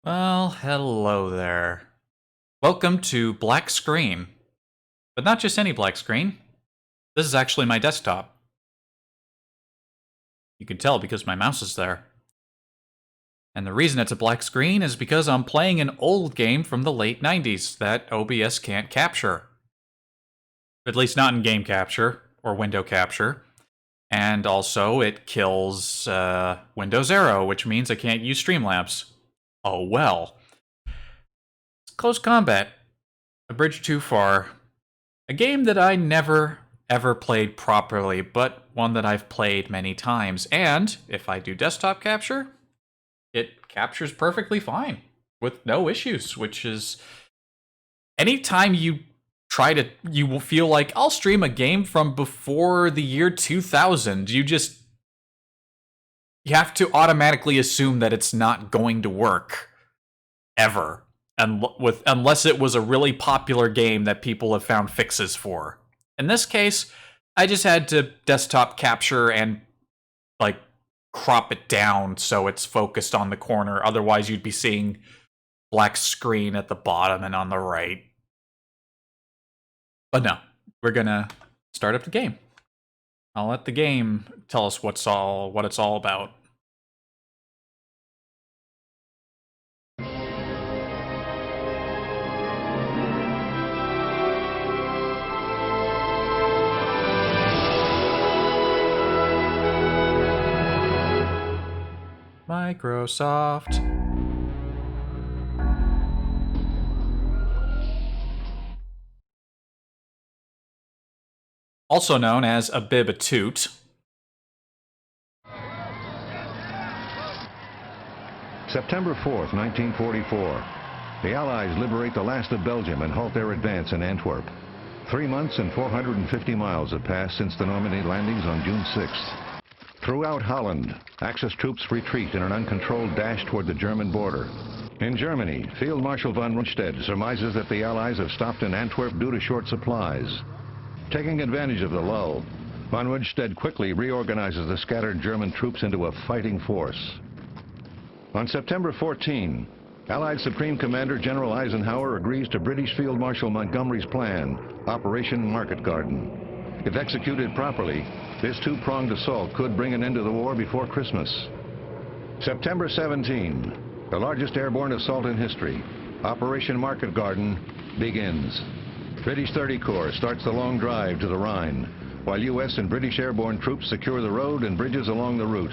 Well, hello there. Welcome to Black Screen. But not just any black screen. This is actually my desktop. You can tell because my mouse is there. And the reason it's a black screen is because I'm playing an old game from the late 90s that OBS can't capture. At least not in game capture or window capture. And also it kills Windows Arrow, which means I can't use Streamlabs. Oh well. Close Combat. A Bridge Too Far. A game that I never, ever played properly, but one that I've played many times. And if I do desktop capture, it captures perfectly fine with no issues, which is anytime you you will feel like I'll stream a game from before the year 2000, you have to automatically assume that it's not going to work ever. And unless it was a really popular game that people have found fixes for. In this case, I just had to desktop capture and like crop it down so it's focused on the corner. Otherwise, you'd be seeing black screen at the bottom and on the right. But no, we're gonna start up the game. I'll let the game tell us what it's all about. Microsoft. Also known as a bib a toot. September 4th, 1944. The Allies liberate the last of Belgium and halt their advance in Antwerp. 3 months and 450 miles have passed since the Normandy landings on June 6th. Throughout Holland, Axis troops retreat in an uncontrolled dash toward the German border. In Germany, Field Marshal von Rundstedt surmises that the Allies have stopped in Antwerp due to short supplies. Taking advantage of the lull, von Rundstedt quickly reorganizes the scattered German troops into a fighting force. On September 14, Allied Supreme Commander General Eisenhower agrees to British Field Marshal Montgomery's plan, Operation Market Garden. If executed properly, this two-pronged assault could bring an end to the war before Christmas. September 17, the largest airborne assault in history, Operation Market Garden, begins. British 30 Corps starts the long drive to the Rhine, while U.S. and British airborne troops secure the road and bridges along the route.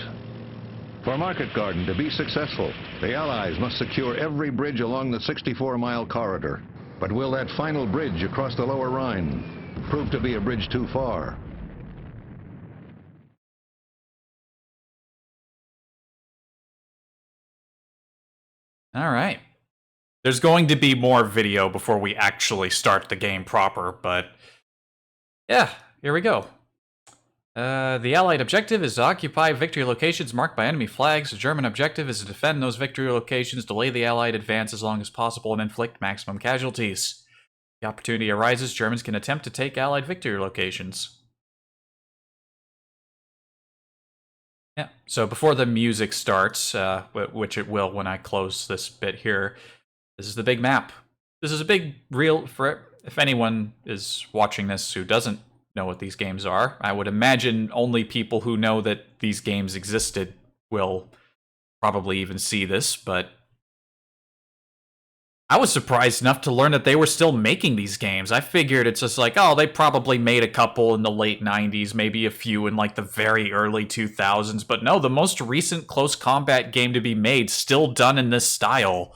For Market Garden to be successful, the Allies must secure every bridge along the 64-mile corridor. But will that final bridge across the lower Rhine prove to be a bridge too far? All right. There's going to be more video before we actually start the game proper, but yeah, here we go. The Allied objective is to occupy victory locations marked by enemy flags. The German objective is to defend those victory locations, delay the Allied advance as long as possible, and inflict maximum casualties. The opportunity arises, Germans can attempt to take Allied victory locations. Yeah, so before the music starts, which it will when I close this bit here, this is the big map. This is a big real, if anyone is watching this who doesn't know what these games are, I would imagine only people who know that these games existed will probably even see this, but I was surprised enough to learn that they were still making these games. I figured it's just like, oh, they probably made a couple in the late 90s, maybe a few in like the very early 2000s, but no, the most recent close combat game to be made, still done in this style,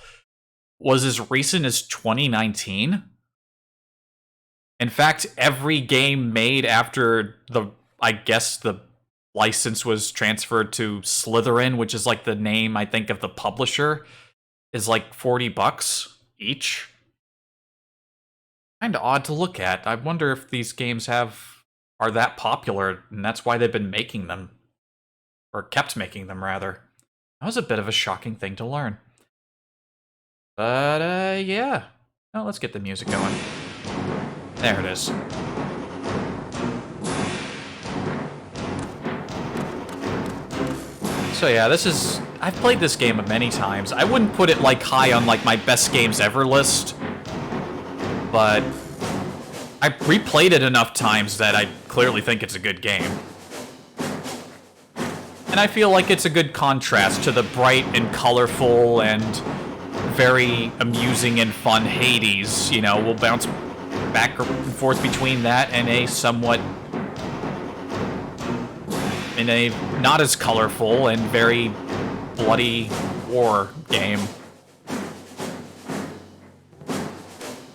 was as recent as 2019. In fact, every game made after I guess the license was transferred to Slytherin, which is like the name, I think, of the publisher, is like $40 each. Kinda odd to look at. I wonder if these games are that popular, and that's why they've been making them. Or kept making them, rather. That was a bit of a shocking thing to learn. But, yeah. Well, let's get the music going. There it is. So yeah, this is... I've played this game many times. I wouldn't put it like high on like my best games ever list, but I replayed it enough times that I clearly think it's a good game. And I feel like it's a good contrast to the bright and colorful and very amusing and fun Hades. You know, we'll bounce back and forth between that and a somewhat... in a not as colorful and very bloody war game.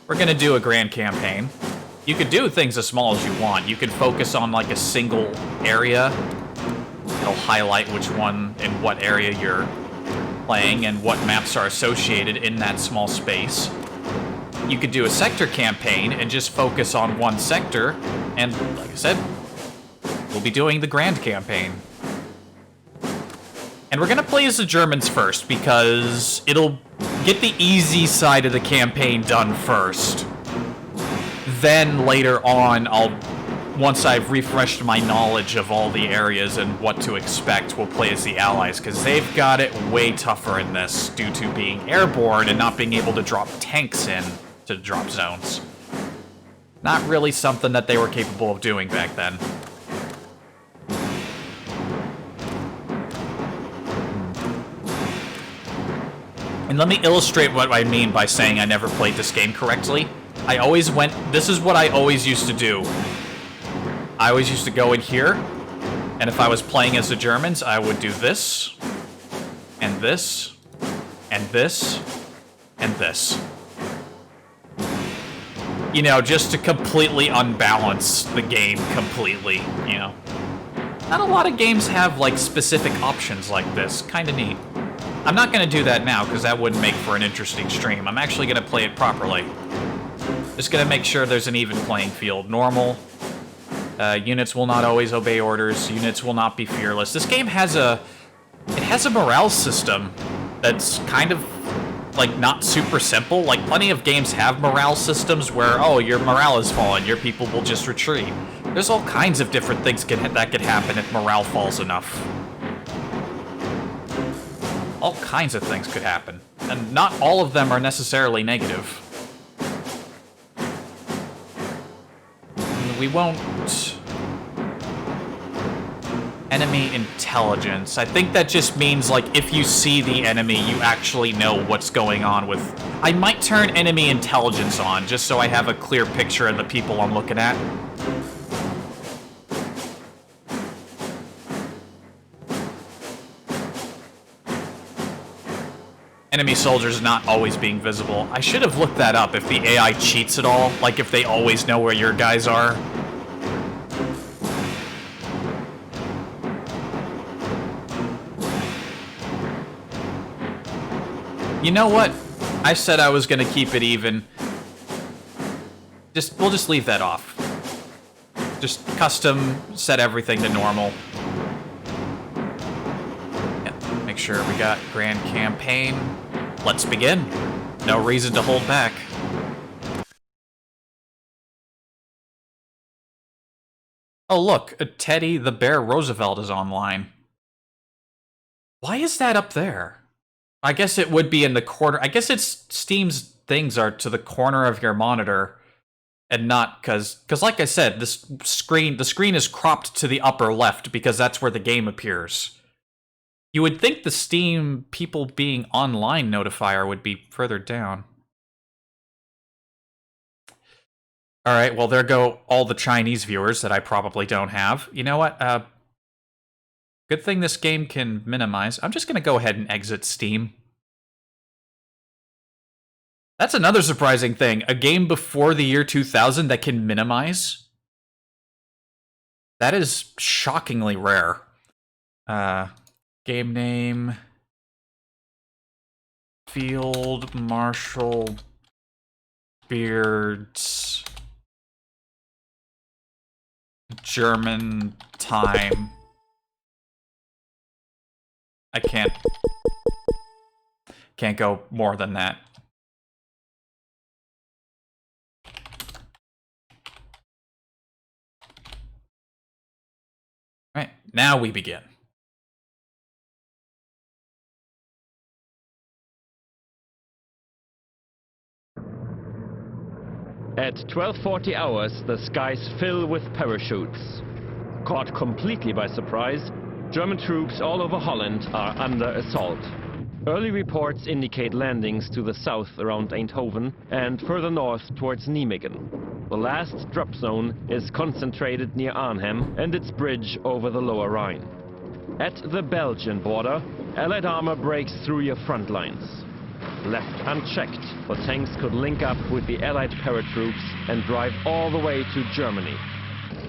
We're gonna do a grand campaign. You could do things as small as you want. You could focus on like a single area. It'll highlight which one and what area you're playing and what maps are associated in that small space. You could do a sector campaign and just focus on one sector, and like I said, we'll be doing the grand campaign. And we're gonna play as the Germans first, because it'll get the easy side of the campaign done first. Then later on, once I've refreshed my knowledge of all the areas and what to expect, we'll play as the Allies, because they've got it way tougher in this due to being airborne and not being able to drop tanks in to drop zones. Not really something that they were capable of doing back then. And let me illustrate what I mean by saying I never played this game correctly. This is what I always used to do. I always used to go in here, and if I was playing as the Germans, I would do this, and this, and this, and this. You know, just to completely unbalance the game completely, you know. Not a lot of games have, like, specific options like this. Kinda neat. I'm not gonna do that now, because that wouldn't make for an interesting stream. I'm actually gonna play it properly. Just gonna make sure there's an even playing field. Normal. Units will not always obey orders. Units will not be fearless. This game has a morale system that's kind of, like, not super simple. Like, plenty of games have morale systems where, oh, your morale is fallen, your people will just retreat. There's all kinds of different things that could happen if morale falls enough. All kinds of things could happen, and not all of them are necessarily negative. We won't... Enemy intelligence. I think that just means, like, if you see the enemy, you actually know what's going on with... I might turn enemy intelligence on, just so I have a clear picture of the people I'm looking at. Enemy soldiers not always being visible. I should have looked that up, if the AI cheats at all, like if they always know where your guys are. You know what? I said I was gonna keep it even. We'll just leave that off. Just custom set everything to normal. Yeah, make sure we got grand campaign. Let's begin. No reason to hold back. Oh look, Teddy the Bear Roosevelt is online. Why is that up there? I guess it would be in the corner. I guess it's Steam's things are to the corner of your monitor, and not because like I said, the screen is cropped to the upper left because that's where the game appears. You would think the Steam people being online notifier would be further down. All right, well, there go all the Chinese viewers that I probably don't have. You know what? Good thing this game can minimize. I'm just going to go ahead and exit Steam. That's another surprising thing. A game before the year 2000 that can minimize? That is shockingly rare. Game name... Field Marshal Beards... German time... I can't go more than that. All right, now we begin. At 12:40 hours, the skies fill with parachutes. Caught completely by surprise, German troops all over Holland are under assault. Early reports indicate landings to the south around Eindhoven and further north towards Nijmegen. The last drop zone is concentrated near Arnhem and its bridge over the Lower Rhine. At the Belgian border, Allied armor breaks through your front lines. Left unchecked, the tanks could link up with the Allied paratroops and drive all the way to Germany.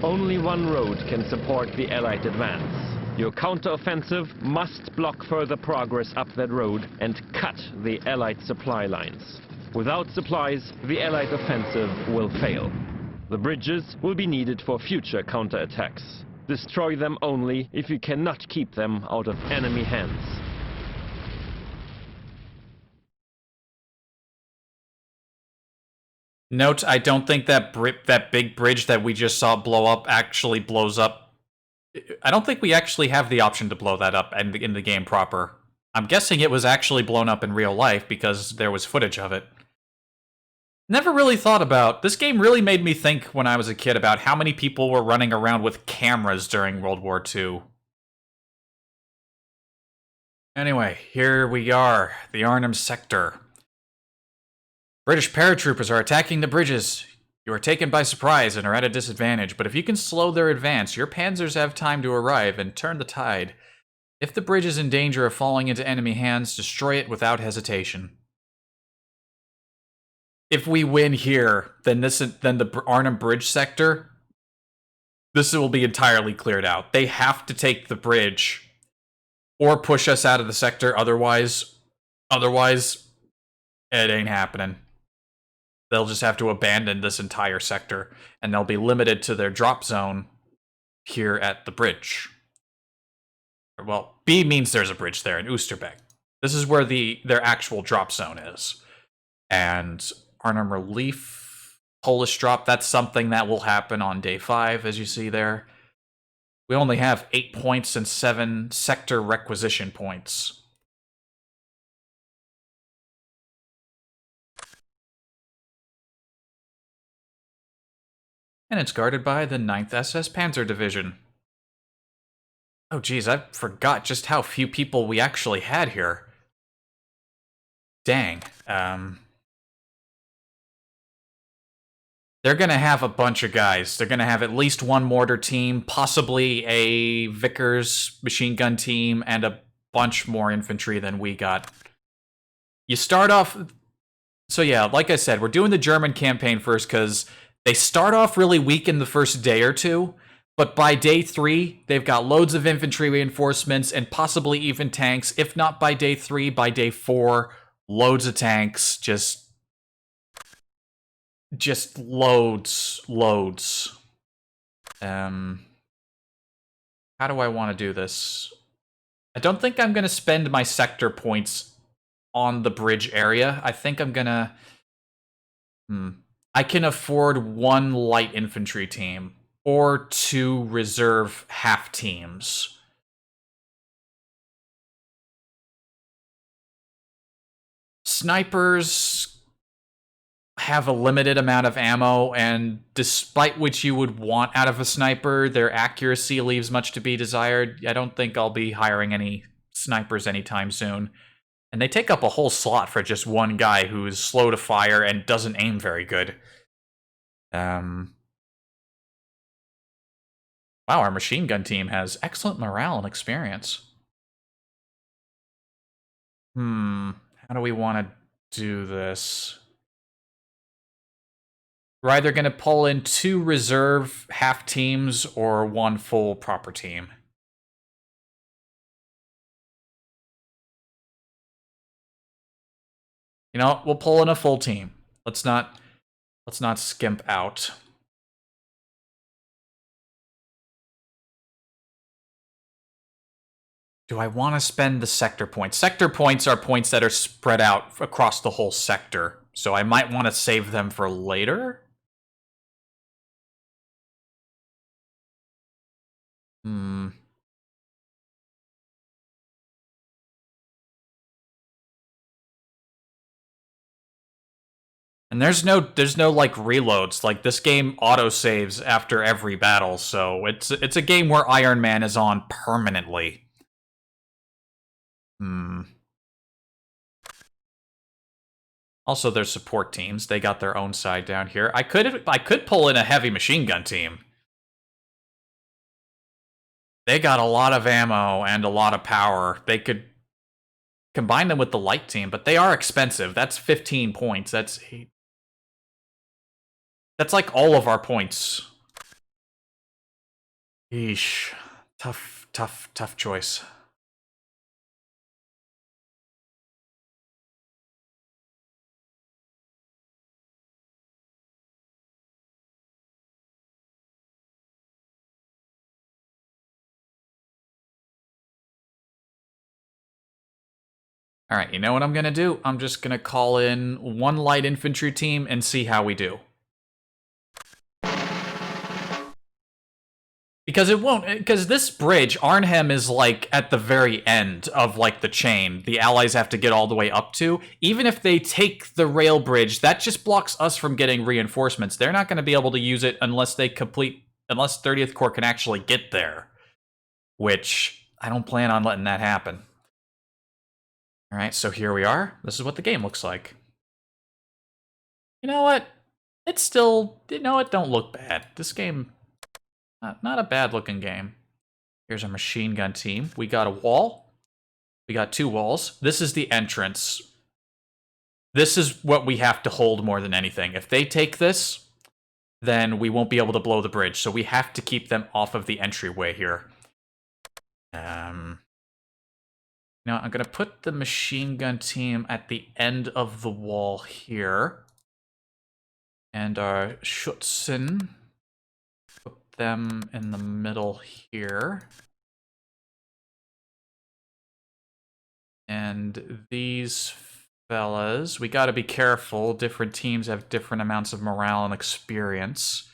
Only one road can support the Allied advance. Your counteroffensive must block further progress up that road and cut the Allied supply lines. Without supplies, the Allied offensive will fail. The bridges will be needed for future counterattacks. Destroy them only if you cannot keep them out of enemy hands. Note, I don't think that that big bridge that we just saw blow up actually blows up. I don't think we actually have the option to blow that up in the game proper. I'm guessing it was actually blown up in real life because there was footage of it. Never really thought about... This game really made me think when I was a kid about how many people were running around with cameras during World War II. Anyway, here we are, the Arnhem sector. British paratroopers are attacking the bridges. You are taken by surprise and are at a disadvantage, but if you can slow their advance, your panzers have time to arrive and turn the tide. If the bridge is in danger of falling into enemy hands, destroy it without hesitation. If we win here, then the Arnhem Bridge sector, this will be entirely cleared out. They have to take the bridge or push us out of the sector, otherwise it ain't happening. They'll just have to abandon this entire sector, and they'll be limited to their drop zone here at the bridge. Well, B means there's a bridge there in Oosterbeek. This is where their actual drop zone is. And Arnhem Relief, Polish drop, that's something that will happen on day 5, as you see there. We only have 8 points and 7 sector requisition points. And it's guarded by the 9th SS Panzer Division. Oh geez, I forgot just how few people we actually had here. Dang. They're gonna have a bunch of guys. They're gonna have at least one mortar team, possibly a Vickers machine gun team, and a bunch more infantry than we got. You start off... So yeah, like I said, we're doing the German campaign first because they start off really weak in the first day or two, but by day 3, they've got loads of infantry reinforcements and possibly even tanks. If not by day 3, by day 4, loads of tanks. Just loads. How do I want to do this? I don't think I'm going to spend my sector points on the bridge area. I think I'm going to... I can afford 1 light infantry team or 2 reserve half teams. Snipers have a limited amount of ammo, and despite what you would want out of a sniper, their accuracy leaves much to be desired. I don't think I'll be hiring any snipers anytime soon. And they take up a whole slot for just one guy who is slow to fire and doesn't aim very good. Wow, our machine gun team has excellent morale and experience. How do we want to do this? We're either going to pull in 2 reserve half teams or 1 full proper team. You know what? We'll pull in a full team. Let's not skimp out. Do I want to spend the sector points? Sector points are points that are spread out across the whole sector, so I might want to save them for later. And there's no like reloads. Like this game auto saves after every battle, so it's a game where Iron Man is on permanently. Also, there's support teams. They got their own side down here. I could pull in a heavy machine gun team. They got a lot of ammo and a lot of power. They could combine them with the light team, but they are expensive. That's 15 points. That's 8. That's like all of our points. Eesh. Tough choice. All right, you know what I'm going to do? I'm just going to call in one light infantry team and see how we do. Because this bridge, Arnhem is like at the very end of like the chain. The Allies have to get all the way up to. Even if they take the rail bridge, that just blocks us from getting reinforcements. They're not going to be able to use it unless 30th Corps can actually get there. Which, I don't plan on letting that happen. Alright, so here we are. This is what the game looks like. You know what? It's still, it don't look bad. This game, not a bad looking game. Here's our machine gun team. We got a wall. We got 2 walls. This is the entrance. This is what we have to hold more than anything. If they take this, then we won't be able to blow the bridge. So we have to keep them off of the entryway here. Now, I'm going to put the machine gun team at the end of the wall here. And our Schutzen, put them in the middle here. And these fellas, we got to be careful. Different teams have different amounts of morale and experience.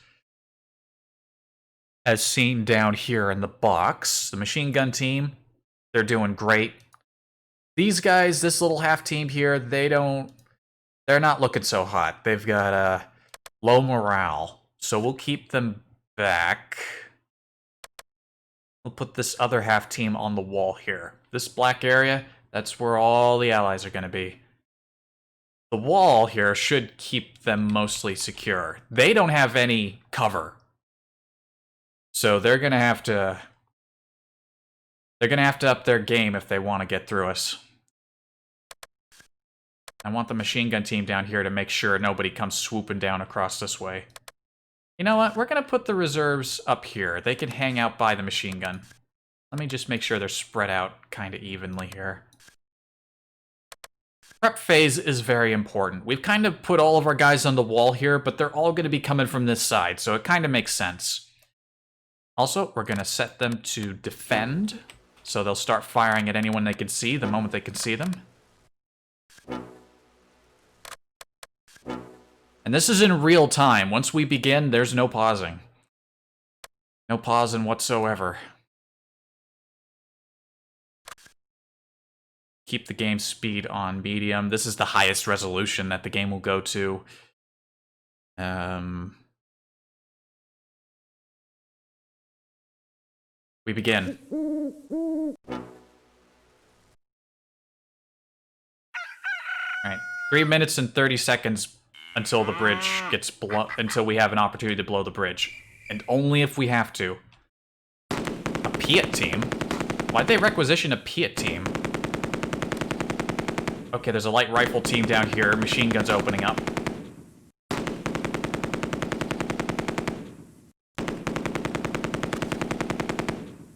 As seen down here in the box. The machine gun team, they're doing great. These guys, this little half team here, they're not looking so hot. They've got low morale, so we'll keep them back. We'll put this other half team on the wall here. This black area, that's where all the Allies are going to be. The wall here should keep them mostly secure. They don't have any cover, so they're going to have to up their game if they want to get through us. I want the machine gun team down here to make sure nobody comes swooping down across this way. You know what? We're going to put the reserves up here. They can hang out by the machine gun. Let me just make sure they're spread out kind of evenly here. Prep phase is very important. We've kind of put all of our guys on the wall here, but they're all going to be coming from this side, so it kind of makes sense. Also, we're going to set them to defend, so they'll start firing at anyone they can see the moment they can see them. And this is in real time. Once we begin, there's no pausing. No pausing whatsoever. Keep the game speed on medium. This is the highest resolution that the game will go to. We begin. Alright, 3 minutes and 30 seconds until the bridge gets until we have an opportunity to blow the bridge. And only if we have to. A Piat team? Why'd they requisition a Piat team? Okay, there's a light rifle team down here. Machine guns opening up.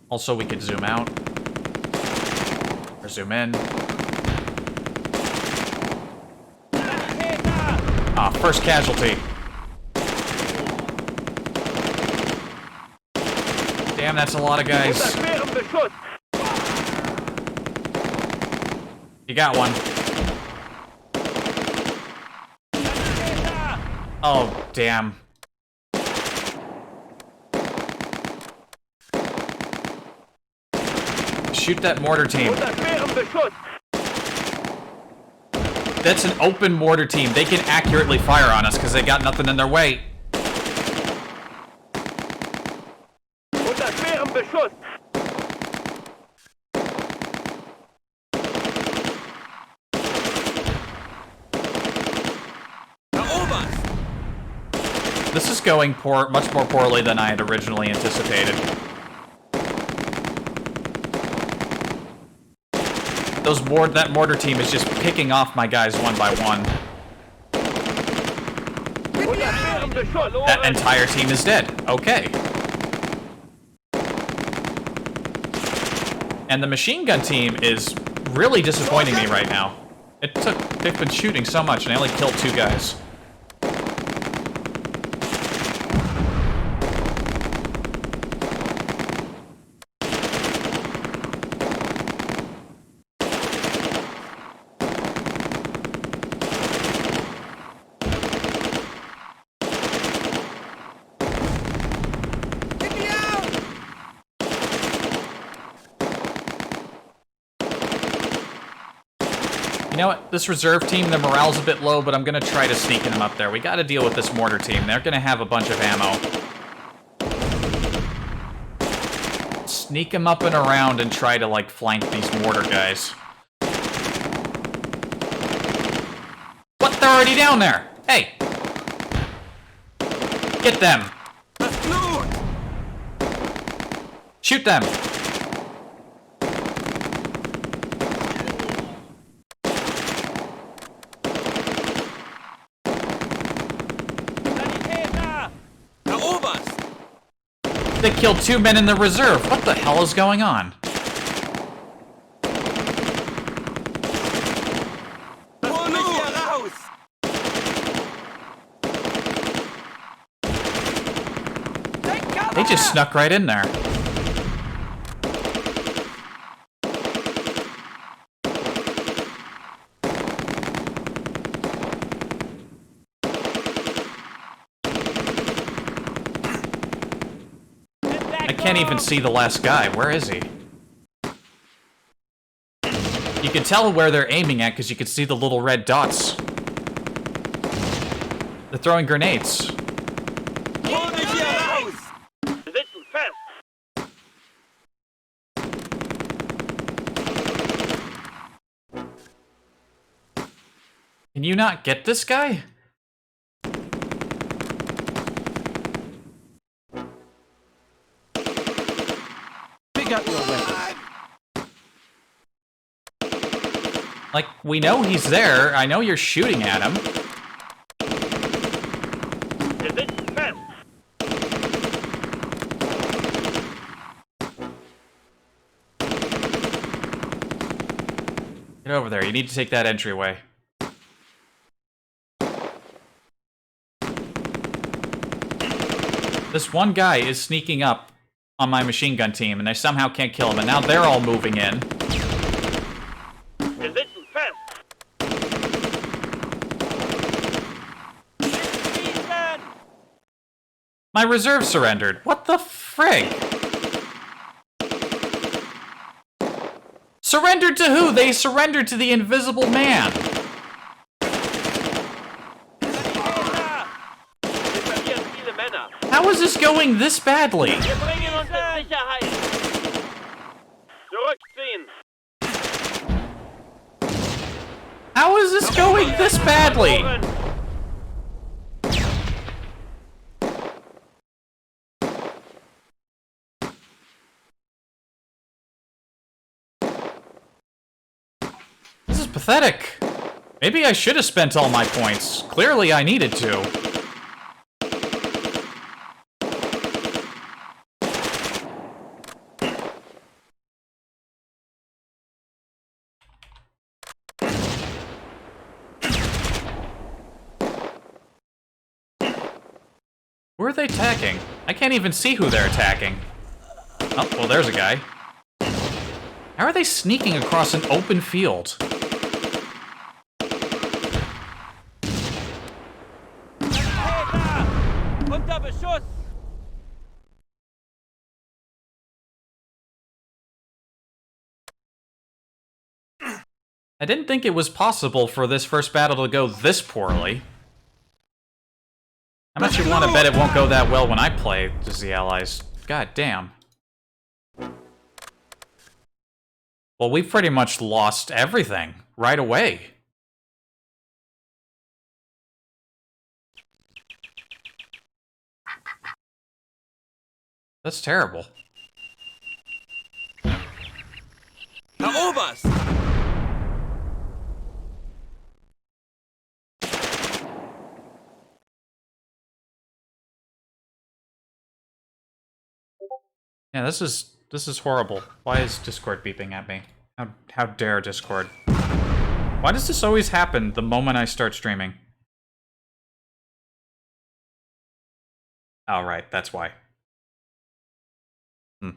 Also, we could zoom out. Or zoom in. Ah, first casualty. Damn, that's a lot of guys. You got one. Oh, damn. Shoot that mortar team. That's an open mortar team. They can accurately fire on us because they got nothing in their way. Unter schwerem Beschuss! This is going much more poorly than I had originally anticipated. That mortar team is just picking off my guys one by one. That entire team is dead. Okay. And the machine gun team is really disappointing me right now. They've been shooting so much and I only killed 2 guys. You know what? This reserve team, their morale's a bit low, but I'm gonna try to sneak them up there. We gotta deal with this mortar team. They're gonna have a bunch of ammo. Sneak them up and around and try to, like, flank these mortar guys. What? They're already down there! Hey! Get them! Shoot them! They killed 2 men in the reserve. What the hell is going on? They just snuck right in there. I can't even see the last guy. Where is he? You can tell where they're aiming at because you can see the little red dots. They're throwing grenades. Can you not get this guy? Like, we know he's there. I know you're shooting at him. Get over there. You need to take that entryway. This one guy is sneaking up on my machine gun team, and I somehow can't kill him, and now they're all moving in. My reserve surrendered. What the frig? Surrendered to who? They surrendered to the Invisible Man. How is this going this badly? How is this going this badly? This is pathetic. Maybe I should have spent all my points. Clearly I needed to. Who are they attacking? I can't even see who they're attacking. Oh, well, there's a guy. How are they sneaking across an open field? I didn't think it was possible for this first battle to go this poorly. How much you want to bet it won't go that well when I play as the Allies? God damn. Well, we pretty much lost everything right away. That's terrible. Herr Oberst! Yeah, this is horrible. Why is Discord beeping at me? How dare Discord? Why does this always happen the moment I start streaming? Oh, right, that's why. I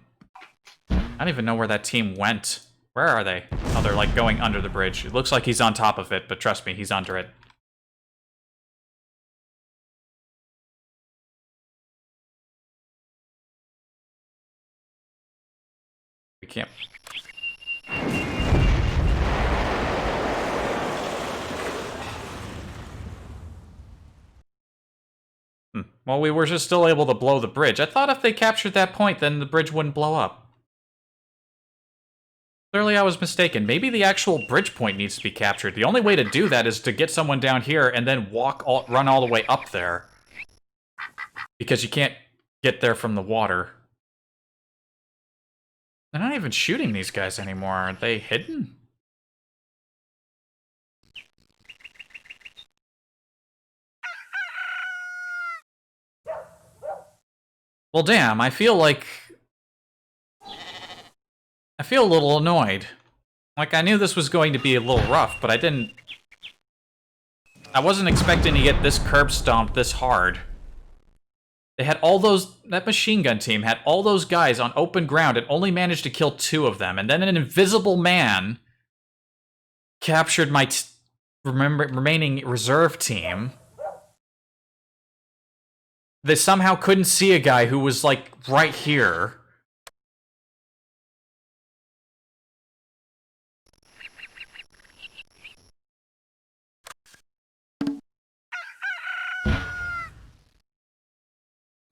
don't even know where that team went. Where are they? Oh, they're like going under the bridge. It looks like he's on top of it, but trust me, he's under it. We can't. Well, we were just still able to blow the bridge. I thought if they captured that point, then the bridge wouldn't blow up. Clearly I was mistaken. Maybe the actual bridge point needs to be captured. The only way to do that is to get someone down here and then run all the way up there. Because you can't get there from the water. They're not even shooting these guys anymore. Aren't they hidden? Well, damn, I feel a little annoyed. Like, I knew this was going to be a little rough, but I wasn't expecting to get this curb stomped this hard. They had all those... That machine gun team had all those guys on open ground and only managed to kill 2 of them. And then an invisible man captured my remaining reserve team. They somehow couldn't see a guy who was, like, right here.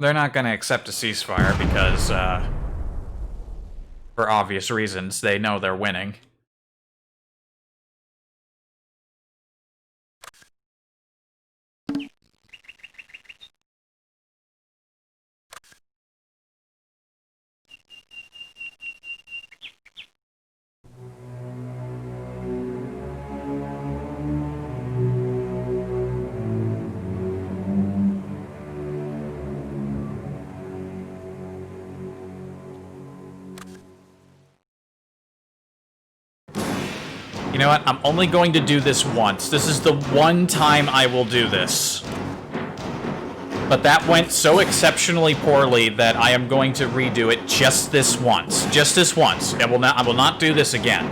They're not going to accept a ceasefire because, for obvious reasons, they know they're winning. You know what? I'm only going to do this once. This is the one time I will do this. But that went so exceptionally poorly that I am going to redo it just this once. Just this once. I will not do this again.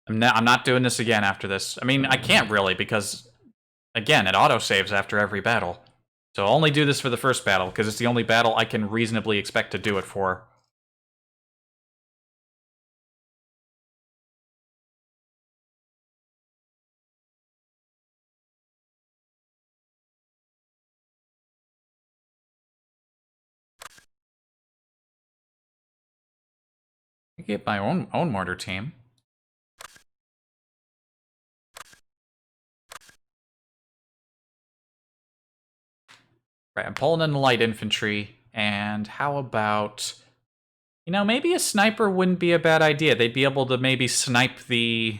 I'm not doing this again after this. I mean, I can't really because, again, it autosaves after every battle. So I'll only do this for the first battle because it's the only battle I can reasonably expect to do it for. I get my own mortar team. Right, I'm pulling in the light infantry, and how about... You know, maybe a sniper wouldn't be a bad idea. They'd be able to maybe snipe the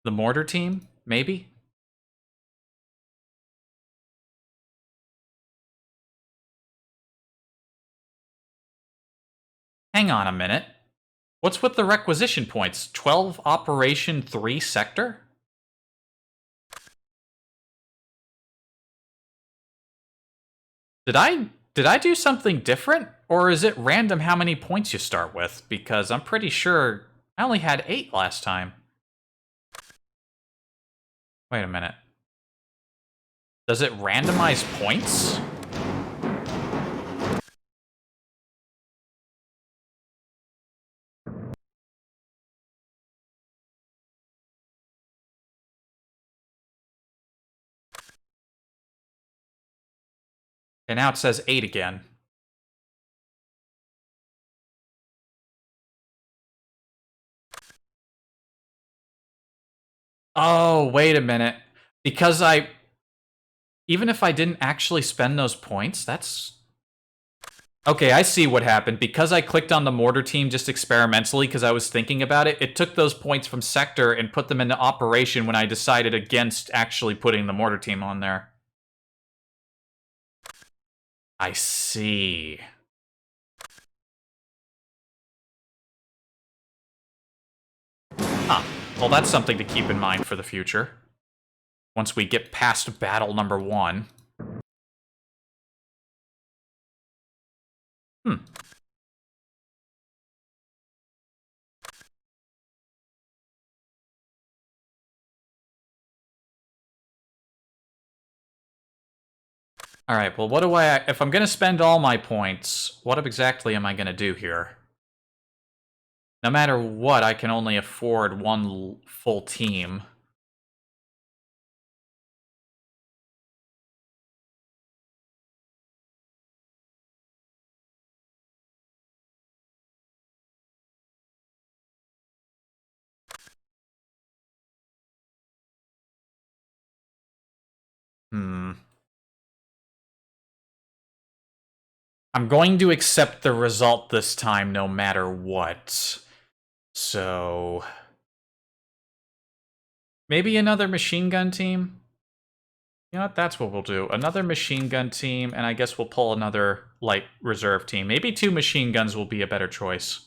mortar team, maybe? Hang on a minute. What's with the requisition points? 12 Operation 3 Sector? Did I do something different? Or is it random how many points you start with? Because I'm pretty sure I only had 8 last time. Wait a minute. Does it randomize points? And now it says 8 again. Oh, wait a minute. Because even if I didn't actually spend those points, that's... Okay, I see what happened. Because I clicked on the mortar team just experimentally because I was thinking about it, it took those points from sector and put them into operation when I decided against actually putting the mortar team on there. I see. Huh. Well, that's something to keep in mind for the future. Once we get past battle number 1. Alright, well, what do if I'm gonna spend all my points, what exactly am I gonna do here? No matter what, I can only afford one full team. I'm going to accept the result this time no matter what. So... maybe another machine gun team? You know what, that's what we'll do. Another machine gun team, and I guess we'll pull another light reserve team. Maybe 2 machine guns will be a better choice.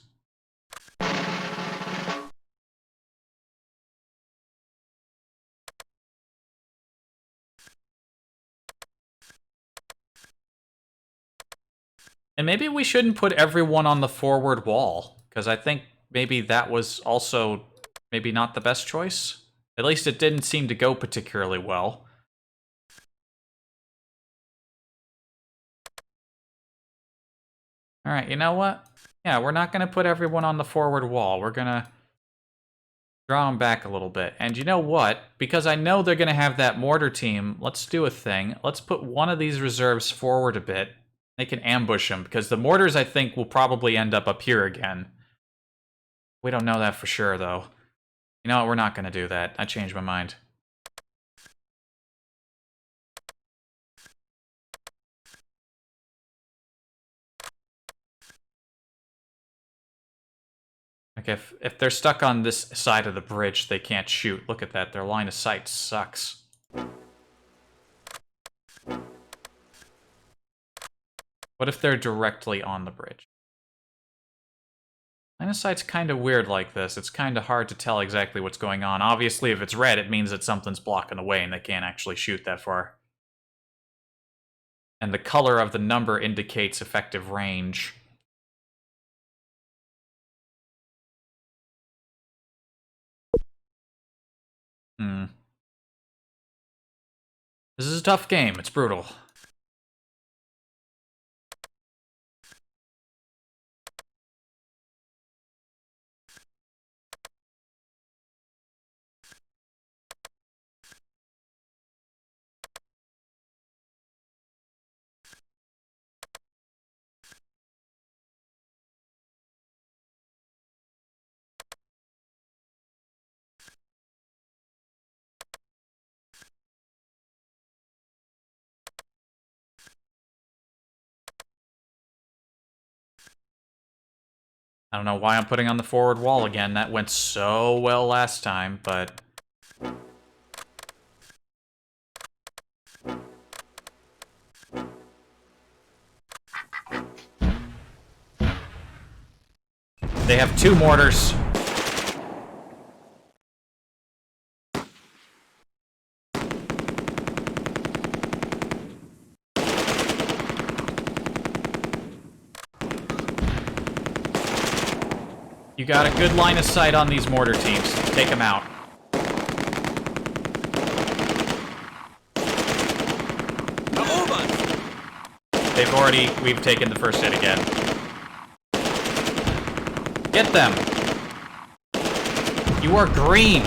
And maybe we shouldn't put everyone on the forward wall, because I think maybe that was also maybe not the best choice. At least it didn't seem to go particularly well. Alright, you know what? Yeah, we're not going to put everyone on the forward wall. We're going to draw them back a little bit. And you know what? Because I know they're going to have that mortar team, let's do a thing. Let's put one of these reserves forward a bit. They can ambush them, because the mortars, I think, will probably end up here again. We don't know that for sure, though. You know what? We're not going to do that. I changed my mind. Like, if they're stuck on this side of the bridge, they can't shoot. Look at that. Their line of sight sucks. What if they're directly on the bridge? Line of sight's kind of weird like this. It's kind of hard to tell exactly what's going on. Obviously, if it's red, it means that something's blocking the way and they can't actually shoot that far. And the color of the number indicates effective range. This is a tough game. It's brutal. I don't know why I'm putting on the forward wall again. That went so well last time, but... they have 2 mortars. You got a good line of sight on these mortar teams. Take them out. We've taken the first hit again. Get them! You are green!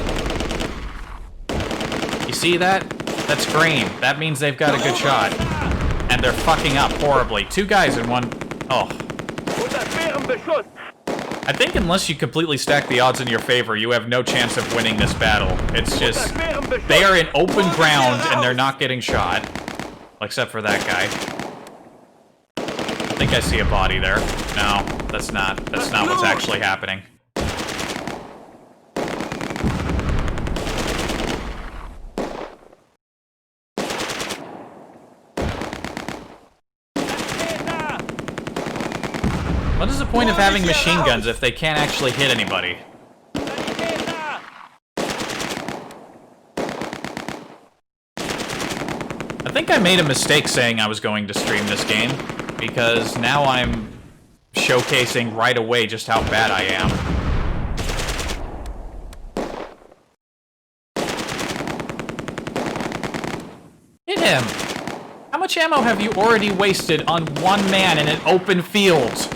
You see that? That's green. That means they've got a good shot. And they're fucking up horribly. 2 guys in one... Oh. I think unless you completely stack the odds in your favor, you have no chance of winning this battle. It's just... They are in open ground and they're not getting shot. Except for that guy. I think I see a body there. No, that's not what's actually happening. What is the point of having machine guns if they can't actually hit anybody? I think I made a mistake saying I was going to stream this game, because now I'm showcasing right away just how bad I am. Hit him! How much ammo have you already wasted on one man in an open field?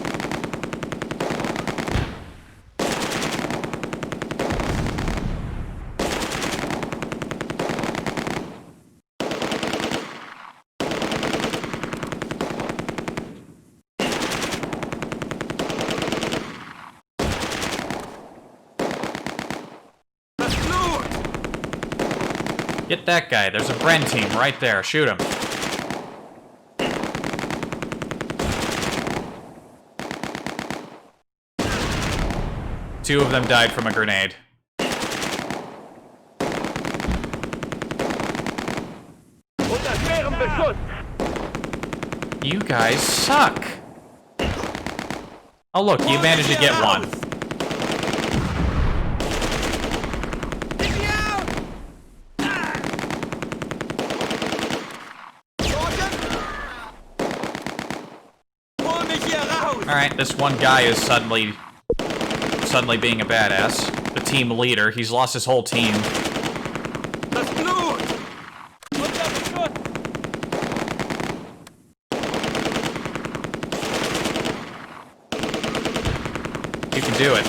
Get that guy. There's a Bren team right there. Shoot him. Two of them died from a grenade. You guys suck. Oh look, you managed to get one. Alright, this one guy is suddenly being a badass. The team leader. He's lost his whole team. You can do it.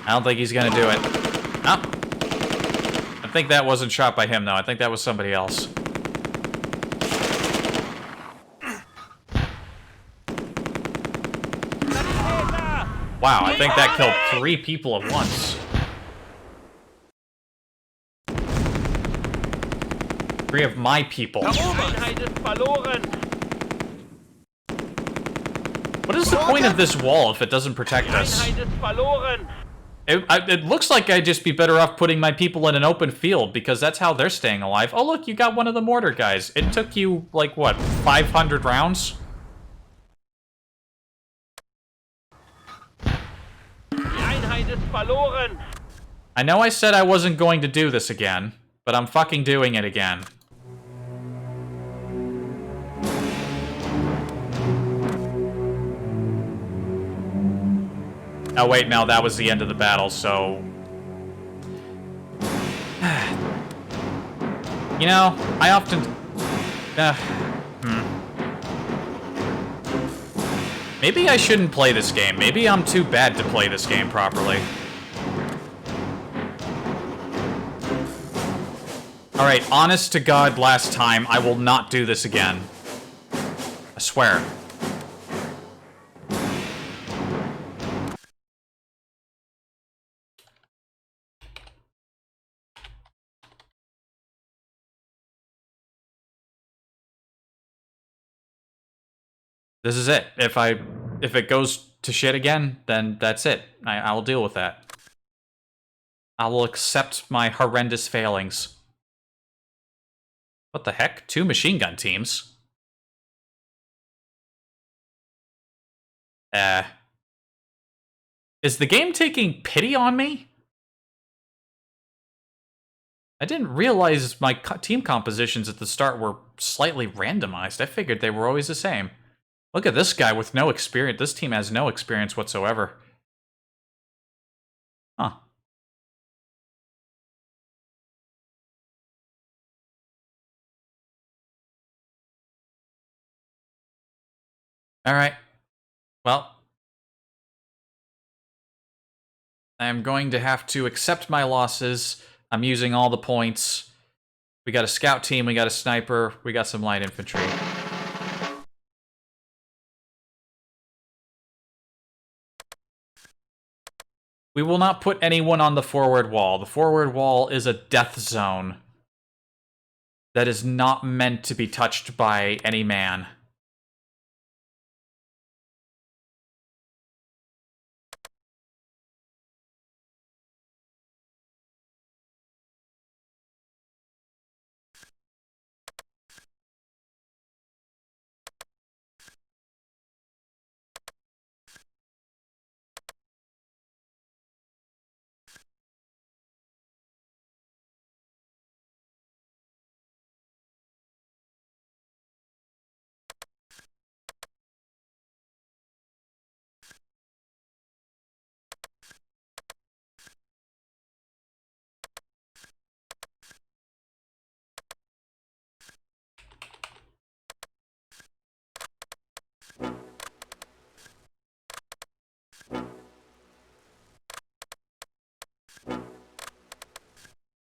I don't think he's gonna do it. Oh. I think that wasn't shot by him, though. I think that was somebody else. Wow, I think that killed 3 people at once. 3 of my people. What is the point of this wall if it doesn't protect us? It looks like I'd just be better off putting my people in an open field, because that's how they're staying alive. Oh look, you got one of the mortar guys. It took you, like, what, 500 rounds? I know I said I wasn't going to do this again, but I'm fucking doing it again. Oh wait, no, that was the end of the battle, so... You know, I often... Maybe I shouldn't play this game. Maybe I'm too bad to play this game properly. Alright, honest to God, last time, I will not do this again. I swear. This is it. If it goes to shit again, then that's it. I'll deal with that. I will accept my horrendous failings. What the heck? 2 machine gun teams? Is the game taking pity on me? I didn't realize my team compositions at the start were slightly randomized. I figured they were always the same. Look at this guy with no experience. This team has no experience whatsoever. Huh. Alright. Well, I'm going to have to accept my losses. I'm using all the points. We got a scout team, we got a sniper, we got some light infantry. We will not put anyone on the forward wall. The forward wall is a death zone that is not meant to be touched by any man.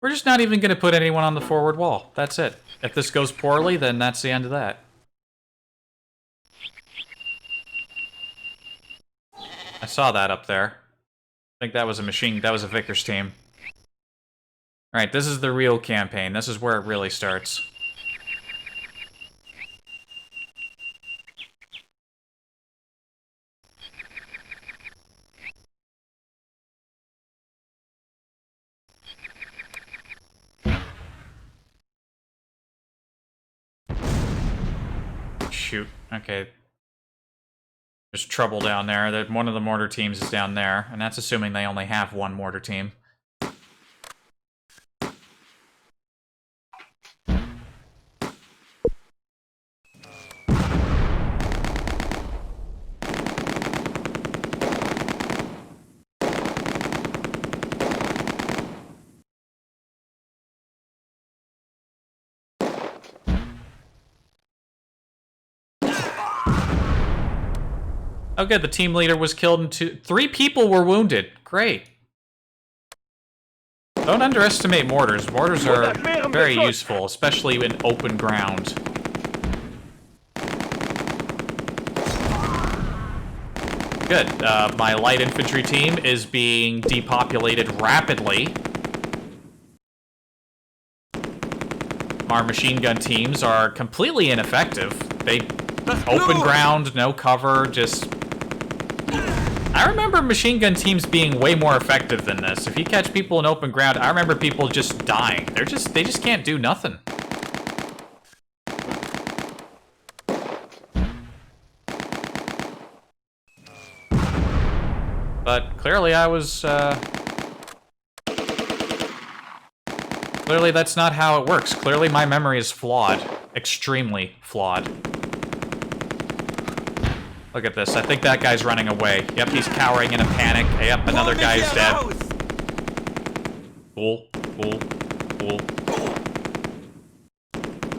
We're just not even going to put anyone on the forward wall. That's it. If this goes poorly, then that's the end of that. I saw that up there. I think that was a machine. That was a Vickers team. Alright, this is the real campaign. This is where it really starts. Shoot. Okay. There's trouble down there. One of the mortar teams is down there, and that's assuming they only have one mortar team. Oh good, the team leader was killed and 3 people were wounded. Great. Don't underestimate mortars. Mortars are very useful, especially in open ground. Good. My light infantry team is being depopulated rapidly. Our machine gun teams are completely ineffective. They open ground, no cover, just... I remember machine gun teams being way more effective than this. If you catch people in open ground, I remember people just dying. They just can't do nothing. But clearly I was, clearly that's not how it works. Clearly my memory is flawed. Extremely flawed. Look at this. I think that guy's running away. Yep, he's cowering in a panic. Yep, another guy's dead. Cool. Cool. Cool.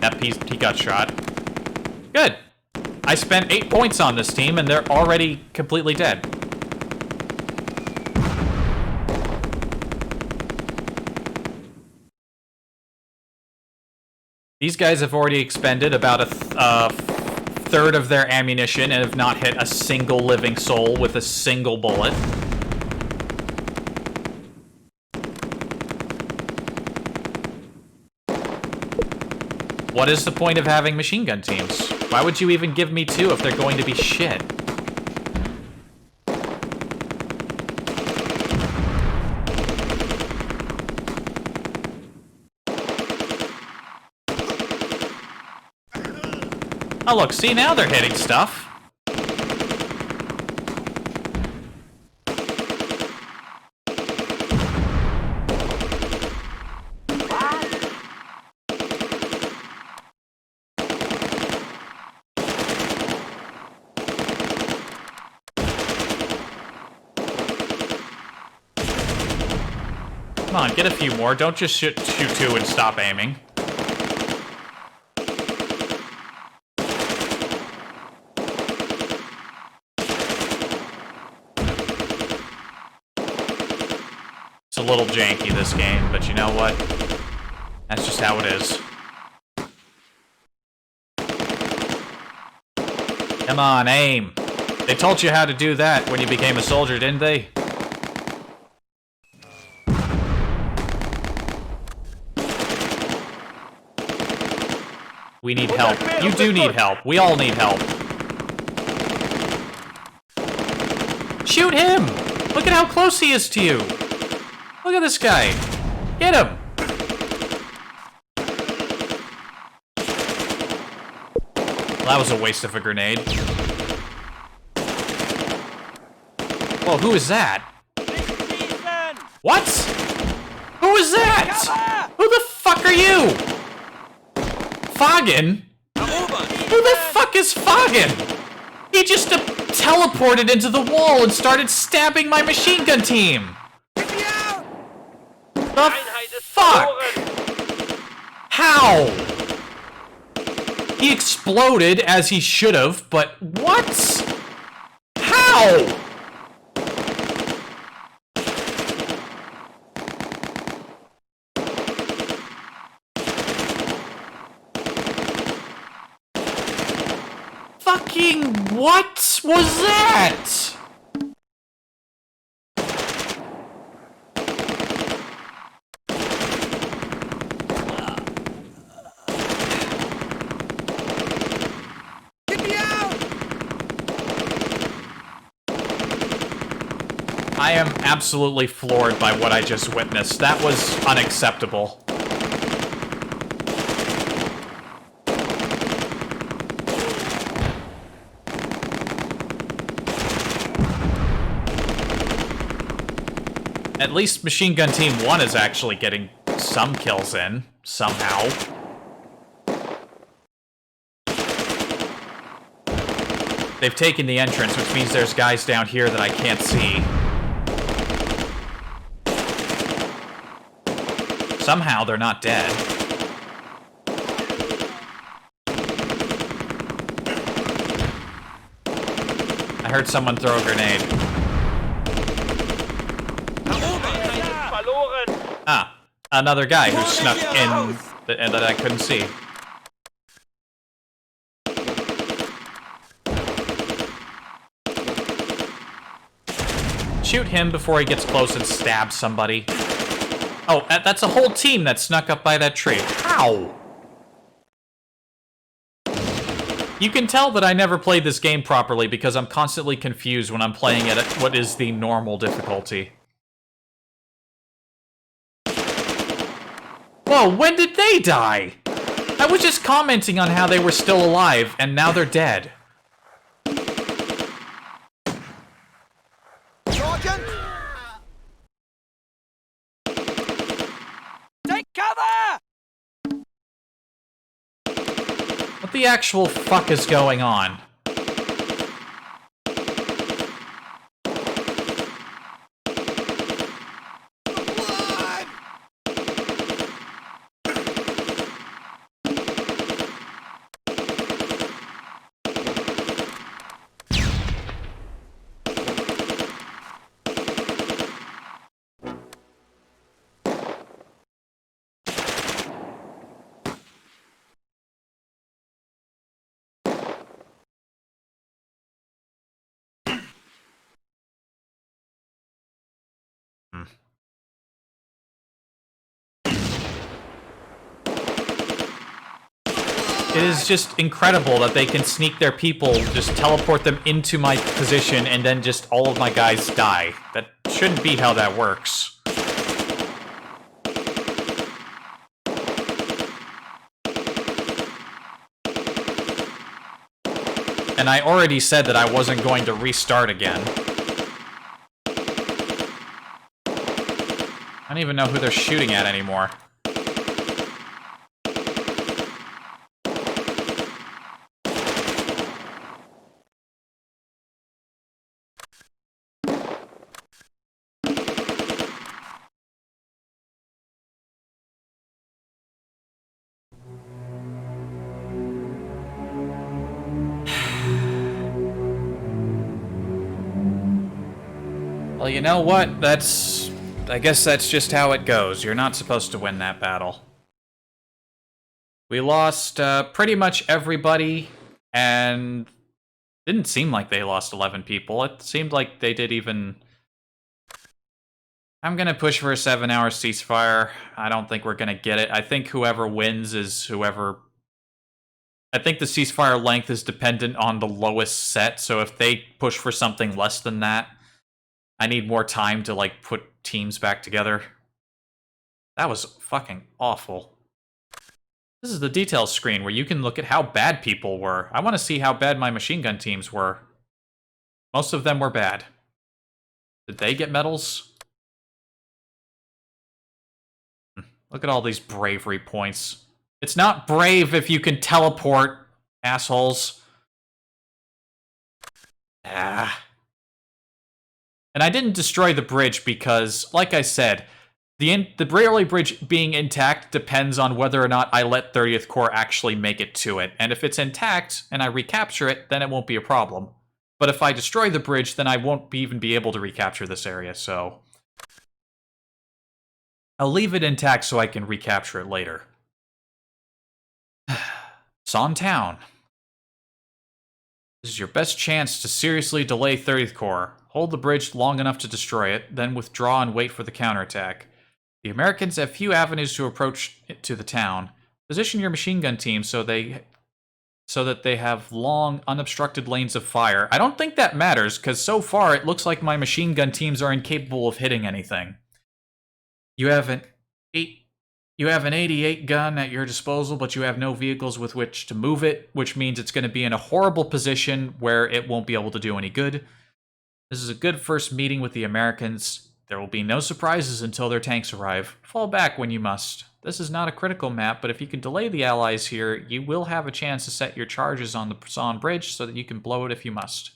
Yep, he got shot. Good. I spent 8 points on this team, and they're already completely dead. These guys have already expended about a third of their ammunition and have not hit a single living soul with a single bullet. What is the point of having machine gun teams? Why would you even give me 2 if they're going to be shit? Oh look, see now they're hitting stuff. Come on, get a few more. Don't just shoot two and stop aiming. It's a little janky, this game, but you know what? That's just how it is. Come on, aim. They taught you how to do that when you became a soldier, didn't they? We need help. You do need help. We all need help. Shoot him! Look at how close he is to you. Look at this guy. Get him! Well, that was a waste of a grenade. Whoa, who is that? What? Who is that? Who the fuck are you? Foggin? Who the fuck is Foggin? He just teleported into the wall and started stabbing my machine gun team. The fuck? How? He exploded as he should have, but what? How? Fucking what was that? I am absolutely floored by what I just witnessed. That was unacceptable. At least Machine Gun Team 1 is actually getting some kills in, somehow. They've taken the entrance, which means there's guys down here that I can't see. Somehow they're not dead. I heard someone throw a grenade. Ah, another guy who snuck in that I couldn't see. Shoot him before he gets close and stabs somebody. Oh, that's a whole team that snuck up by that tree. How? You can tell that I never played this game properly because I'm constantly confused when I'm playing it at what is the normal difficulty. Whoa, when did they die? I was just commenting on how they were still alive, and now they're dead. Sergeant! Take cover! What the actual fuck is going on? It is just incredible that they can sneak their people, just teleport them into my position, and then just all of my guys die. That shouldn't be how that works. And I already said that I wasn't going to restart again. I don't even know who they're shooting at anymore. Well, you know what? I guess that's just how it goes. You're not supposed to win that battle. We lost pretty much everybody, and didn't seem like they lost 11 people. It seemed like they did even... I'm gonna push for a 7-hour ceasefire. I don't think we're gonna get it. I think whoever wins is whoever... I think the ceasefire length is dependent on the lowest set, so if they push for something less than that, I need more time to, like, put teams back together. That was fucking awful. This is the details screen where you can look at how bad people were. I want to see how bad my machine gun teams were. Most of them were bad. Did they get medals? Look at all these bravery points. It's not brave if you can teleport, assholes. Ah. And I didn't destroy the bridge because, like I said, the Brayley Bridge being intact depends on whether or not I let 30th Corps actually make it to it. And if it's intact and I recapture it, then it won't be a problem. But if I destroy the bridge, then I won't even be able to recapture this area, so... I'll leave it intact so I can recapture it later. Son Town. This is your best chance to seriously delay 30th Corps. Hold the bridge long enough to destroy it, then withdraw and wait for the counterattack. The Americans have few avenues to approach to the town. Position your machine gun team so that they have long, unobstructed lanes of fire. I don't think that matters, because so far it looks like my machine gun teams are incapable of hitting anything. You have an 88 gun at your disposal, but you have no vehicles with which to move it, which means it's going to be in a horrible position where it won't be able to do any good. This is a good first meeting with the Americans. There will be no surprises until their tanks arrive. Fall back when you must. This is not a critical map, but if you can delay the Allies here, you will have a chance to set your charges on the Prasan Bridge so that you can blow it if you must.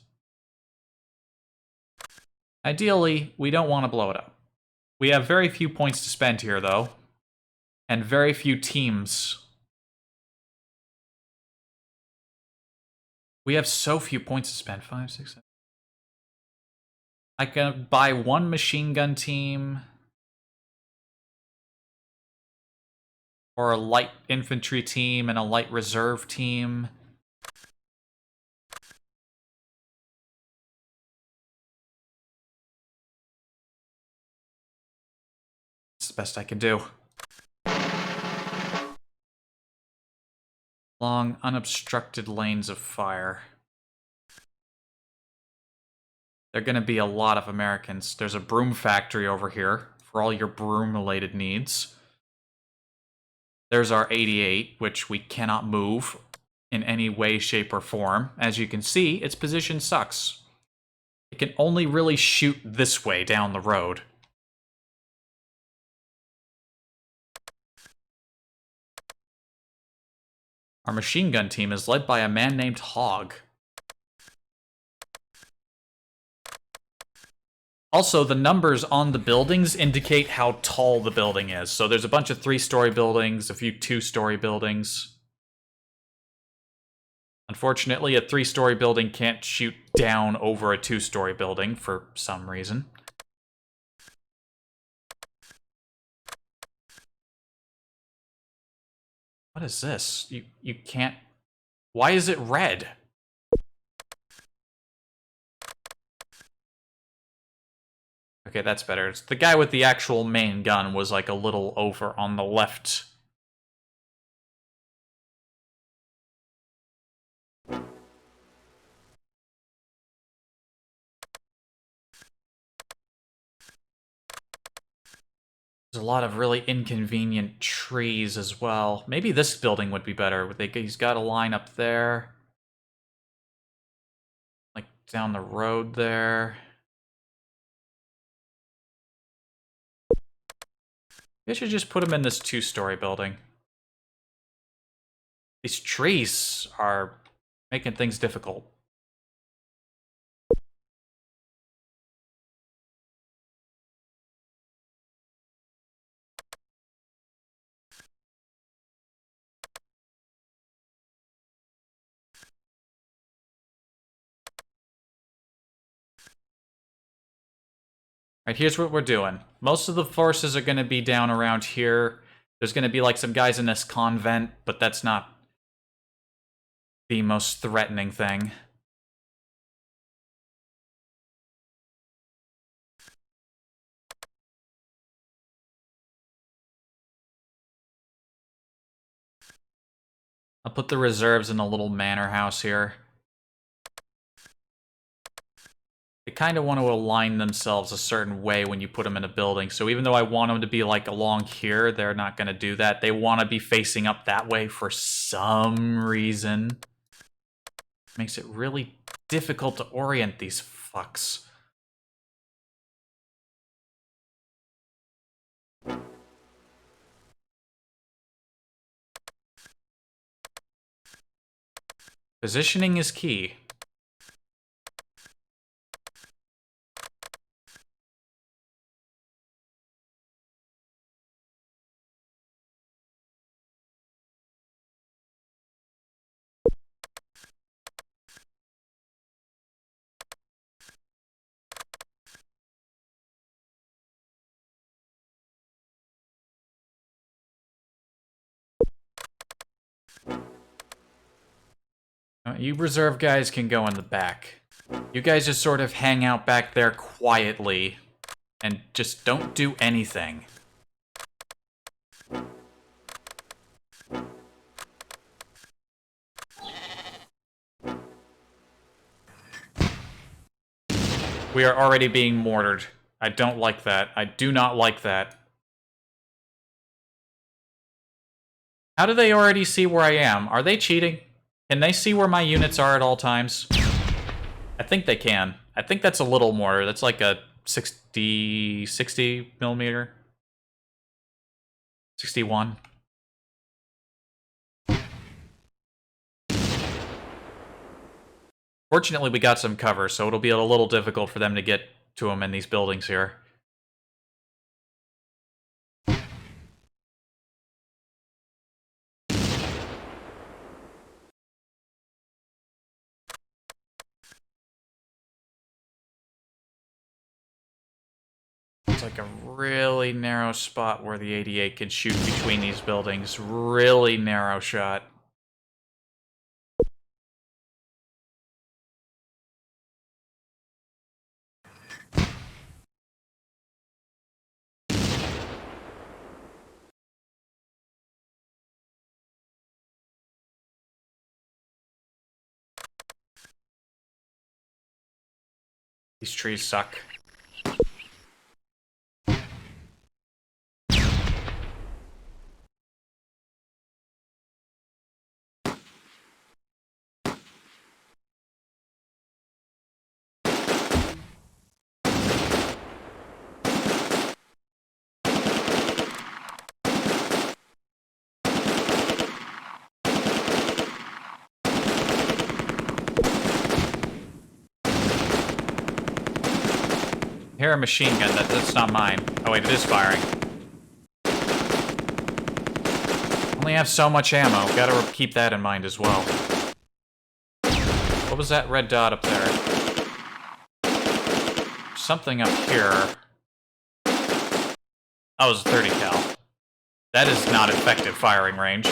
Ideally, we don't want to blow it up. We have very few points to spend here, though, and very few teams. We have so few points to spend. 5, 6, 7. I can buy one machine gun team. Or a light infantry team and a light reserve team. It's the best I can do. Long, unobstructed lanes of fire. There are going to be a lot of Americans. There's a broom factory over here for all your broom-related needs. There's our 88, which we cannot move in any way, shape, or form. As you can see, its position sucks. It can only really shoot this way down the road. Our machine gun team is led by a man named Hogg. Also, the numbers on the buildings indicate how tall the building is. So there's a bunch of 3-story buildings, a few 2-story buildings. Unfortunately, a 3-story building can't shoot down over a 2-story building for some reason. What is this? You can't... Why is it red? Okay, that's better. The guy with the actual main gun was like a little over on the left. There's a lot of really inconvenient trees as well. Maybe this building would be better. He's got a line up there. Like down the road there. I should just put him in this 2-story building. These trees are making things difficult. Alright, here's what we're doing. Most of the forces are going to be down around here. There's going to be like some guys in this convent, but that's not the most threatening thing. I'll put the reserves in a little manor house here. They kind of want to align themselves a certain way when you put them in a building. So even though I want them to be like along here, they're not going to do that. They want to be facing up that way for some reason. Makes it really difficult to orient these fucks. Positioning is key. You reserve guys can go in the back. You guys just sort of hang out back there quietly and just don't do anything. We are already being mortared. I don't like that. I do not like that. How do they already see where I am? Are they cheating? Can they see where my units are at all times? I think they can. I think that's a little mortar. That's like a 60 millimeter. 61. Fortunately, we got some cover, so it'll be a little difficult for them to get to them in these buildings here. It's like a really narrow spot where the 88 can shoot between these buildings. Really narrow shot. These trees suck. I hear a machine gun. That's not mine. Oh wait, it is firing. Only have so much ammo. Gotta keep that in mind as well. What was that red dot up there? Something up here. Oh, it was a 30 cal. That is not effective firing range.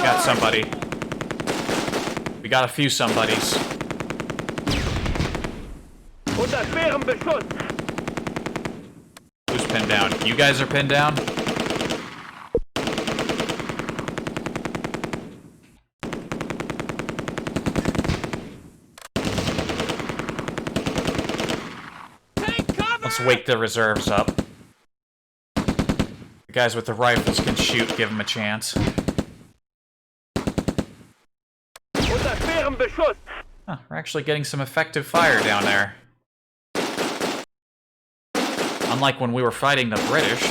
Got somebody. We got a few somebodies. Who's pinned down? You guys are pinned down? Let's wake the reserves up. The guys with the rifles can shoot, give them a chance. Huh, we're actually getting some effective fire down there. Unlike when we were fighting the British.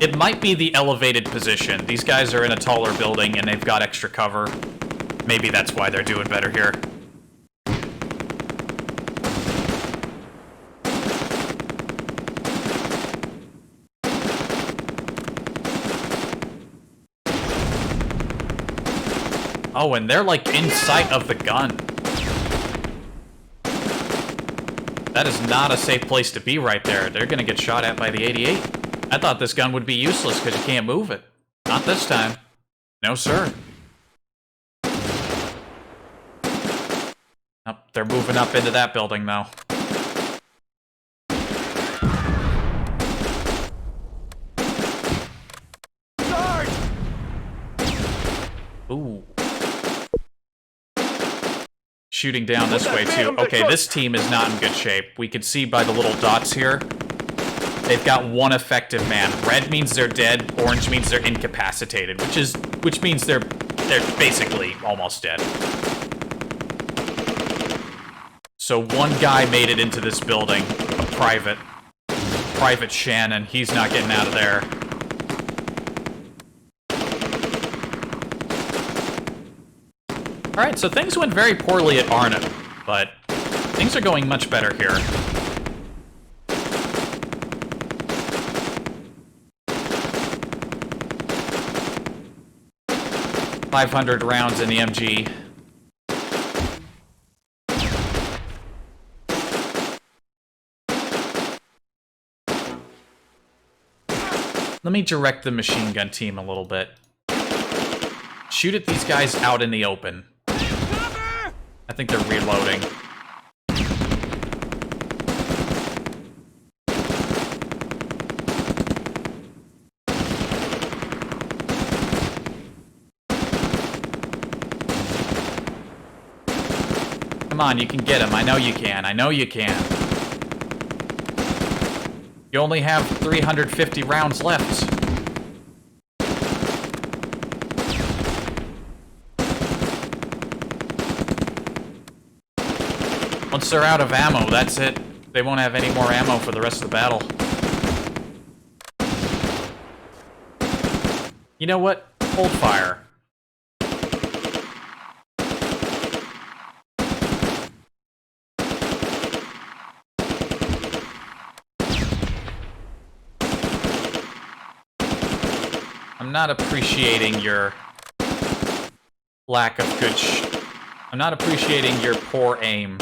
It might be the elevated position. These guys are in a taller building and they've got extra cover. Maybe that's why they're doing better here. Oh, and they're like in sight of the gun. That is not a safe place to be right there. They're gonna get shot at by the 88. I thought this gun would be useless because you can't move it. Not this time. No, sir. Oh, they're moving up into that building, though. Charge! Ooh. Shooting down this way, too. Okay, this team is not in good shape. We can see by the little dots here. They've got one effective man. Red means they're dead. Orange means they're incapacitated, which means they're basically almost dead. So one guy made it into this building, a Private Shannon. He's not getting out of there. Alright, so things went very poorly at Arnhem, but things are going much better here. .500 rounds in the MG. Let me direct the machine gun team a little bit. Shoot at these guys out in the open. I think they're reloading. Come on, you can get him. I know you can. I know you can. You only have 350 rounds left. Once they're out of ammo, that's it. They won't have any more ammo for the rest of the battle. You know what? Hold fire. I'm not appreciating your lack of good I'm not appreciating your poor aim.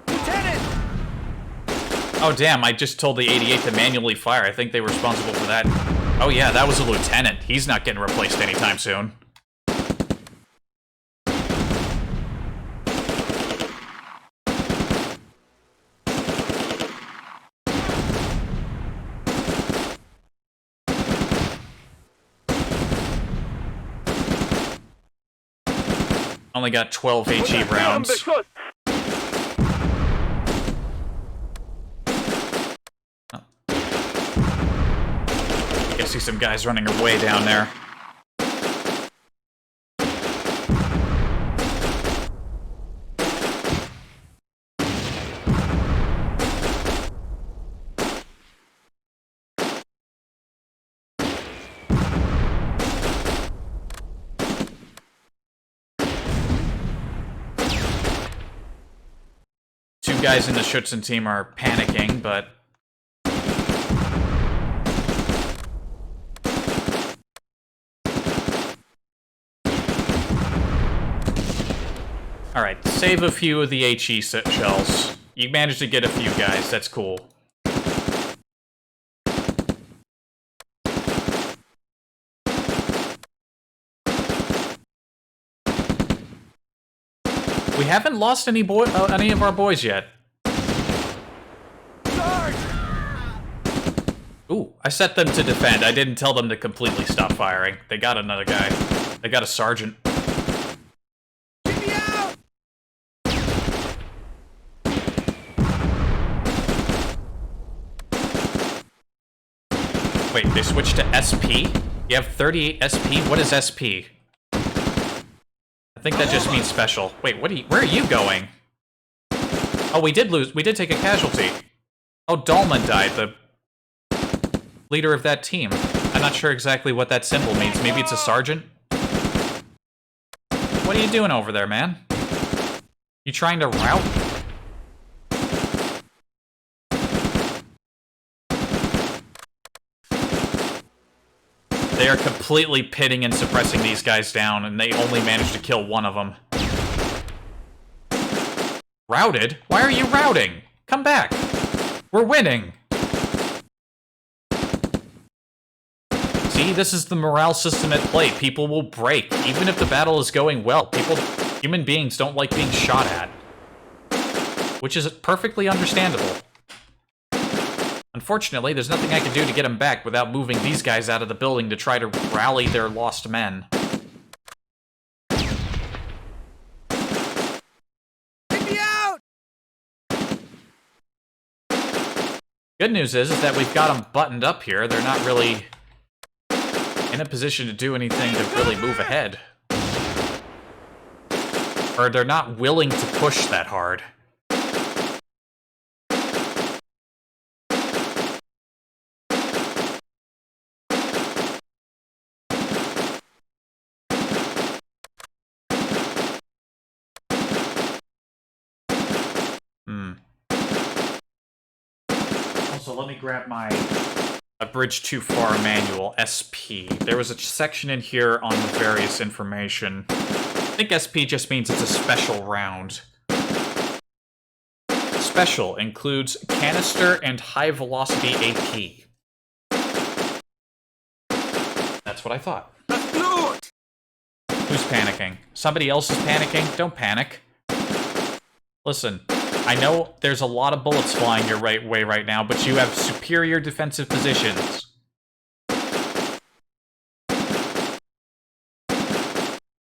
Lieutenant! Oh damn, I just told the 88 to manually fire. I think they were responsible for that. Oh yeah, that was a lieutenant. He's not getting replaced anytime soon. Only got 12 HE rounds. Oh. I see some guys running away down there. Two guys in the Schutzen team are panicking, but alright, save a few of the HE shells. You managed to get a few guys, that's cool. We haven't lost any of our boys yet. Charge! Ooh, I set them to defend. I didn't tell them to completely stop firing. They got another guy. They got a sergeant. Get me out! Wait, they switched to SP? You have 38 SP? What is SP? I think that just means special. Wait, where are you going? Oh, we did take a casualty. Oh, Dahlman died, the leader of that team. I'm not sure exactly what that symbol means. Maybe it's a sergeant? What are you doing over there, man? You trying to rout? They are completely pitting and suppressing these guys down, and they only managed to kill one of them. Routed? Why are you routing? Come back. We're winning. See, this is the morale system at play. People will break. Even if the battle is going well, human beings don't like being shot at. Which is perfectly understandable. Unfortunately, there's nothing I can do to get them back without moving these guys out of the building to try to rally their lost men. Get me out! Good news is that we've got them buttoned up here. They're not really in a position to do anything to really move ahead. Or they're not willing to push that hard. Also, let me grab my A Bridge Too Far manual, SP. There was a section in here on the various information. I think SP just means it's a special round. Special includes canister and high velocity AP. That's what I thought. Who's panicking? Somebody else is panicking? Don't panic. Listen, I know there's a lot of bullets flying your way right now, but you have superior defensive positions.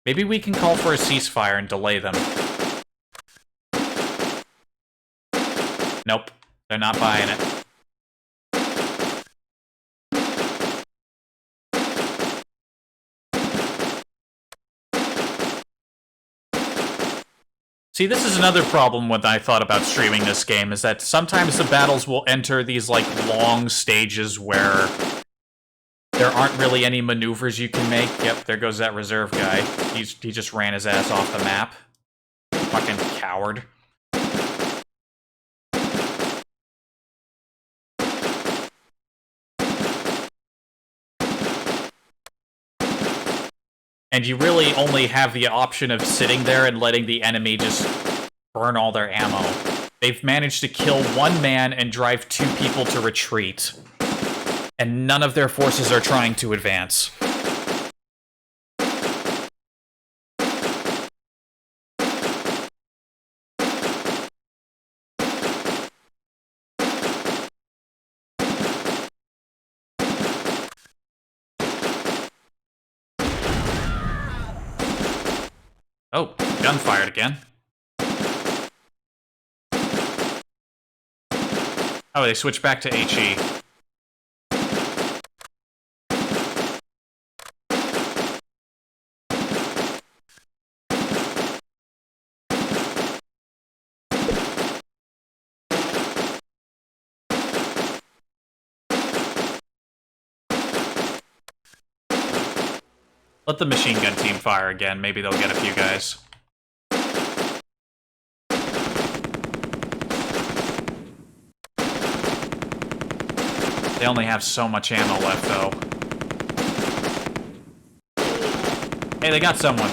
Maybe we can call for a ceasefire and delay them. Nope, they're not buying it. See, this is another problem when I thought about streaming this game, is that sometimes the battles will enter these, like, long stages where there aren't really any maneuvers you can make. Yep, there goes that reserve guy. He just ran his ass off the map. Fucking coward. And you really only have the option of sitting there and letting the enemy just burn all their ammo. They've managed to kill one man and drive 2 people to retreat. And none of their forces are trying to advance. Oh, gun fired again. Oh, they switched back to HE. Let the machine gun team fire again. Maybe they'll get a few guys. They only have so much ammo left, though. Hey, they got someone.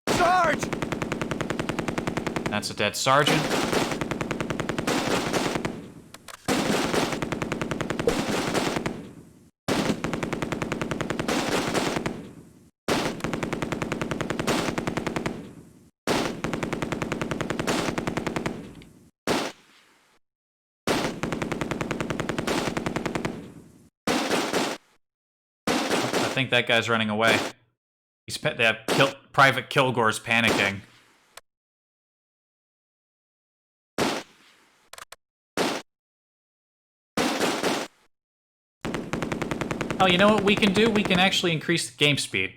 Sarge! That's a dead sergeant. I think that guy's running away. Private Kilgore's panicking. Oh, you know what we can do? We can actually increase the game speed.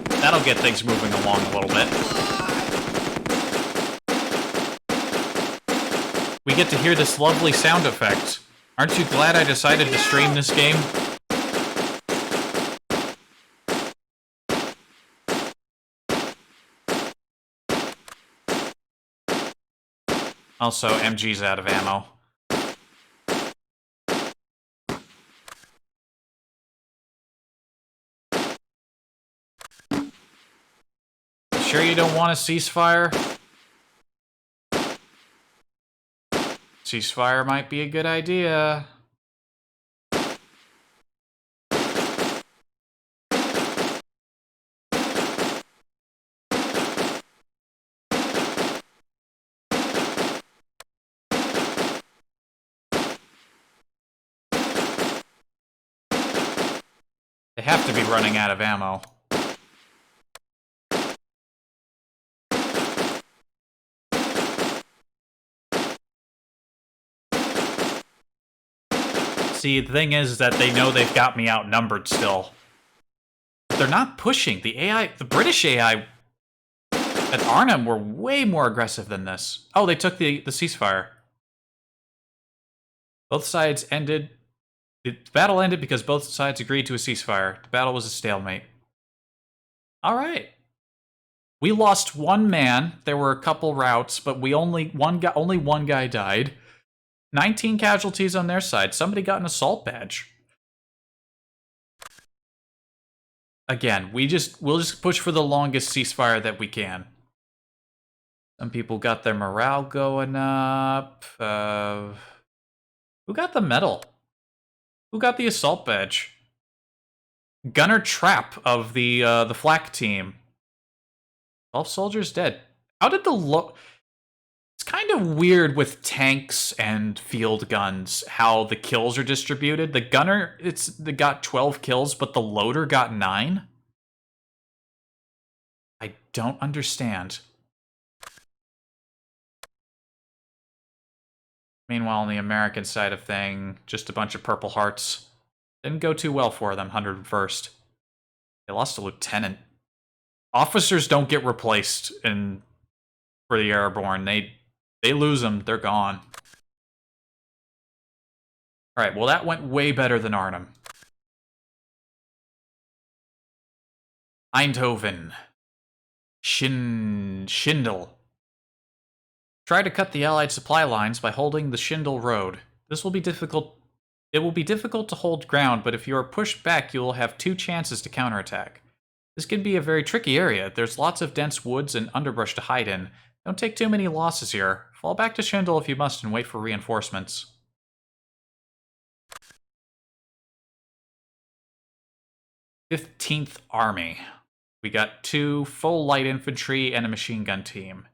That'll get things moving along a little bit. We get to hear this lovely sound effect. Aren't you glad I decided to stream this game? Also, MG's out of ammo. Sure you don't want a ceasefire? Ceasefire might be a good idea. They have to be running out of ammo. See, the thing is that they know they've got me outnumbered still. But they're not pushing. The AI, the British AI at Arnhem were way more aggressive than this. Oh, they took the ceasefire. Both sides ended. The battle ended because both sides agreed to a ceasefire. The battle was a stalemate. All right. We lost one man. There were a couple routes, but only one guy died. 19 casualties on their side. Somebody got an assault badge. Again, we'll just push for the longest ceasefire that we can. Some people got their morale going up. Who got the medal? Who got the assault badge? Gunner Trapp of the flak team. 12 soldiers dead. How did It's kind of weird with tanks and field guns how the kills are distributed. The gunner got 12 kills, but the loader got 9. I don't understand. Meanwhile, on the American side of thing, just a bunch of Purple Hearts. Didn't go too well for them, 101st. They lost a lieutenant. Officers don't get replaced for the airborne. They lose them, they're gone. Alright, well that went way better than Arnhem. Eindhoven. Schindel. Try to cut the Allied supply lines by holding the Schindel Road. This will be difficult. It will be difficult to hold ground, but if you are pushed back, you will have 2 chances to counterattack. This can be a very tricky area. There's lots of dense woods and underbrush to hide in. Don't take too many losses here. Fall back to Schindel if you must and wait for reinforcements. "15th Army. We got 2 full light infantry and a machine gun team.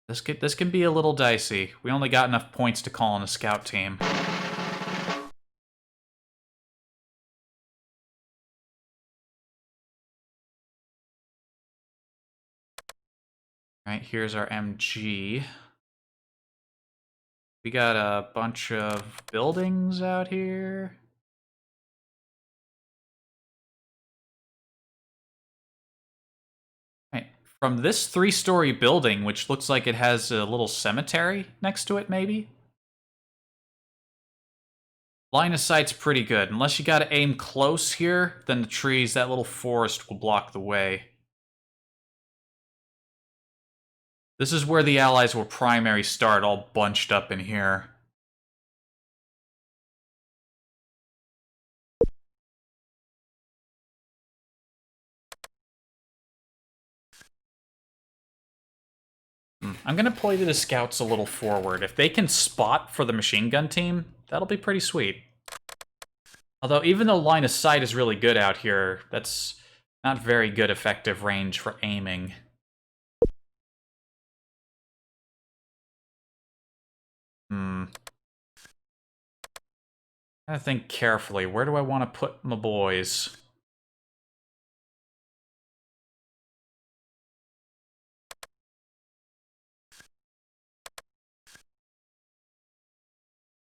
This can be a little dicey. We only got enough points to call in a scout team. Alright, here's our MG. We got a bunch of buildings out here. Right. From this 3-story building, which looks like it has a little cemetery next to it, maybe? Line of sight's pretty good. Unless you gotta aim close here, then the trees, that little forest will block the way. This is where the Allies will primary start, all bunched up in here. I'm gonna play the scouts a little forward. If they can spot for the machine gun team, that'll be pretty sweet. Although, even though line of sight is really good out here, that's not very good effective range for aiming. I gotta think carefully. Where do I want to put my boys?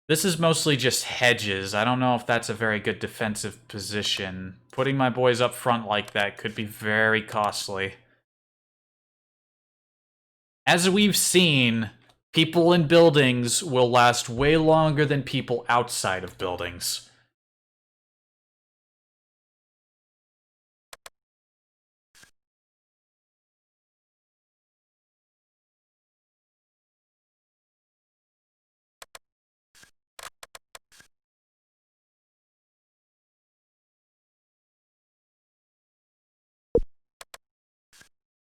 This is mostly just hedges. I don't know if that's a very good defensive position. Putting my boys up front like that could be very costly. As we've seen, people in buildings will last way longer than people outside of buildings.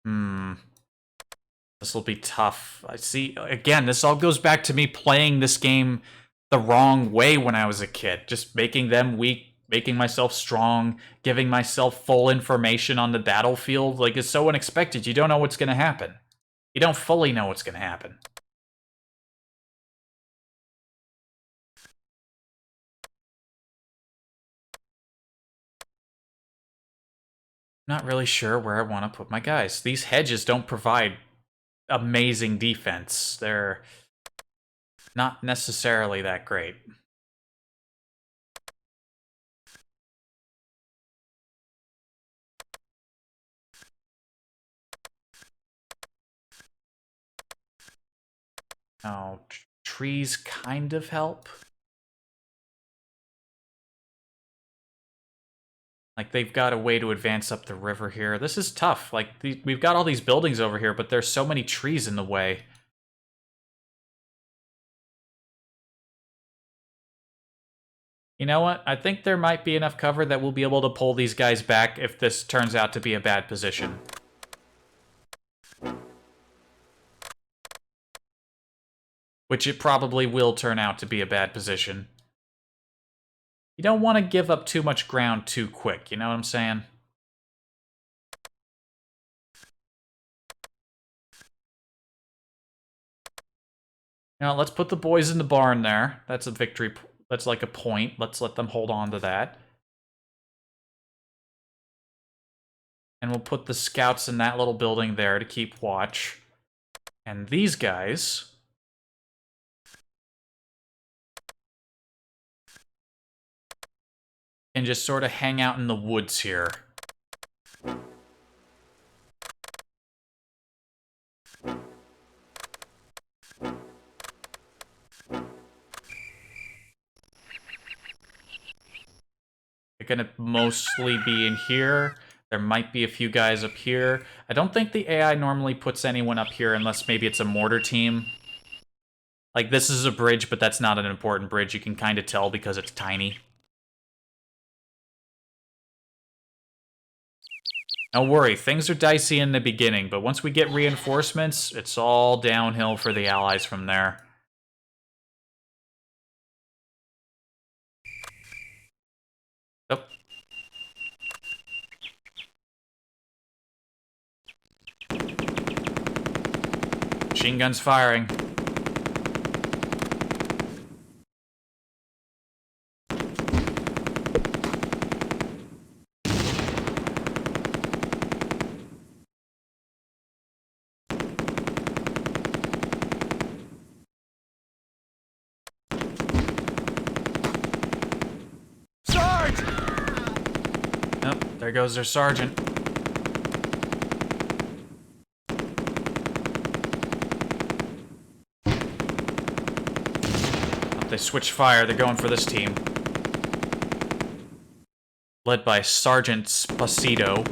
This will be tough. I see, again, this all goes back to me playing this game the wrong way when I was a kid. Just making them weak, making myself strong, giving myself full information on the battlefield. Like, it's so unexpected. You don't know what's going to happen. You don't fully know what's going to happen. Not really sure where I want to put my guys. These hedges don't provide amazing defense. They're not necessarily that great. Oh, trees kind of help. Like, they've got a way to advance up the river here. This is tough. Like, we've got all these buildings over here, but there's so many trees in the way. You know what? I think there might be enough cover that we'll be able to pull these guys back if this turns out to be a bad position. Which it probably will turn out to be a bad position. You don't want to give up too much ground too quick, you know what I'm saying? Now, let's put the boys in the barn there. That's a victory. That's like a point. Let's let them hold on to that. And we'll put the scouts in that little building there to keep watch. And these guys can just sort of hang out in the woods here. They're gonna mostly be in here. There might be a few guys up here. I don't think the AI normally puts anyone up here unless maybe it's a mortar team. Like, this is a bridge, but that's not an important bridge. You can kind of tell because it's tiny. Don't worry, things are dicey in the beginning, but once we get reinforcements, it's all downhill for the Allies from there. Oh. Machine guns firing. There goes their sergeant. Oh, they switch fire. They're going for this team. Led by Sergeant Spacito.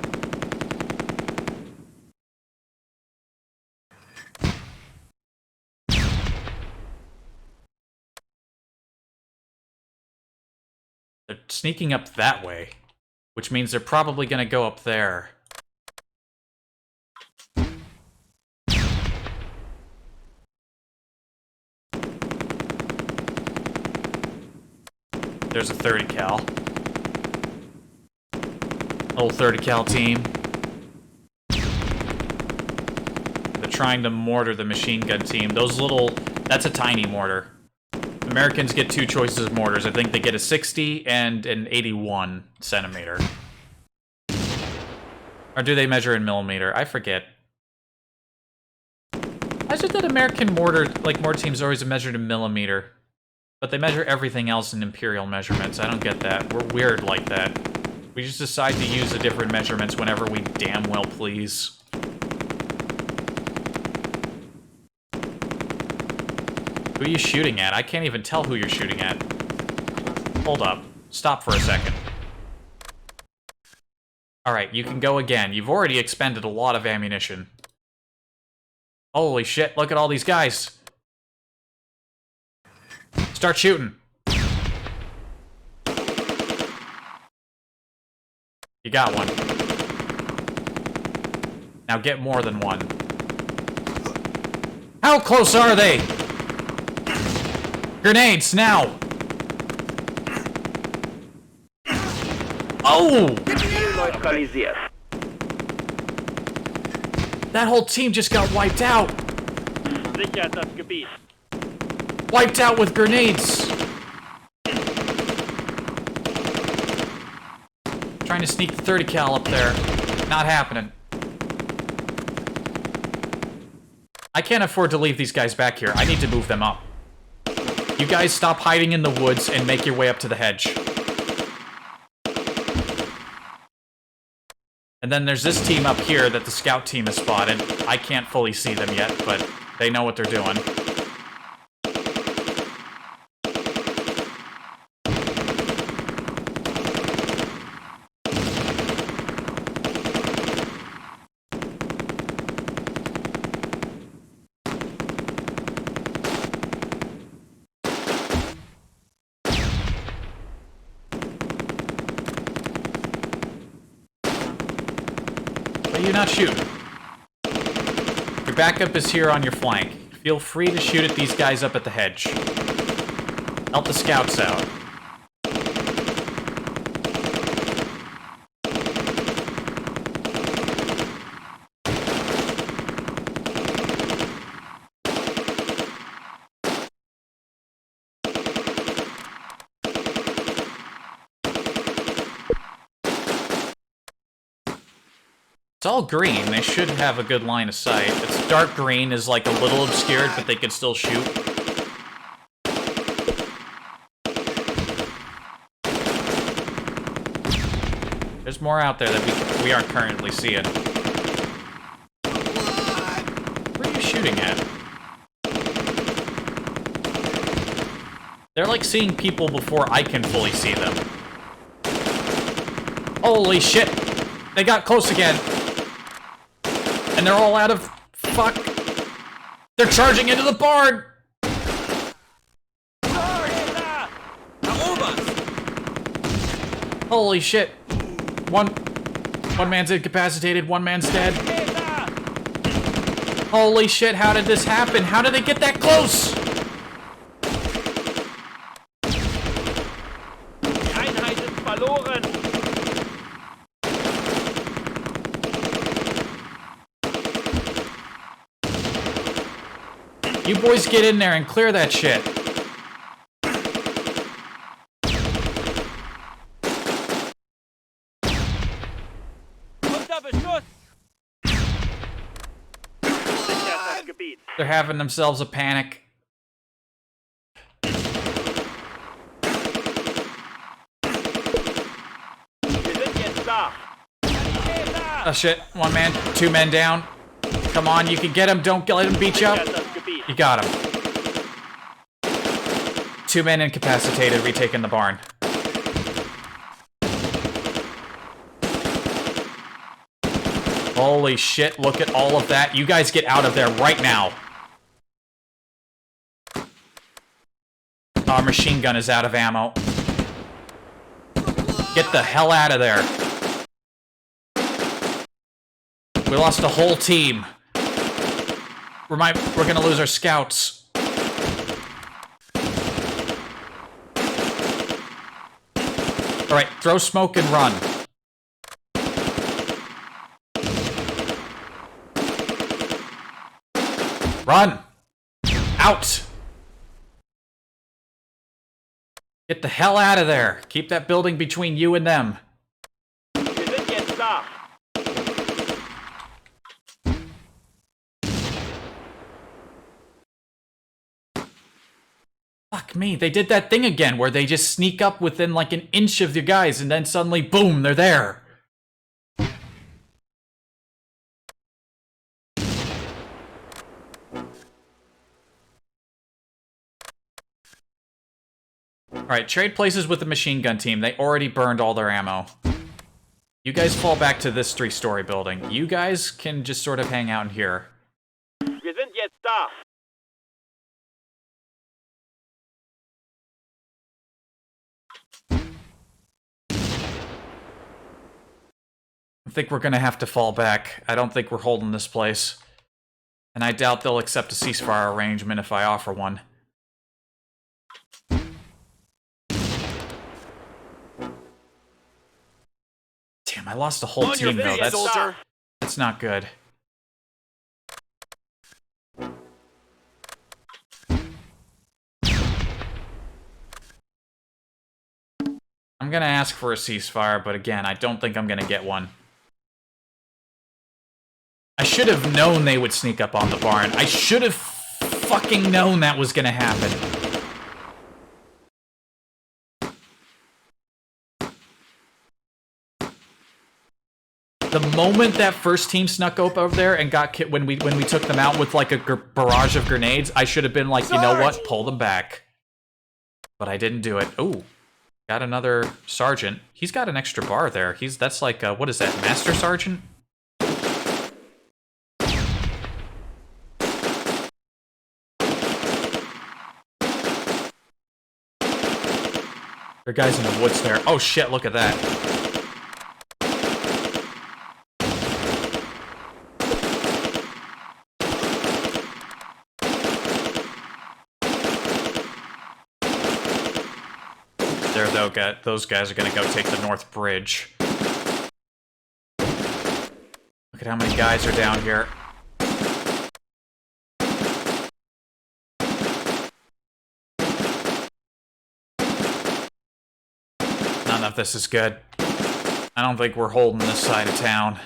They're sneaking up that way. Which means they're probably going to go up there. There's a 30 cal. Old 30 cal team. They're trying to mortar the machine gun team. Those little... That's a tiny mortar. Americans get two choices of mortars. I think they get a 60 and an 81 centimeter. Or do they measure in millimeter? I forget. I just that American mortar, like mortar teams, always measured in millimeter. But they measure everything else in imperial measurements. I don't get that. We're weird like that. We just decide to use the different measurements whenever we damn well please. Who are you shooting at? I can't even tell who you're shooting at. Hold up. Stop for a second. Alright, you can go again. You've already expended a lot of ammunition. Holy shit, look at all these guys. Start shooting. You got one. Now get more than one. How close are they? Grenades, now! Oh! That whole team just got wiped out. Sichert das Gebiet. Wiped out with grenades. Trying to sneak the 30 cal up there. Not happening. I can't afford to leave these guys back here. I need to move them up. You guys stop hiding in the woods and make your way up to the hedge. And then there's this team up here that the scout team has spotted. I can't fully see them yet, but they know what they're doing. You not shoot. Your backup is here on your flank. Feel free to shoot at these guys up at the hedge. Help the scouts out. It's all green. They should have a good line of sight. It's dark green, is like a little obscured, but they can still shoot. There's more out there that we aren't currently seeing. Where are you shooting at? They're like seeing people before I can fully see them. Holy shit! They got close again. And they're all out of... Fuck. They're charging into the barn! Holy shit. One man's incapacitated, one man's dead. Holy shit, how did this happen? How did they get that close? Die Einheit ist verloren. You boys get in there and clear that shit. Unter Beschuss. Sichert das Gebiet. They're having themselves a panic. Wir sind jetzt da. Oh shit, one man, two men down. Come on, you can get him, don't let him beat you up. Sichert das Gebiet. You got him. Two men incapacitated, retaking the barn. Holy shit, look at all of that. You guys get out of there right now. Our machine gun is out of ammo. Get the hell out of there. We lost a whole team. We're gonna lose our scouts. Alright, throw smoke and run. Run! Out! Get the hell out of there. Keep that building between you and them. Wir sind jetzt da. Fuck me, they did that thing again where they just sneak up within like an inch of your guys and then suddenly, boom, they're there. Alright, trade places with the machine gun team. They already burned all their ammo. You guys fall back to this 3-story building. You guys can just sort of hang out in here. Wir sind jetzt da. I think we're gonna have to fall back. I don't think we're holding this place. And I doubt they'll accept a ceasefire arrangement if I offer one. Damn, I lost a whole team though. That's not good. I'm gonna ask for a ceasefire, but again, I don't think I'm gonna get one. I should have known they would sneak up on the barn. I should have fucking known that was gonna happen. The moment that first team snuck up over there and got when we took them out with like a barrage of grenades, I should have been like, you know what, pull them back. But I didn't do it. Ooh, got another sergeant. He's got an extra bar there. That's like what is that, master sergeant? There are guys in the woods there. Oh shit, look at that. Those guys are gonna go take the North Bridge. Look at how many guys are down here. None of this is good. I don't think we're holding this side of town.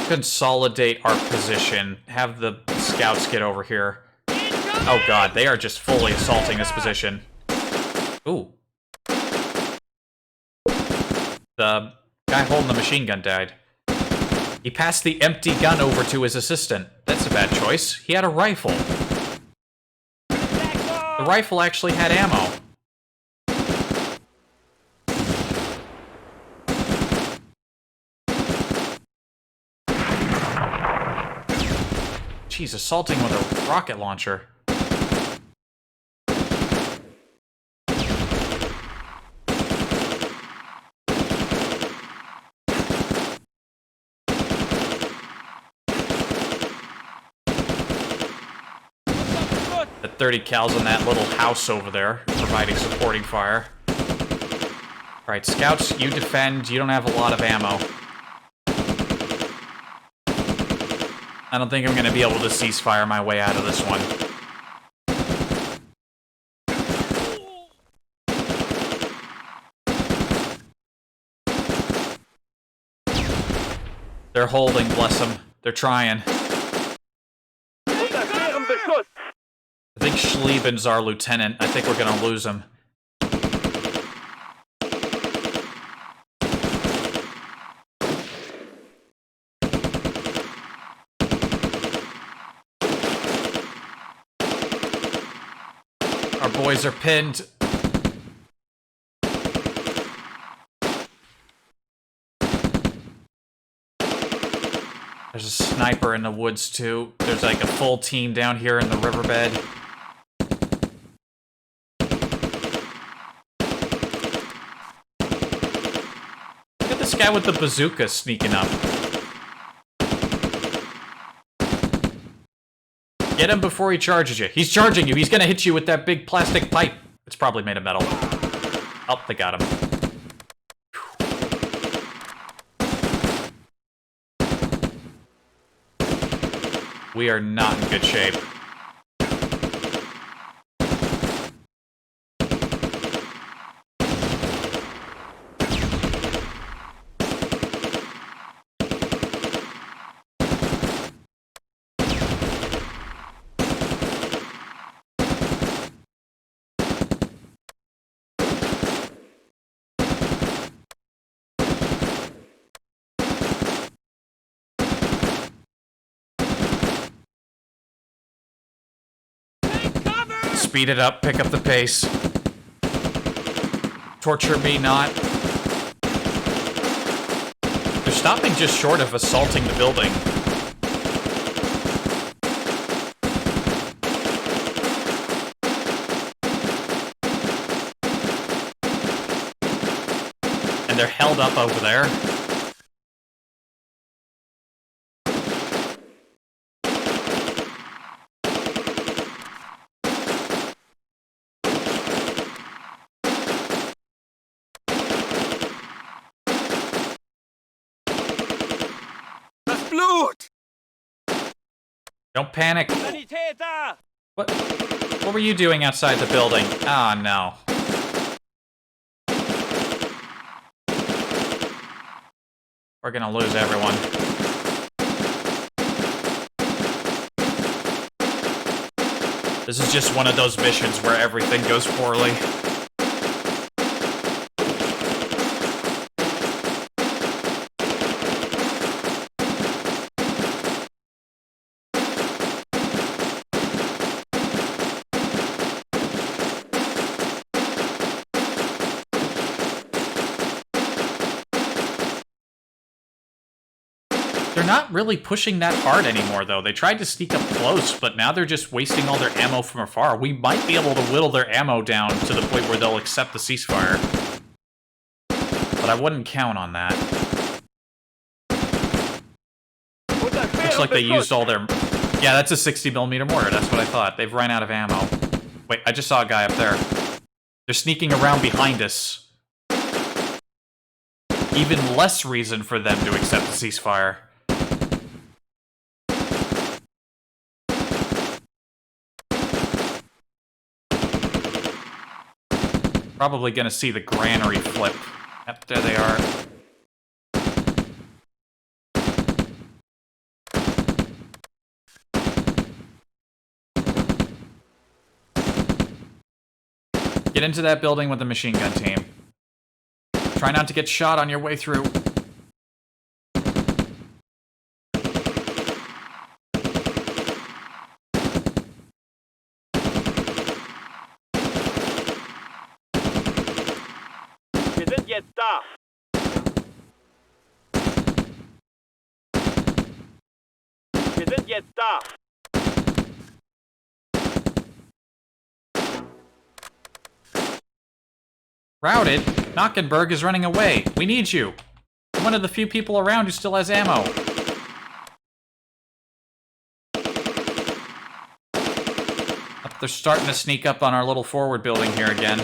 Consolidate our position. Have the scouts get over here. Oh god, they are just fully assaulting this position. Ooh. The guy holding the machine gun died. He passed the empty gun over to his assistant. That's a bad choice. He had a rifle. The rifle actually had ammo. Jeez, assaulting with a rocket launcher. The 30 cals on that little house over there, providing supporting fire. Alright, scouts, you defend. You don't have a lot of ammo. I don't think I'm going to be able to ceasefire my way out of this one. They're holding, bless them. They're trying. I think Schlieben's our lieutenant. I think we're going to lose him. Our boys are pinned. There's a sniper in the woods, too. There's like a full team down here in the riverbed. Look at this guy with the bazooka sneaking up. Get him before he charges you. He's charging you. He's gonna hit you with that big plastic pipe. It's probably made of metal. Oh, they got him. We are not in good shape. Speed it up, pick up the pace. Torture me not. They're stopping just short of assaulting the building. they're held up over there. Das Blut! Don't panic. Sanitäter! What were you doing outside the building? Ah, no. We're gonna lose everyone. This is just one of those missions where everything goes poorly. They're not really pushing that hard anymore, though. They tried to sneak up close, but now they're just wasting all their ammo from afar. We might be able to whittle their ammo down to the point where they'll accept the ceasefire. But I wouldn't count on that. Looks like they used all their... Yeah, that's a 60mm mortar. That's what I thought. They've run out of ammo. Wait, I just saw a guy up there. They're sneaking around behind us. Even less reason for them to accept the ceasefire. Probably gonna see the granary flip. Yep, there they are. Get into that building with the machine gun team. Try not to get shot on your way through. Wir sind jetzt da! Wir sind jetzt da! Routed? Knockenberg is running away. We need you. I'm one of the few people around who still has ammo. They're starting to sneak up on our little forward building here again,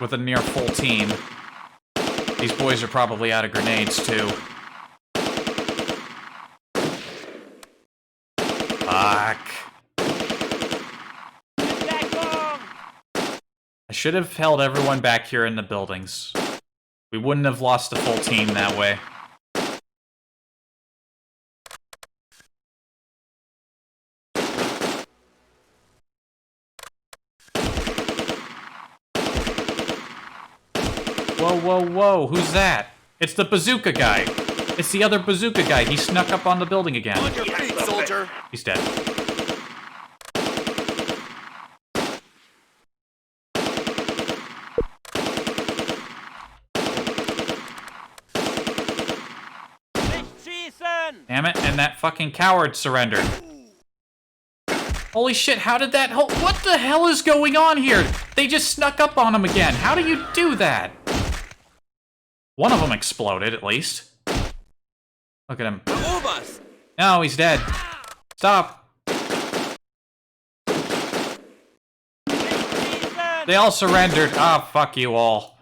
with a near full team. These boys are probably out of grenades, too. Fuck. I should have held everyone back here in the buildings. We wouldn't have lost a full team that way. Whoa, whoa, whoa, who's that? It's the bazooka guy. It's the other bazooka guy. He snuck up on the building again. On your feet, soldier! He's dead. Nicht schießen! Damn it, and that fucking coward surrendered. Holy shit, how did that... What the hell is going on here? They just snuck up on him again. How do you do that? One of them exploded, at least. Look at him. Oberst! No, he's dead. Stop. They all surrendered. Ah, fuck you all.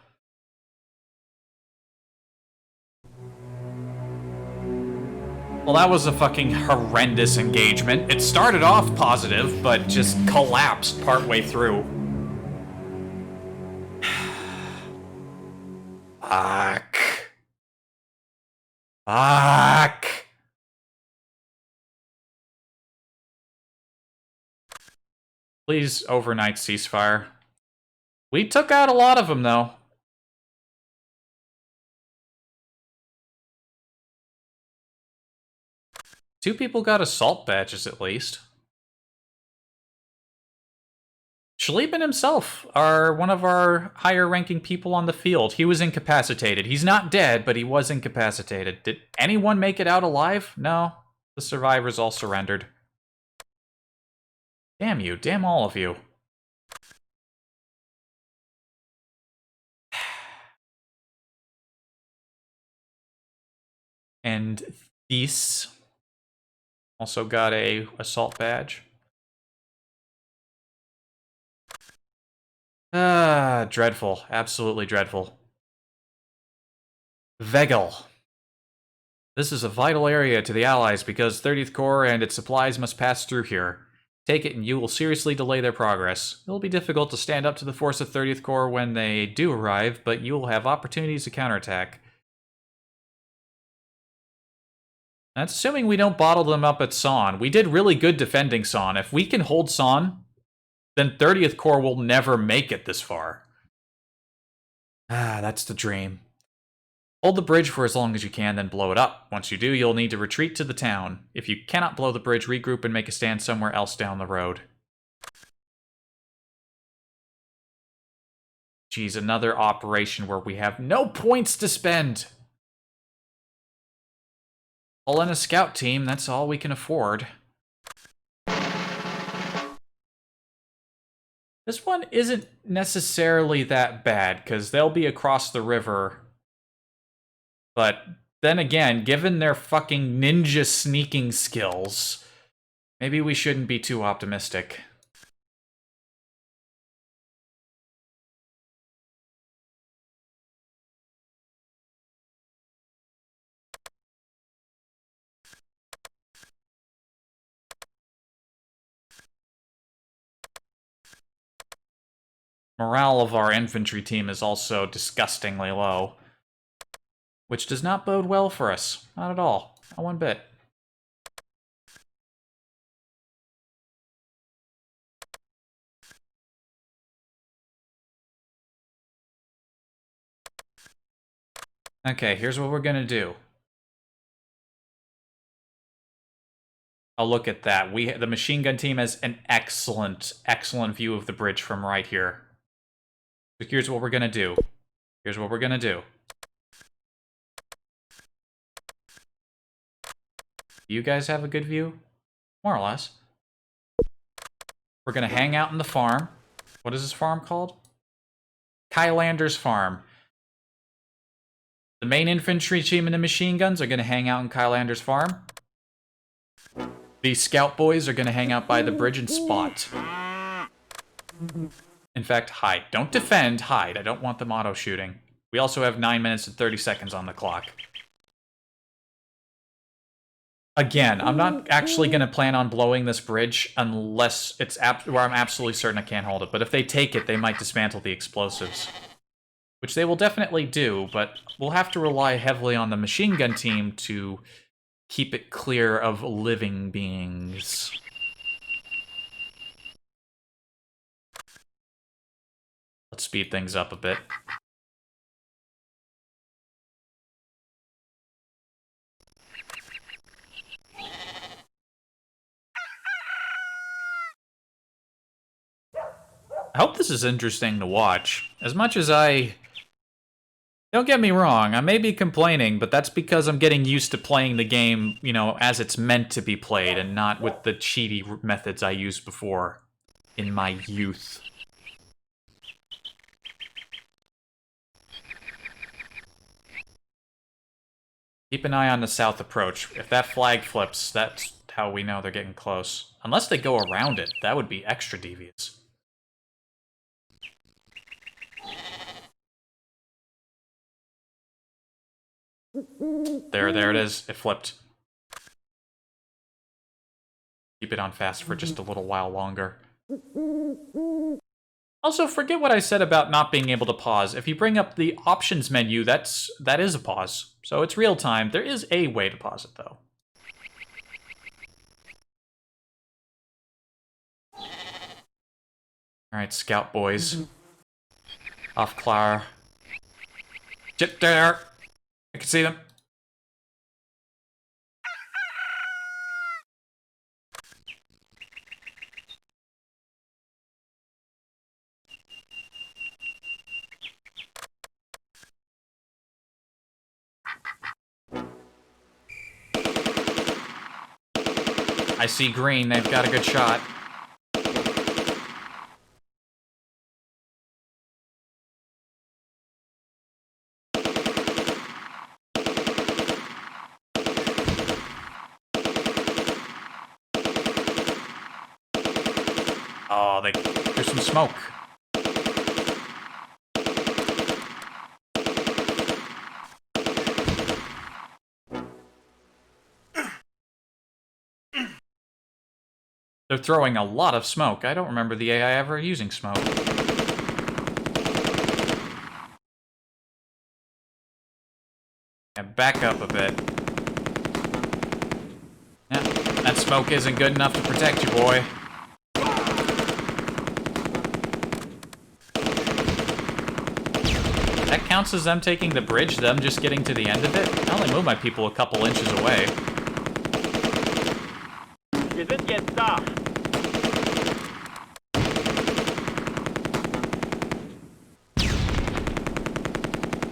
Well, that was a fucking horrendous engagement. It started off positive, but just collapsed partway through. Fuck. Fuck. Please, overnight ceasefire. We took out a lot of them, though. Two people got assault badges, at least. Schleben himself are one of our higher-ranking people on the field. He was incapacitated. He's not dead, but he was incapacitated. Did anyone make it out alive? No. The survivors all surrendered. Damn you. Damn all of you. and Thies. Also got a assault badge. Ah, dreadful. Absolutely dreadful. Vegel. This is a vital area to the Allies because 30th Corps and its supplies must pass through here. Take it and you will seriously delay their progress. It will be difficult to stand up to the force of 30th Corps when they do arrive, but you will have opportunities to counterattack. That's assuming we don't bottle them up at Son. We did really good defending Son. If we can hold Son, then 30th Corps will never make it this far. Ah, that's the dream. Hold the bridge for as long as you can, then blow it up. Once you do, you'll need to retreat to the town. If you cannot blow the bridge, regroup and make a stand somewhere else down the road. Geez, another operation where we have no points to spend. All in a scout team, that's all we can afford. This one isn't necessarily that bad, because they'll be across the river. But then again, given their fucking ninja sneaking skills, maybe we shouldn't be too optimistic. Morale of our infantry team is also disgustingly low, which does not bode well for us. Not at all. Not one bit. Okay, here's what we're gonna do. Oh, look at that. The machine gun team has an excellent view of the bridge from right here. So here's what we're gonna do. Here's what we're gonna do. Do you guys have a good view? More or less. We're gonna hang out in the farm. What is this farm called? Kylander's Farm. The main infantry team and the machine guns are gonna hang out in Kylander's Farm. The scout boys are gonna hang out by the bridge and spot. In fact, hide. Don't defend, hide. I don't want them auto-shooting. We also have 9 minutes and 30 seconds on the clock. Again, I'm not actually going to plan on blowing this bridge unless it's where I'm absolutely certain I can't hold it. But if they take it, they might dismantle the explosives. Which they will definitely do, but we'll have to rely heavily on the machine gun team to keep it clear of living beings. Let's speed things up a bit. I hope this is interesting to watch. As much as don't get me wrong, I may be complaining, but that's because I'm getting used to playing the game, you know, as it's meant to be played, and not with the cheaty methods I used before in my youth. Keep an eye on the south approach. If that flag flips, that's how we know they're getting close. Unless they go around it, that would be extra devious. There it is. It flipped. Keep it on fast for just a little while longer. Also, forget what I said about not being able to pause. If you bring up the options menu, that is a pause. So it's real time. There is a way to pause it, though. Alright, scout boys. Off Clara. Get there! I can see them. I see green, they've got a good shot. Oh, there's some smoke. They're throwing a lot of smoke. I don't remember the AI ever using smoke. And back up a bit. Yeah, that smoke isn't good enough to protect you, boy. That counts as them taking the bridge, them just getting to the end of it? I only moved my people a couple inches away. Wir sind jetzt da.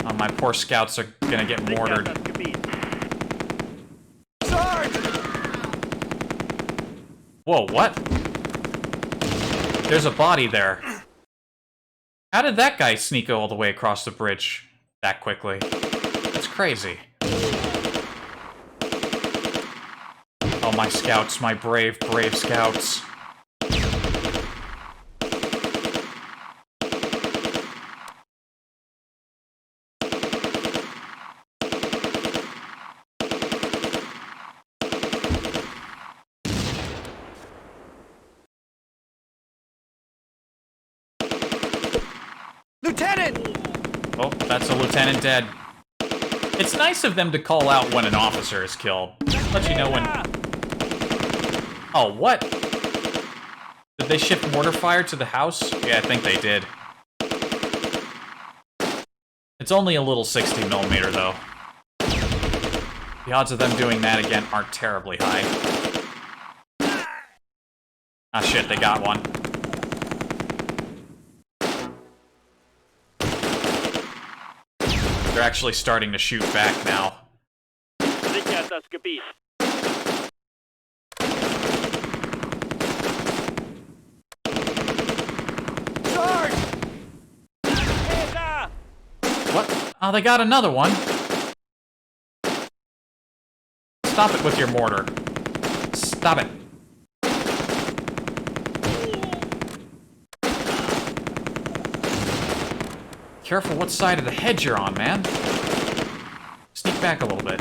Oh, my poor scouts are gonna get mortared. Das Gebiet. Whoa, what? There's a body there. How did that guy sneak all the way across the bridge that quickly? That's crazy. Oh, my scouts, my brave, brave scouts. Lieutenant! Oh, that's a lieutenant dead. It's nice of them to call out when an officer is killed. Let you know when... Oh, what? Did they shift mortar fire to the house? Yeah, I think they did. It's only a little 60mm, though. The odds of them doing that again aren't terribly high. Ah, shit, they got one. They're actually starting to shoot back now. Sichert das Gebiet. Charge! Peter! What? Oh, they got another one. Stop it with your mortar. Stop it. Careful what side of the hedge you're on, man. Sneak back a little bit.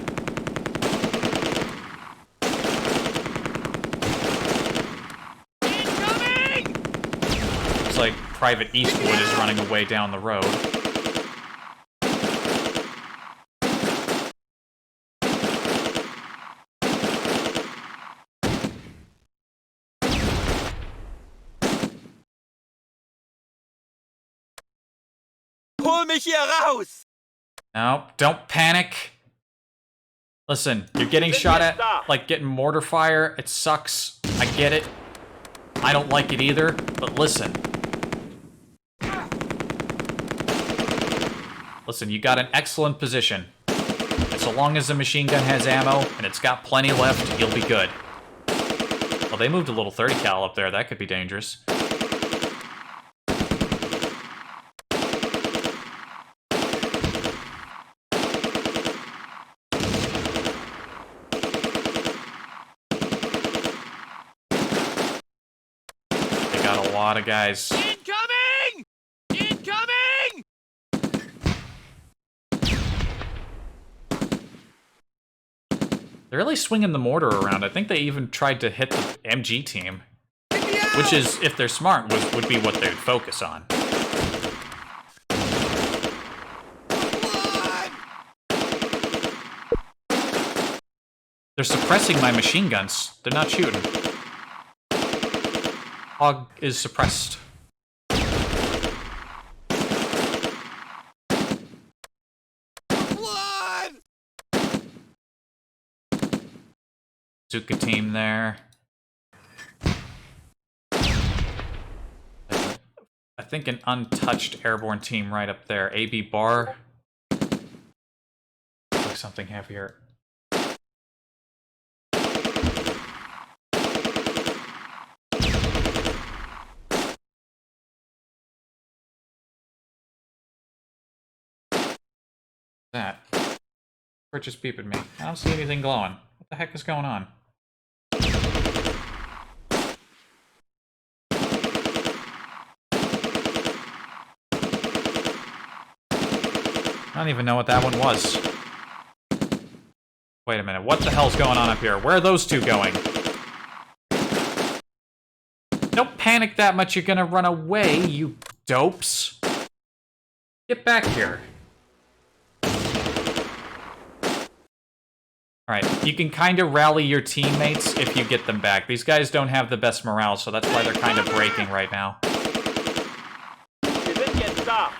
Incoming! Looks like Private Eastwood is running away down the road. Hol mich hier raus! No, don't panic. Listen, you're getting shot at, like getting mortar fire. It sucks. I get it. I don't like it either, but listen. Listen, you got an excellent position. And so long as the machine gun has ammo, and it's got plenty left, you'll be good. Well, they moved a little 30 cal up there. That could be dangerous. They got a lot of guys. Incoming! Incoming! They're really swinging the mortar around. I think they even tried to hit the MG team. Which is, if they're smart, would be what they'd focus on. They're suppressing my machine guns. They're not shooting. Hog is suppressed. Zuka team there. I think an untouched airborne team right up there. AB bar. Like something heavier. That? Or just beeping me. I don't see anything glowing. What the heck is going on? I don't even know what that one was. Wait a minute, what the hell's going on up here? Where are those two going? Don't panic that much, you're gonna run away, you dopes. Get back here. Alright, you can kind of rally your teammates if you get them back. These guys don't have the best morale, so that's why they're kind of breaking right now. Wir sind jetzt da.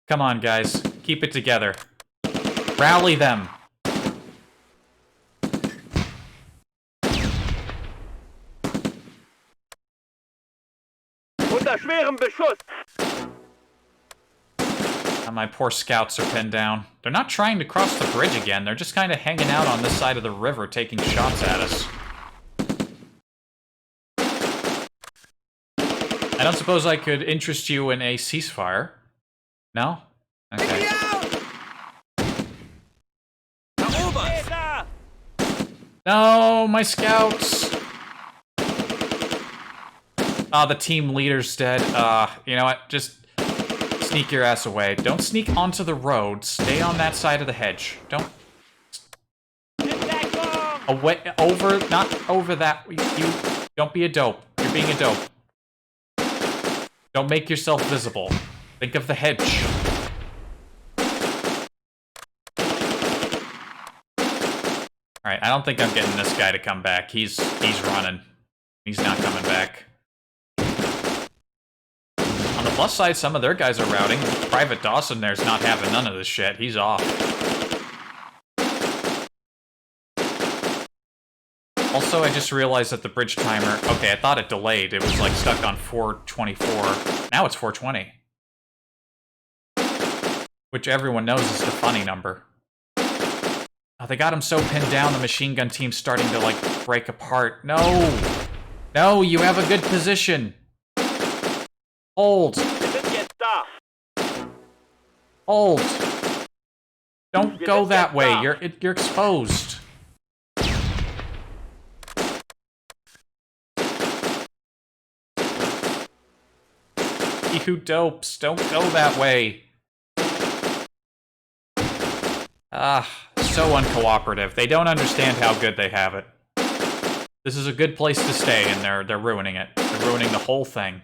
Come on, guys. Keep it together. Rally them. Unter schwerem Beschuss. And my poor scouts are pinned down. They're not trying to cross the bridge again. They're just kind of hanging out on this side of the river, taking shots at us. I don't suppose I could interest you in a ceasefire? No? Okay. Da. No, my scouts! Ah, the team leader's dead. You know what? Just sneak your ass away. Don't sneak onto the road. Stay on that side of the hedge. Don't... Away, over, not over that. You don't be a dope. You're being a dope. Don't make yourself visible. Think of the hedge. Alright, I don't think I'm getting this guy to come back. He's running. He's not coming back. On the plus side, some of their guys are routing. Private Dawson there's not having none of this shit. He's off. Also, I just realized that the bridge timer... Okay, I thought it delayed. It was, like, stuck on 424. Now it's 420. Which everyone knows is the funny number. Oh, they got him so pinned down, the machine gun team's starting to, like, break apart. No! No, you have a good position! Hold! Wir sind jetzt da. Hold! Don't go that way, you're exposed. You dopes, don't go that way. Ah, so uncooperative. They don't understand how good they have it. This is a good place to stay, and they're ruining it. They're ruining the whole thing.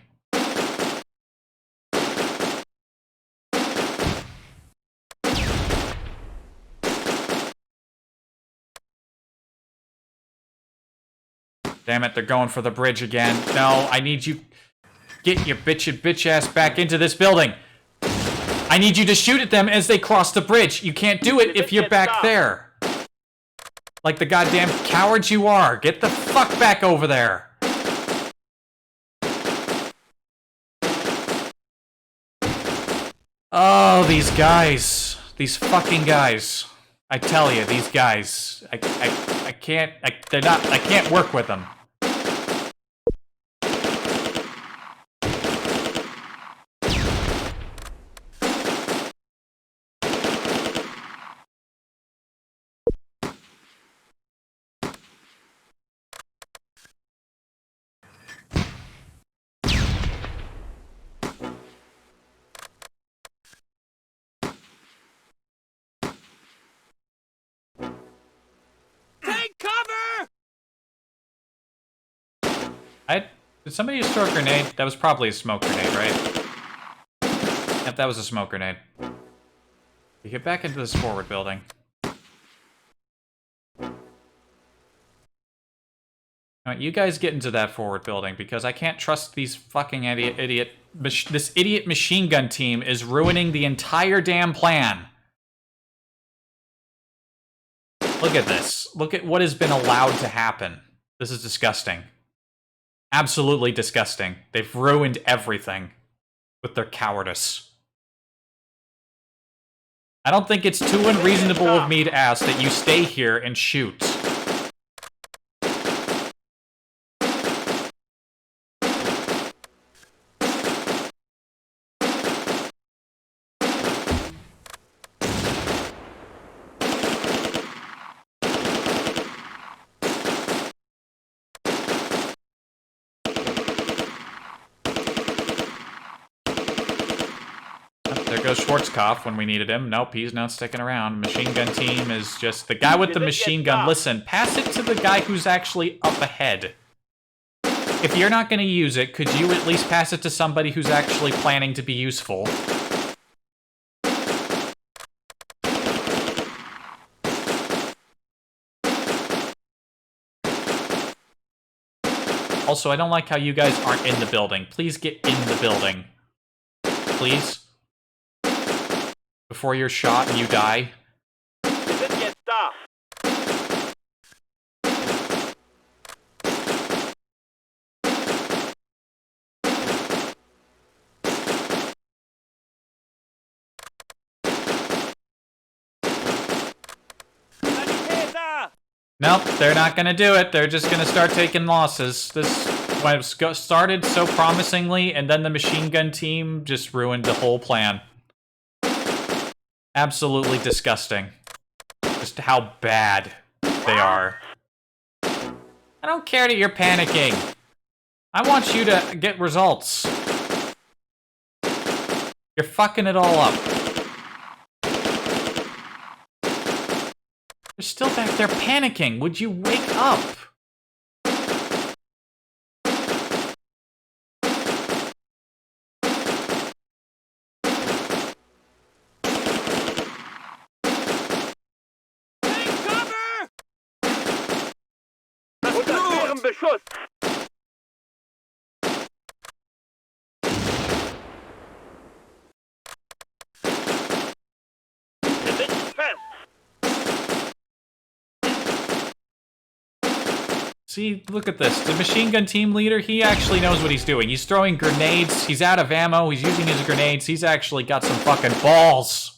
Damn it, they're going for the bridge again. No, I need you... Get your bitch ass back into this building! I need you to shoot at them as they cross the bridge! You can't do it if you're back there! Like the goddamn cowards you are! Get the fuck back over there! Oh, these guys. These fucking guys. I tell you, these guys. I can't... they're not... I can't work with them. Take cover! Did somebody just throw a grenade? That was probably a smoke grenade, right? Yep, that was a smoke grenade. We get back into this forward building. Alright, you guys get into that forward building, because I can't trust these fucking this idiot machine gun team is ruining the entire damn plan. Look at this. Look at what has been allowed to happen. This is disgusting. Absolutely disgusting. They've ruined everything with their cowardice. I don't think it's too unreasonable of me to ask that you stay here and shoot. Otto Schwarzkopf when we needed him. Nope, he's not sticking around. Machine gun team is just the guy with the machine gun. Listen, pass it to the guy who's actually up ahead. If you're not going to use it, could you at least pass it to somebody who's actually planning to be useful? Also, I don't like how you guys aren't in the building. Please get in the building. Please. Before you're shot and you die. Wir sind jetzt da. Sanitäter! Nope, they're not gonna do it. They're just gonna start taking losses. This started so promisingly, and then the machine gun team just ruined the whole plan. Absolutely disgusting. Just how bad they are. I don't care that you're panicking. I want you to get results. You're fucking it all up. You're still back there panicking. Would you wake up? Take cover! Unter schwerem Beschuss! Wir sitzen fest! See, look at this. The machine gun team leader, he actually knows what he's doing. He's throwing grenades. He's out of ammo. He's using his grenades. He's actually got some fucking balls.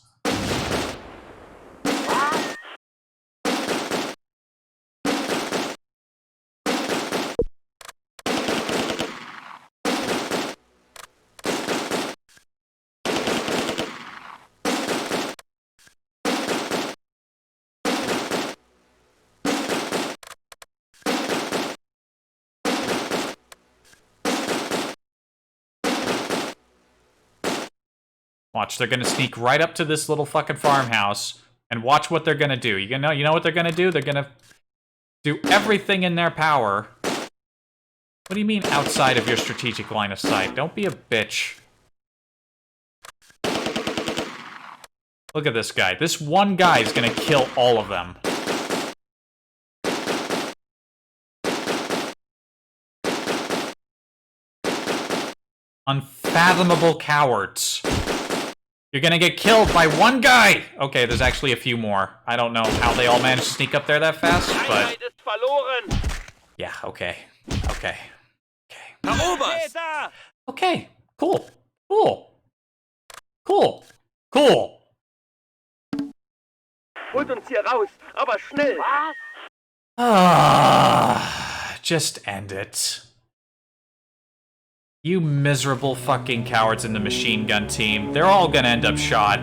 Watch, they're gonna sneak right up to this little fucking farmhouse and watch what they're gonna do. You know what they're gonna do? They're gonna do everything in their power. What do you mean outside of your strategic line of sight? Don't be a bitch. Look at this guy. This one guy is gonna kill all of them. Unfathomable cowards. You're gonna get killed by one guy! Okay, there's actually a few more. I don't know how they all managed to sneak up there that fast, but... Einheit ist verloren! Yeah, okay. Okay. Sanitäter! Okay. Cool. Cool. Cool. Cool. Holt uns hier raus, aber schnell! Was? Ah, just end it. You miserable fucking cowards in the machine gun team. They're all gonna end up shot.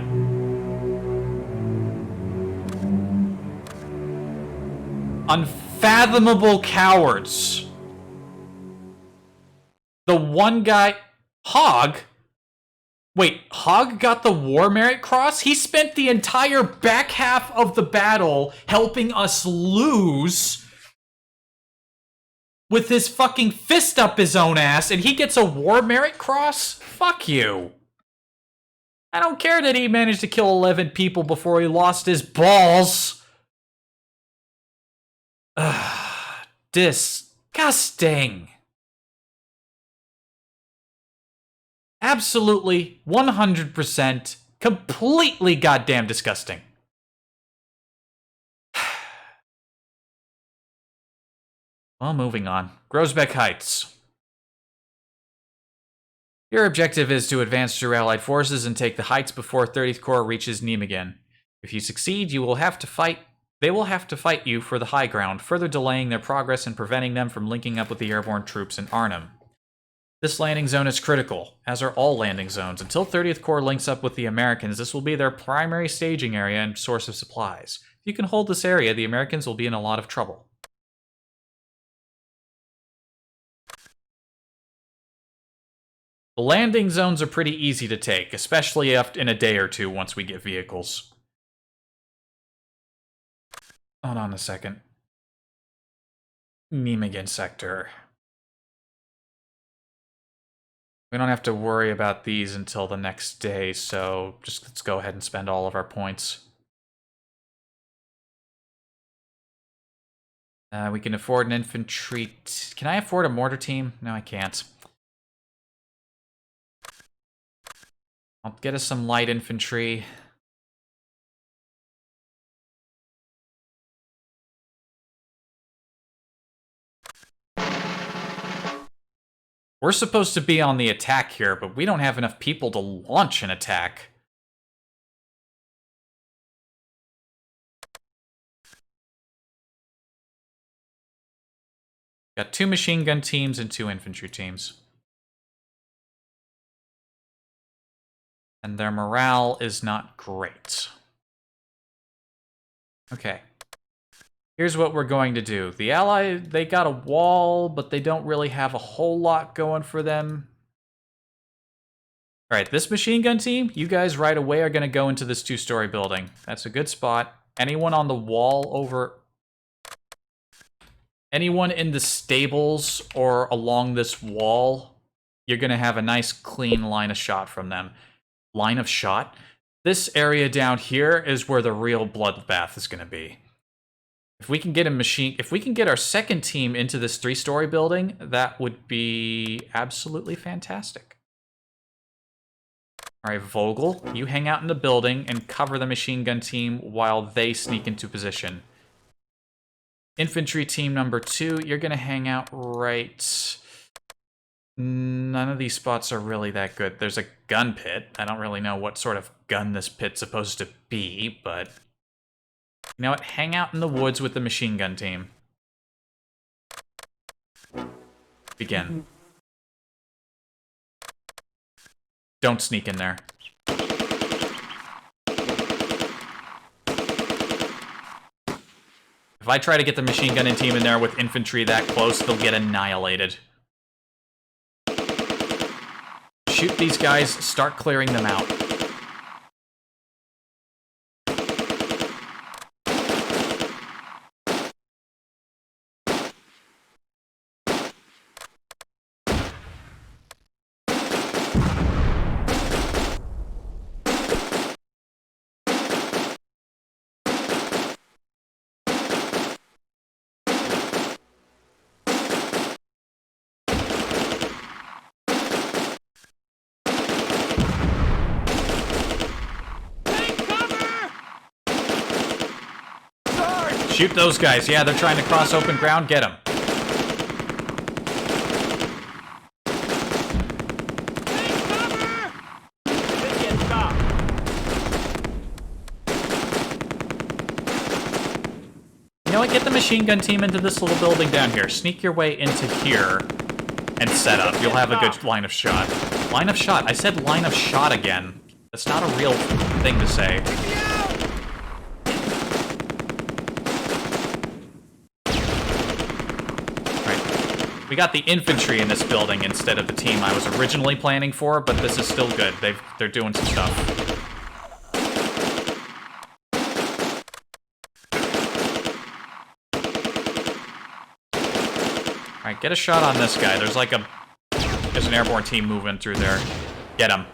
Unfathomable cowards. The one guy... Hog? Wait, Hog got the War Merit Cross? He spent the entire back half of the battle helping us lose with his fucking fist up his own ass, and he gets a War Merit Cross? Fuck you. I don't care that he managed to kill 11 people before he lost his balls. Disgusting. Absolutely, 100%, completely goddamn disgusting. Well, moving on. Grosbeck Heights. Your objective is to advance your allied forces and take the heights before 30th Corps reaches Nijmegen. If you succeed, you will have to fight. They will have to fight you for the high ground, further delaying their progress and preventing them from linking up with the airborne troops in Arnhem. This landing zone is critical, as are all landing zones. Until 30th Corps links up with the Americans, this will be their primary staging area and source of supplies. If you can hold this area, the Americans will be in a lot of trouble. The landing zones are pretty easy to take, especially in a day or two once we get vehicles. Hold on a second. Nijmegen sector. We don't have to worry about these until the next day, so just let's go ahead and spend all of our points. We can afford an infantry... Can I afford a mortar team? No, I can't. I'll get us some light infantry. We're supposed to be on the attack here, but we don't have enough people to launch an attack. Got 2 machine gun teams and 2 infantry teams. And their morale is not great. Okay. Here's what we're going to do. The Allies, they got a wall, but they don't really have a whole lot going for them. Alright, this machine gun team, you guys right away are going to go into this 2-story building. That's a good spot. Anyone on the wall over... Anyone in the stables or along this wall, you're going to have a nice clean line of shot from them. Line of shot? This area down here is where the real bloodbath is going to be. If we can get our second team into this 3-story building, that would be absolutely fantastic. All right, Vogel, you hang out in the building and cover the machine gun team while they sneak into position. Infantry team number 2, you're going to hang out right... None of these spots are really that good. There's a gun pit. I don't really know what sort of gun this pit's supposed to be, but... You know what? Hang out in the woods with the machine gun team. Begin. Don't sneak in there. If I try to get the machine gun team in there with infantry that close, they'll get annihilated. Shoot these guys, start clearing them out. Shoot those guys. Yeah, they're trying to cross open ground. Get them. You know what? Get the machine gun team into this little building down here. Sneak your way into here and set up. You'll have a good line of shot. Line of shot. I said line of shot again. That's not a real thing to say. We got the infantry in this building instead of the team I was originally planning for, but this is still good. They're doing some stuff. Alright, get a shot on this guy. There's an airborne team moving through there. Get him.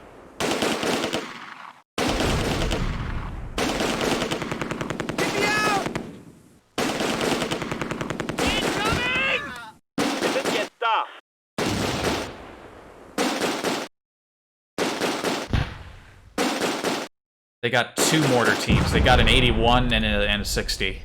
They got 2 mortar teams. They got an 81 and a 60.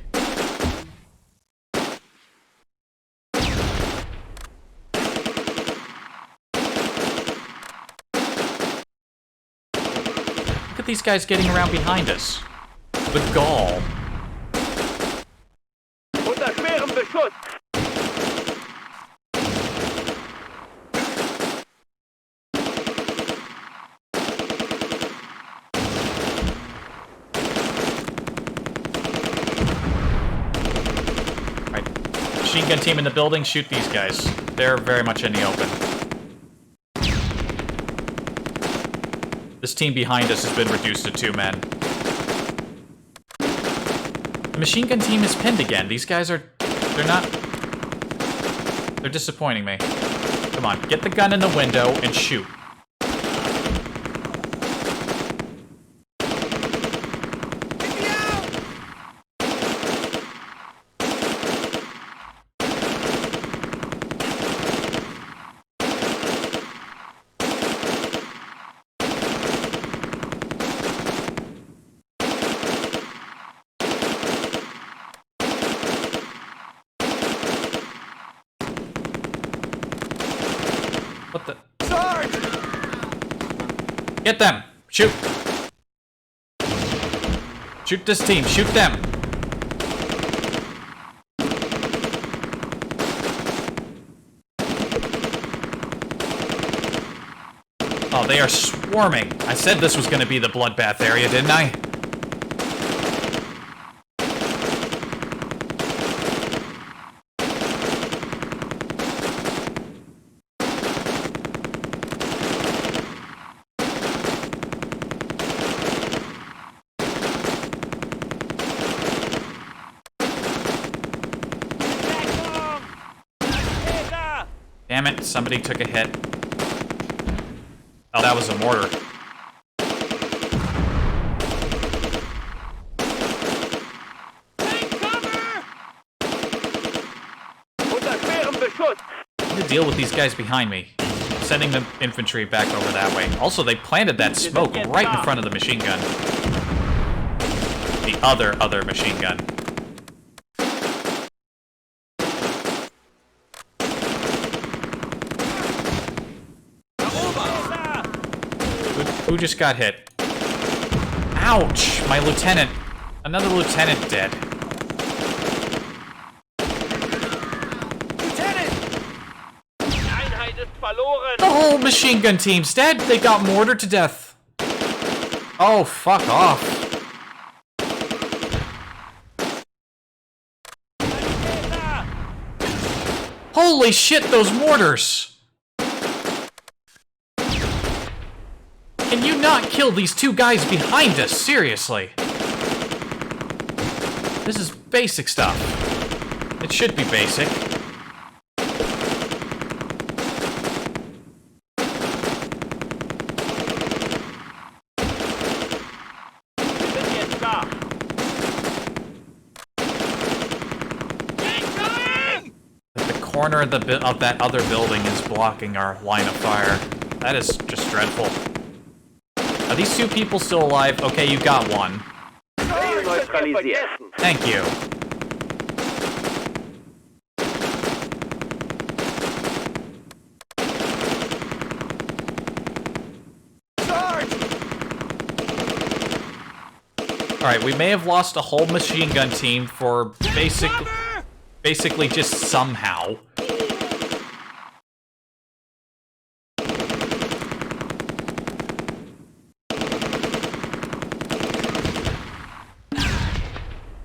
Look at these guys getting around behind us. With gall. Unter schwerem Beschuss! Machine gun team in the building, shoot these guys. They're very much in the open. This team behind us has been reduced to 2 men. The machine gun team is pinned again. These guys are... They're not... They're disappointing me. Come on, get the gun in the window and shoot. What the? Sarge! Get them! Shoot! Shoot this team! Shoot them! Oh, they are swarming. I said this was going to be the bloodbath area, didn't I? Damn it, somebody took a hit. Oh, that was a mortar. Take cover! Unter schwerem Beschuss! I have to deal with these guys behind me. Sending the infantry back over that way. Also, they planted that smoke right in front of the machine gun. The other machine gun. Who just got hit? Ouch! My lieutenant. Another lieutenant dead. Lieutenant! Die Einheit ist verloren! The whole machine gun team's dead! They got mortared to death. Oh, fuck off. Holy shit, those mortars! Can you not kill these 2 guys behind us? Seriously. This is basic stuff. It should be basic. Wir sind jetzt da! The corner of that other building is blocking our line of fire. That is just dreadful. Are these 2 people still alive? Okay, you got one. Neutralisiert. Thank you. Sarge! Alright, we may have lost a whole machine gun team for basically just somehow.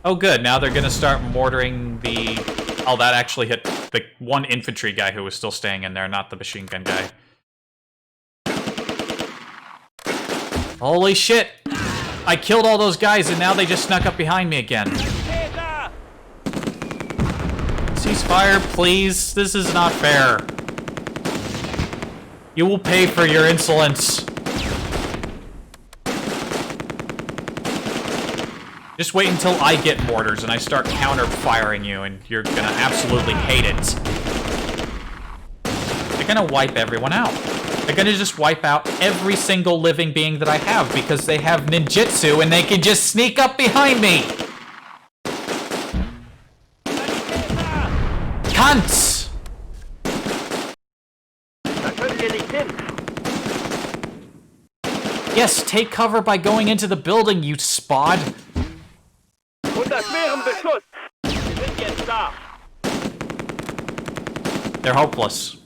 Oh good, now they're gonna start mortaring the... Oh, that actually hit the one infantry guy who was still staying in there, not the machine gun guy. Holy shit! I killed all those guys and now they just snuck up behind me again. Ceasefire, please. This is not fair. You will pay for your insolence. Just wait until I get mortars and I start counter-firing you, and you're gonna absolutely hate it. They're gonna wipe everyone out. They're gonna just wipe out every single living being that I have because they have ninjutsu and they can just sneak up behind me! Cunts! Da könnt ihr nicht hin! Yes, take cover by going into the building, you spod! Unter schwerem Beschuss! Wir sind jetzt da! They're hopeless.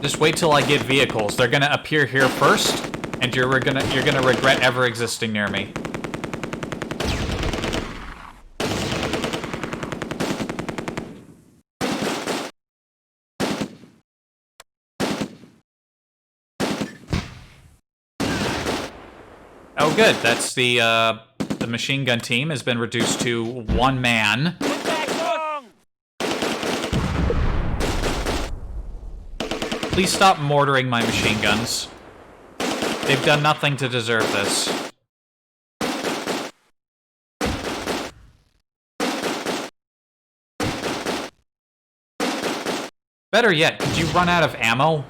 Just wait till I get vehicles. They're gonna appear here first, and you're gonna regret ever existing near me. Oh, good. That's the machine gun team has been reduced to 1 man. Please stop mortaring my machine guns. They've done nothing to deserve this. Better yet, could you run out of ammo?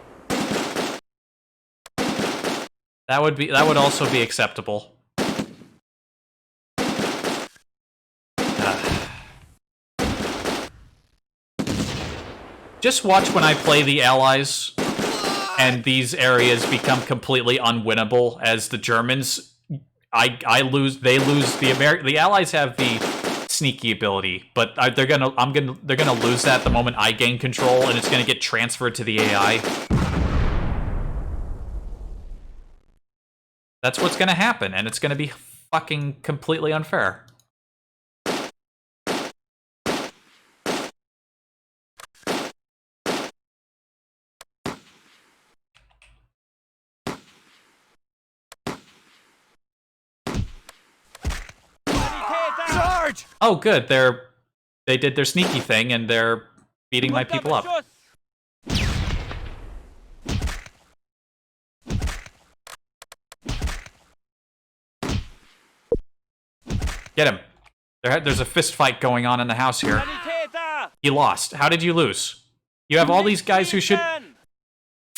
That would also be acceptable. Just watch when I play the Allies, and these areas become completely unwinnable as the Germans. They lose. The Allies have the sneaky ability, but they're gonna lose that the moment I gain control, and it's gonna get transferred to the AI. That's what's gonna happen, and it's gonna be fucking completely unfair. Charge! Oh, good. They did their sneaky thing, and they're beating my people up. Get him. There's a fist fight going on in the house here. He lost. How did you lose? You have all these guys who should...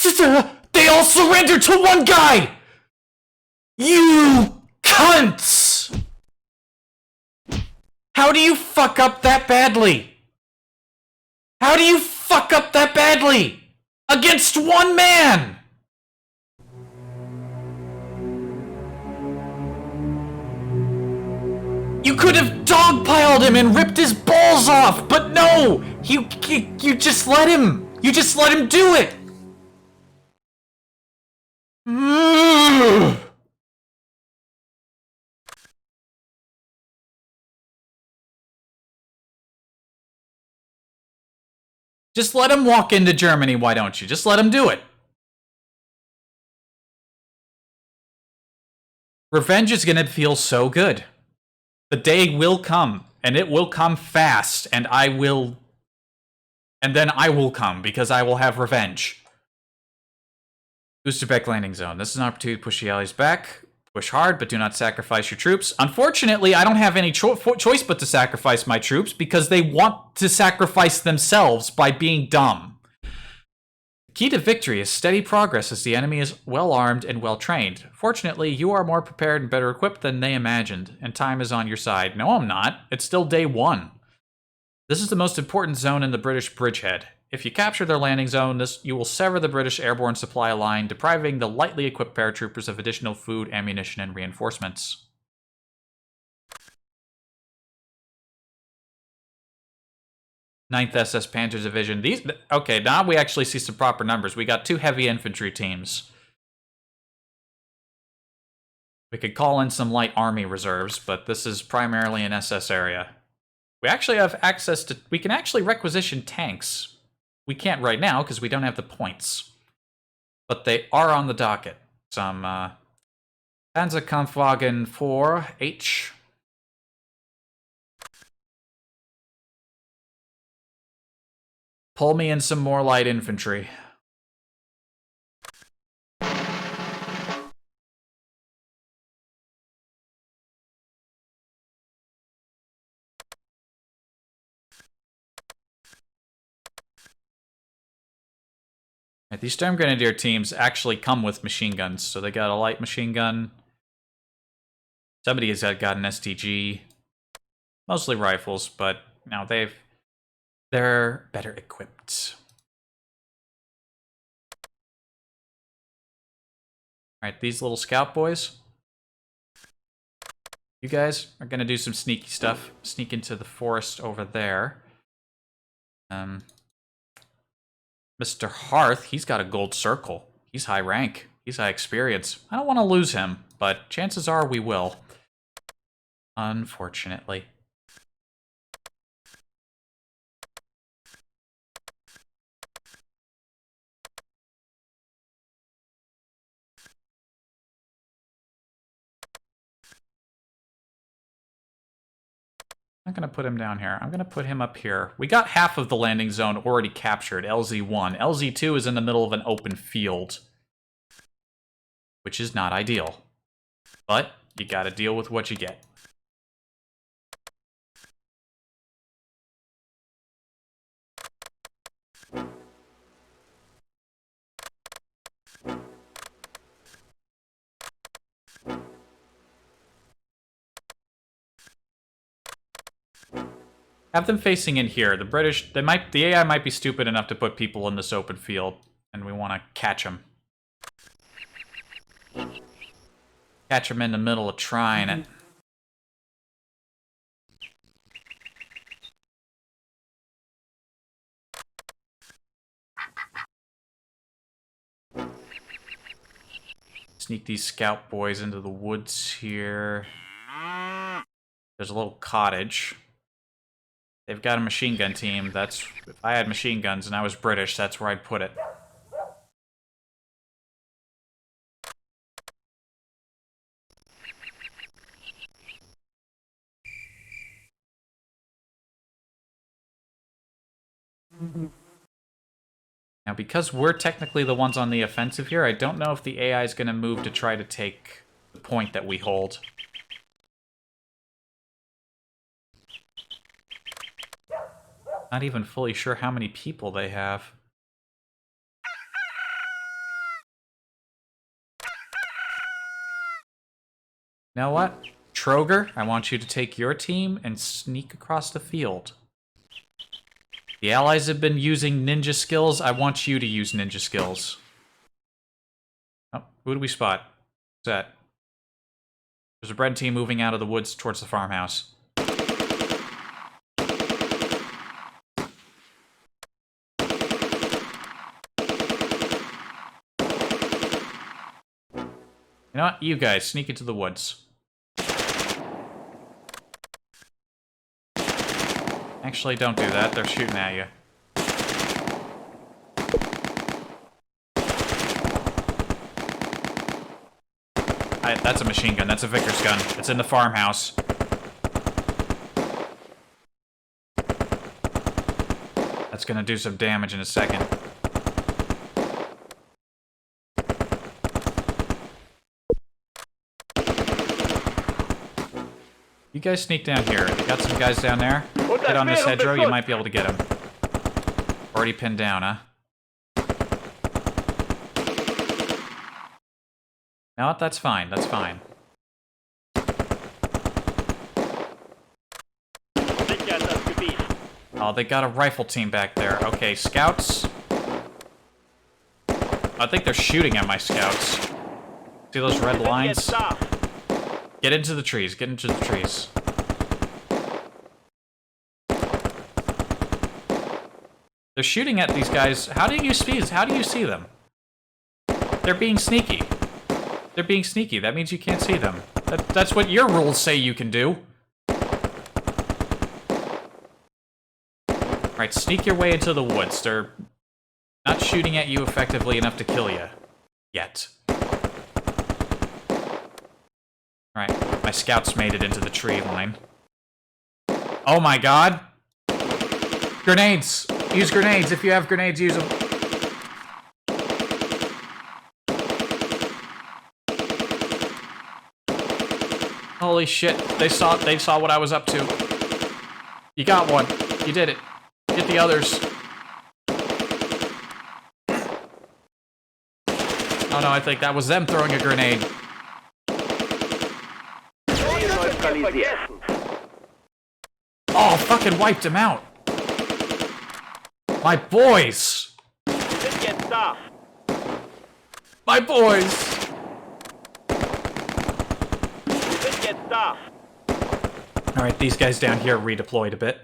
They all surrendered to one guy! You cunts! How do you fuck up that badly? How do you fuck up that badly? Against one man! You could have dogpiled him and ripped his balls off, but no! You just let him! You just let him do it! Just let him walk into Germany, why don't you? Just let him do it. Revenge is gonna feel so good. The day will come, and it will come fast, and then I will come, because I will have revenge. Boosterbeck landing zone. This is an opportunity to push the allies back. Push hard, but do not sacrifice your troops. Unfortunately, I don't have any choice but to sacrifice my troops, because they want to sacrifice themselves by being dumb. The key to victory is steady progress as the enemy is well-armed and well-trained. Fortunately, you are more prepared and better equipped than they imagined, and time is on your side. No, I'm not. It's still day 1. This is the most important zone in the British bridgehead. If you capture their landing zone, you will sever the British airborne supply line, depriving the lightly equipped paratroopers of additional food, ammunition, and reinforcements. Ninth SS Panzer Division. Okay, now we actually see some proper numbers. We got 2 heavy infantry teams. We could call in some light army reserves, but this is primarily an SS area. We actually have access to... We can actually requisition tanks. We can't right now because we don't have the points. But they are on the docket. Some Panzerkampfwagen 4H. Pull me in some more light infantry. Right, these Storm Grenadier teams actually come with machine guns, so they got a light machine gun. Somebody has got an STG. Mostly rifles, but now they're better equipped. Alright, these little scout boys. You guys are gonna do some sneaky stuff. Sneak into the forest over there. Mr. Hearth, he's got a gold circle. He's high rank. He's high experience. I don't want to lose him, but chances are we will. Unfortunately. I'm not going to put him down here. I'm going to put him up here. We got half of the landing zone already captured, LZ1. LZ2 is in the middle of an open field, which is not ideal. But you got to deal with what you get. Have them facing in here. The British, the AI might be stupid enough to put people in this open field, and we want to catch them. Catch them in the middle of trying it. Sneak these scout boys into the woods here. There's a little cottage. They've got a machine gun team. That's, if I had machine guns and I was British, that's where I'd put it. Now, because we're technically the ones on the offensive here, I don't know if the AI is going to move to try to take the point that we hold. Not even fully sure how many people they have. You know what? Troger, I want you to take your team and sneak across the field. The Allies have been using ninja skills. I want you to use ninja skills. Oh, who do we spot? Who's that? There's a bread team moving out of the woods towards the farmhouse. You know what? You guys, sneak into the woods. Actually, don't do that. They're shooting at you. That's a machine gun. That's a Vickers gun. It's in the farmhouse. That's gonna do some damage in a second. You guys sneak down here. They got some guys down there. Get on this hedgerow, you might be able to get them. Already pinned down, huh? No, that's fine. That's fine. Oh, they got a rifle team back there. Okay, scouts. I think they're shooting at my scouts. See those red lines? Get into the trees. Get into the trees. They're shooting at these guys. How do you see them? They're being sneaky. They're being sneaky. That means you can't see them. That's what your rules say you can do. Alright, sneak your way into the woods. They're not shooting at you effectively enough to kill you. Yet. Alright, my scouts made it into the tree line. Oh my god! Grenades! Use grenades. If you have grenades, use them. Holy shit. They saw what I was up to. You got one. You did it. Get the others. Oh no, I think that was them throwing a grenade. Oh, fucking wiped him out. My boys! My boys! Alright, these guys down here redeployed a bit.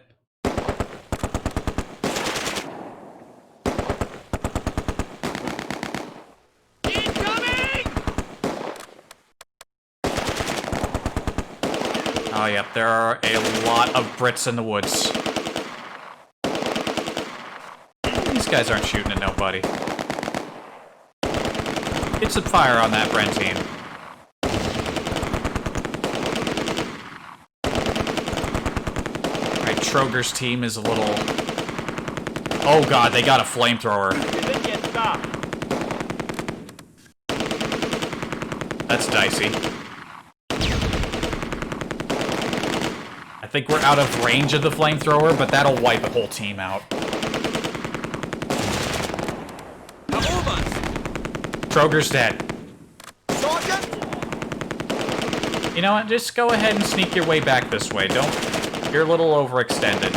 Oh, yep, there are a lot of Brits in the woods. These guys aren't shooting at nobody. Get some fire on that Bren team. Alright, Troger's team is a little... Oh god, they got a flamethrower. Wir sind jetzt da. That's dicey. I think we're out of range of the flamethrower, but that'll wipe the whole team out. Troger's dead. You know what? Just go ahead and sneak your way back this way. Don't... You're a little overextended.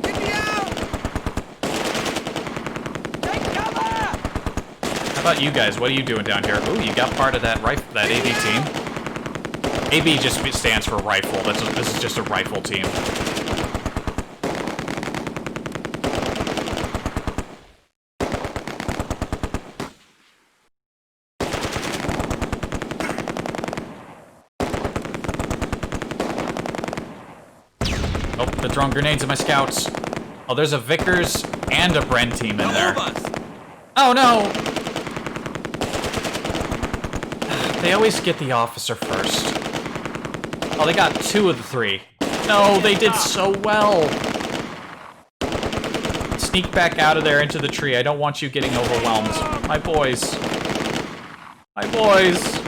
Get me out! Take cover! How about you guys? What are you doing down here? Ooh, you got part of that that AB team. AB just stands for rifle. This is just a rifle team. Oh, they're throwing grenades at my scouts. Oh, there's a Vickers and a Bren team in there. Oh no! They always get the officer first. Oh, they got 2 of the 3. No, they did so well. Sneak back out of there into the tree. I don't want you getting overwhelmed. My boys. My boys.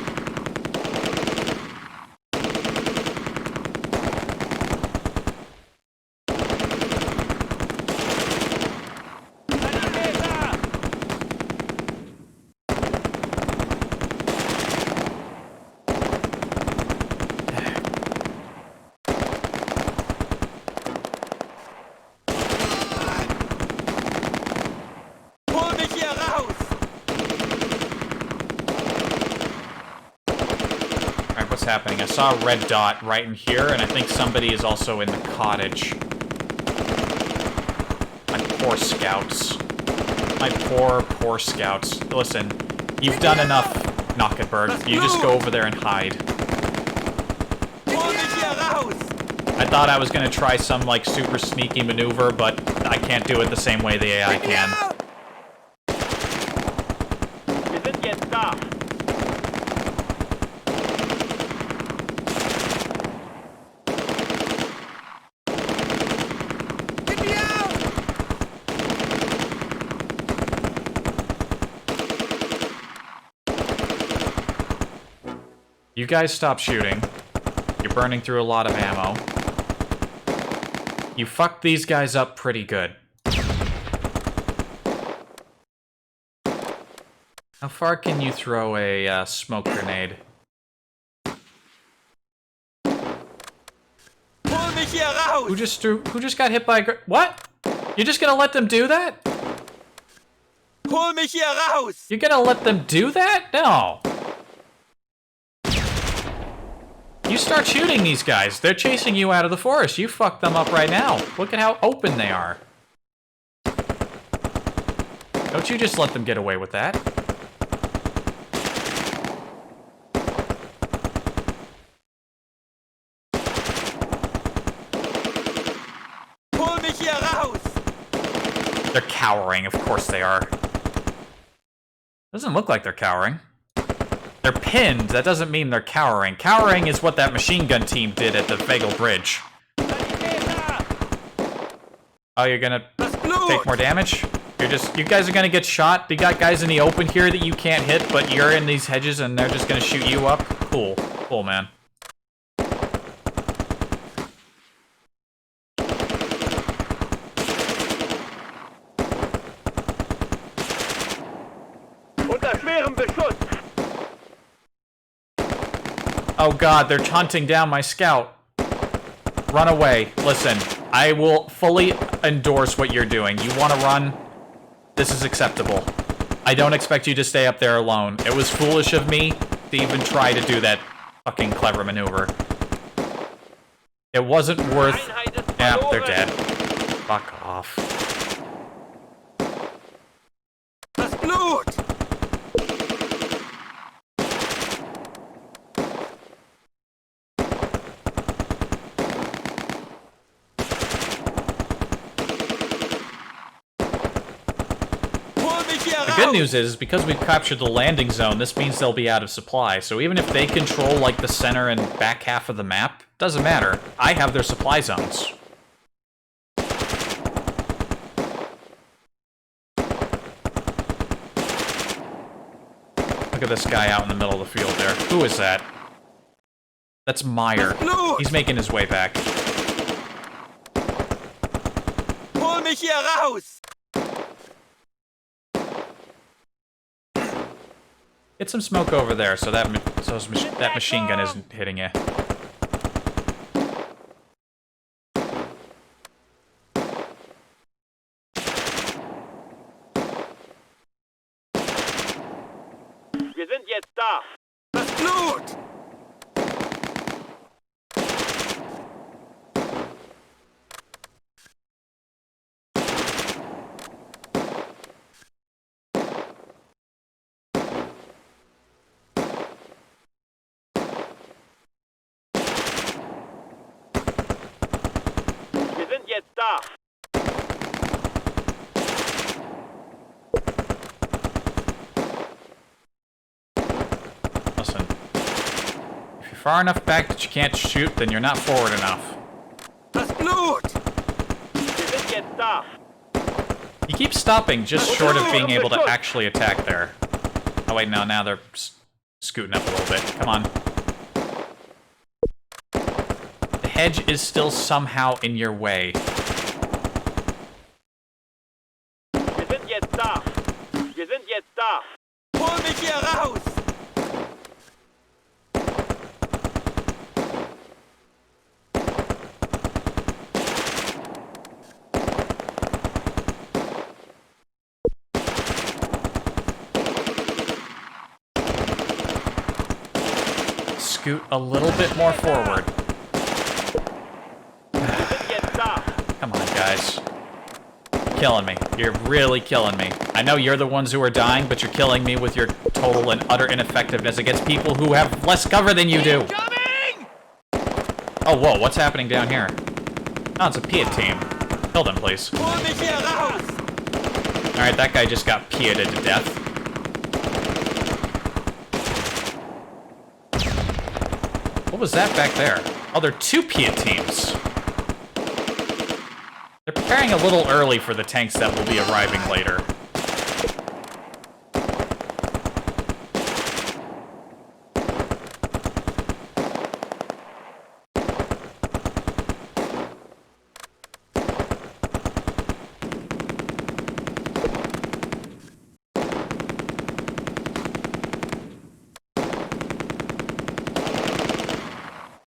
Hol mich hier raus! Alright, what's happening? I saw a red dot right in here, and I think somebody is also in the cottage. My poor scouts. My poor, poor scouts. Listen, you've done enough, Knockenberg. You just go over there and hide. Hol mich hier raus! I thought I was gonna try some, like, super sneaky maneuver, but I can't do it the same way the AI can. Wir sind jetzt da. Get me out! You guys stop shooting. You're burning through a lot of ammo. You fucked these guys up pretty good. How far can you throw a smoke grenade? Hol mich hier raus! Who just got hit by a what? You're just gonna let them do that? Hol mich hier raus! You're gonna let them do that? No. You start shooting these guys. They're chasing you out of the forest. You fucked them up right now. Look at how open they are. Don't you just let them get away with that. Hol mich hier raus! They're cowering. Of course they are. Doesn't look like they're cowering. They're pinned. That doesn't mean they're cowering. Cowering is what that machine gun team did at the Fagel Bridge. Oh, you're gonna take more damage? You guys are gonna get shot? You got guys in the open here that you can't hit, but you're in these hedges and they're just gonna shoot you up? Cool. Cool, man. Unter schwerem Beschuss! Oh god, they're hunting down my scout. Run away. Listen, I will fully endorse what you're doing. You want to run? This is acceptable. I don't expect you to stay up there alone. It was foolish of me to even try to do that fucking clever maneuver. It wasn't worth... Yeah, they're dead. Fuck off. Das Blut! The good news is, because we've captured the landing zone, this means they'll be out of supply. So even if they control, like, the center and back half of the map, doesn't matter. I have their supply zones. Look at this guy out in the middle of the field there. Who is that? That's Meyer. He's making his way back. Hol mich hier raus! Get some smoke over there so that that machine gun isn't hitting you. Wir sind jetzt da! Das Blut! Wir sind jetzt da! Listen. If you're far enough back that you can't shoot, then you're not forward enough. Das Blut! Wir sind jetzt da! He keeps stopping just short of being able to actually attack there. Oh wait, no, now they're scooting up a little bit. Come on. The hedge is still somehow in your way. Wir sind jetzt da! Wir sind jetzt da! Hol mich hier raus! Scoot a little bit more forward. Wir sind jetzt da! Come on, guys. Killing me. You're really killing me. I know you're the ones who are dying, but you're killing me with your total and utter ineffectiveness against people who have less cover than you do. Coming! Oh, whoa, what's happening down here? Oh, it's a Piat team. Kill them, please. Hol mich hier raus! Alright, that guy just got Piated to death. What was that back there? Oh, they're two Piat teams. They're preparing a little early for the tanks that will be arriving later.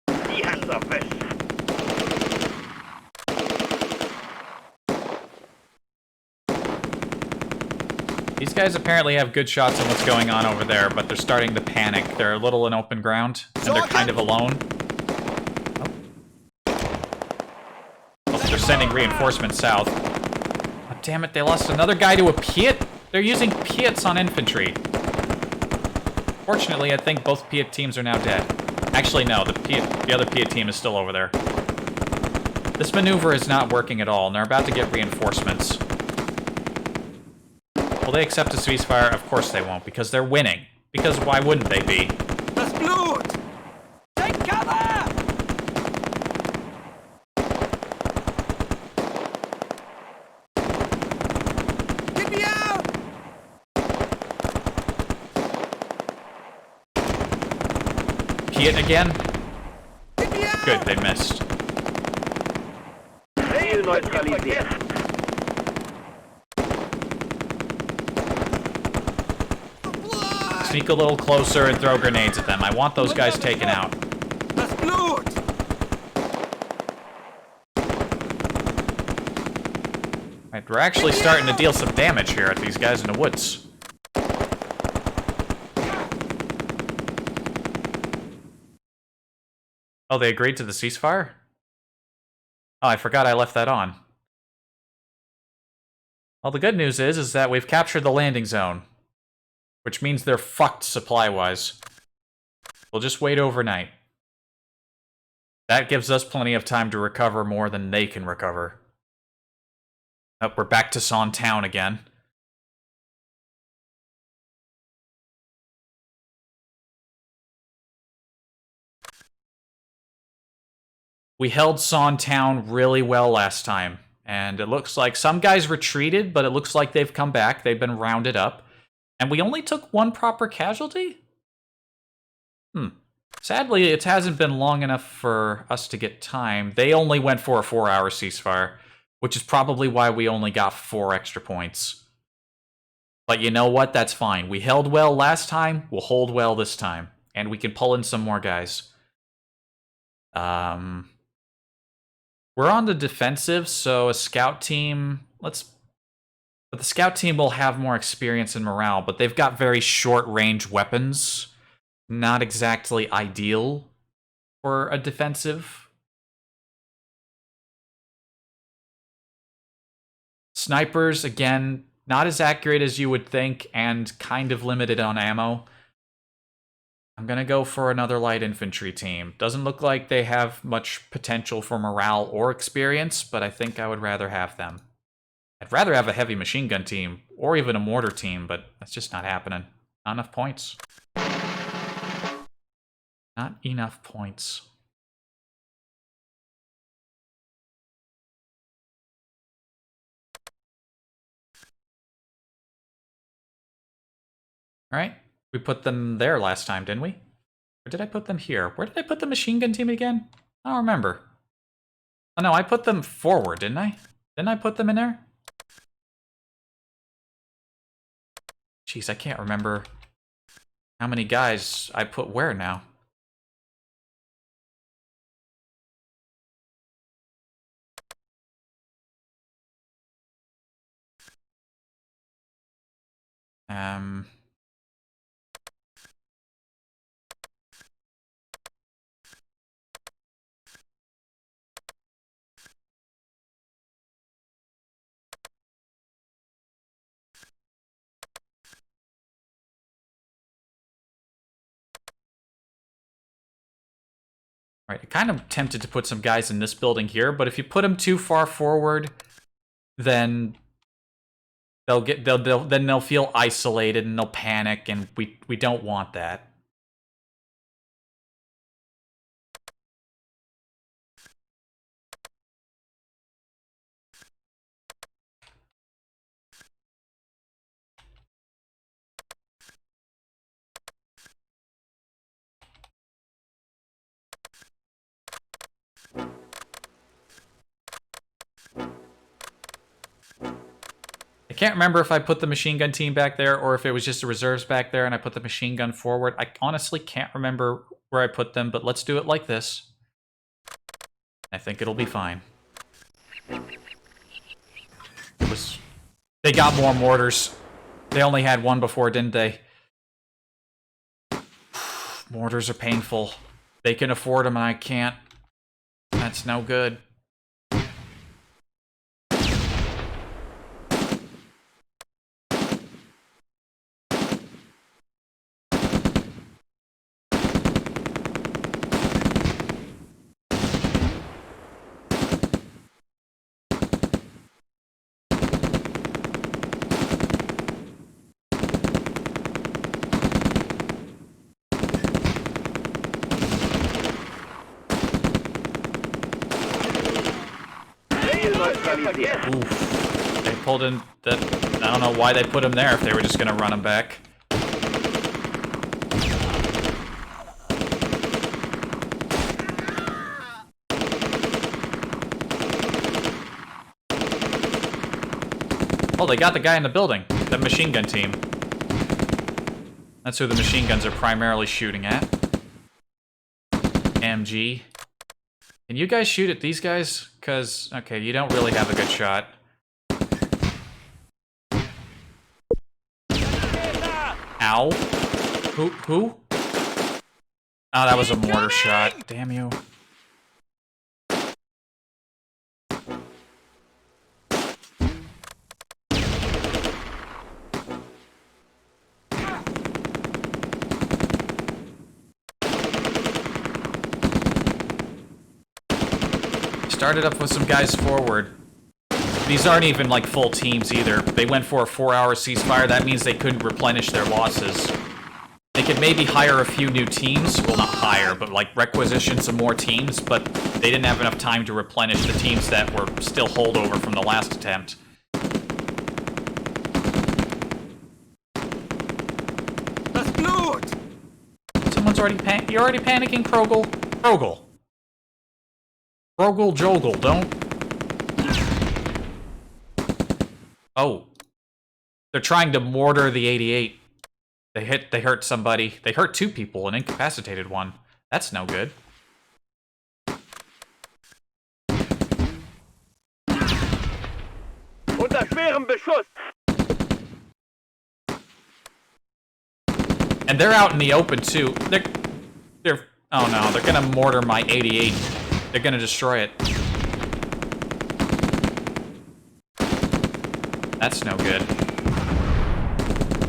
Die Hand auf mich! These guys apparently have good shots on what's going on over there, but they're starting to panic. They're a little in open ground, and they're kind of alone. Oh, they're sending reinforcements south. Oh, damn it, they lost another guy to a Piat? They're using Piats on infantry. Fortunately, I think both Piat teams are now dead. Actually, no, the other Piat team is still over there. This maneuver is not working at all, and they're about to get reinforcements. Will they accept a ceasefire? Of course they won't, because they're winning. Because why wouldn't they be? Das Blut! Take cover! Get me out! Piat again? Get me out! Good, they missed. Ziel neutralisiert! Sneak a little closer and throw grenades at them. I want those guys taken out. Das Blut! Right, we're actually starting to deal some damage here at these guys in the woods. Oh, they agreed to the ceasefire? Oh, I forgot I left that on. Well, the good news is that we've captured the landing zone. Which means they're fucked supply-wise. We'll just wait overnight. That gives us plenty of time to recover more than they can recover. Oh, we're back to Son Town again. We held Son Town really well last time, and it looks like some guys retreated, but it looks like they've come back. They've been rounded up, and we only took one proper casualty? Sadly, it hasn't been long enough for us to get time. They only went for a 4-hour ceasefire, which is probably why we only got 4 extra points. But you know what? That's fine. We held well last time. We'll hold well this time. And we can pull in some more guys. We're on the defensive, so a scout team... But the scout team will have more experience and morale, but they've got very short-range weapons. Not exactly ideal for a defensive. Snipers, again, not as accurate as you would think, and kind of limited on ammo. I'm gonna go for another light infantry team. Doesn't look like they have much potential for morale or experience, but I think I would rather have them. I'd rather have a heavy machine gun team, or even a mortar team, but that's just not happening. Not enough points. Not enough points. Alright, we put them there last time, didn't we? Or did I put them here? Where did I put the machine gun team again? I don't remember. Oh no, I put them forward, didn't I? Didn't I put them in there? Jeez, I can't remember how many guys I put where now. Right, I'm kind of tempted to put some guys in this building here, but if you put them too far forward, then they'll feel isolated and they'll panic, and we don't want that. I can't remember if I put the machine gun team back there or if it was just the reserves back there and I put the machine gun forward. I honestly can't remember where I put them, but let's do it like this. I think it'll be fine. They got more mortars. They only had one before, didn't they? Mortars are painful. They can afford them and I can't. That's no good. Oof. They pulled in that. I don't know why they put him there if they were just gonna run him back. Oh, they got the guy in the building. The machine gun team. That's who the machine guns are primarily shooting at. MG. Can you guys shoot at these guys? Because, okay, you don't really have a good shot. Ow. Who? Oh, that was a mortar shot. Damn you. Started up with some guys forward. These aren't even like full teams either. They went for a 4-hour ceasefire. That means they couldn't replenish their losses. They could maybe hire a few new teams. Well, not hire, but like requisition some more teams, but they didn't have enough time to replenish the teams that were still holdover from the last attempt. Das Blut! Someone's already you're already panicking, Krogel? Krogel. Krogel Jogel, don't... Oh. They're trying to mortar the 88. They hurt somebody. They hurt 2 people and incapacitated 1. That's no good. Unter schwerem Beschuss! And they're out in the open too. They're oh no, they're gonna mortar my 88. They're gonna destroy it. That's no good.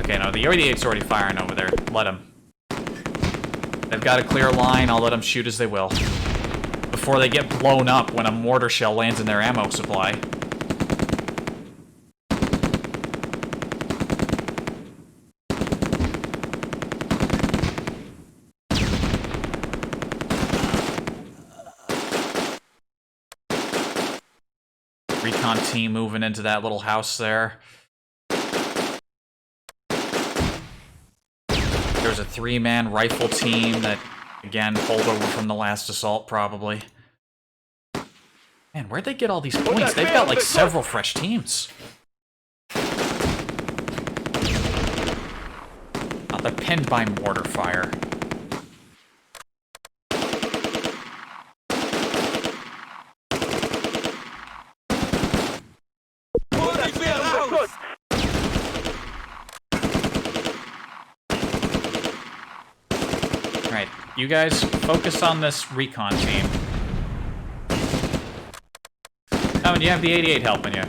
Okay, no, the 88's already firing over there. Let them. They've got a clear line. I'll let them shoot as they will. Before they get blown up when a mortar shell lands in their ammo supply. Recon team moving into that little house there. There's a 3-man rifle team that, again, holdover from the last assault, probably. Man, where'd they get all these points? They've got, like, several fresh teams. Oh, they're pinned by mortar fire. Unter schwerem Beschuss! Alright, you guys focus on this recon team. Oh, and you have the 88 helping you.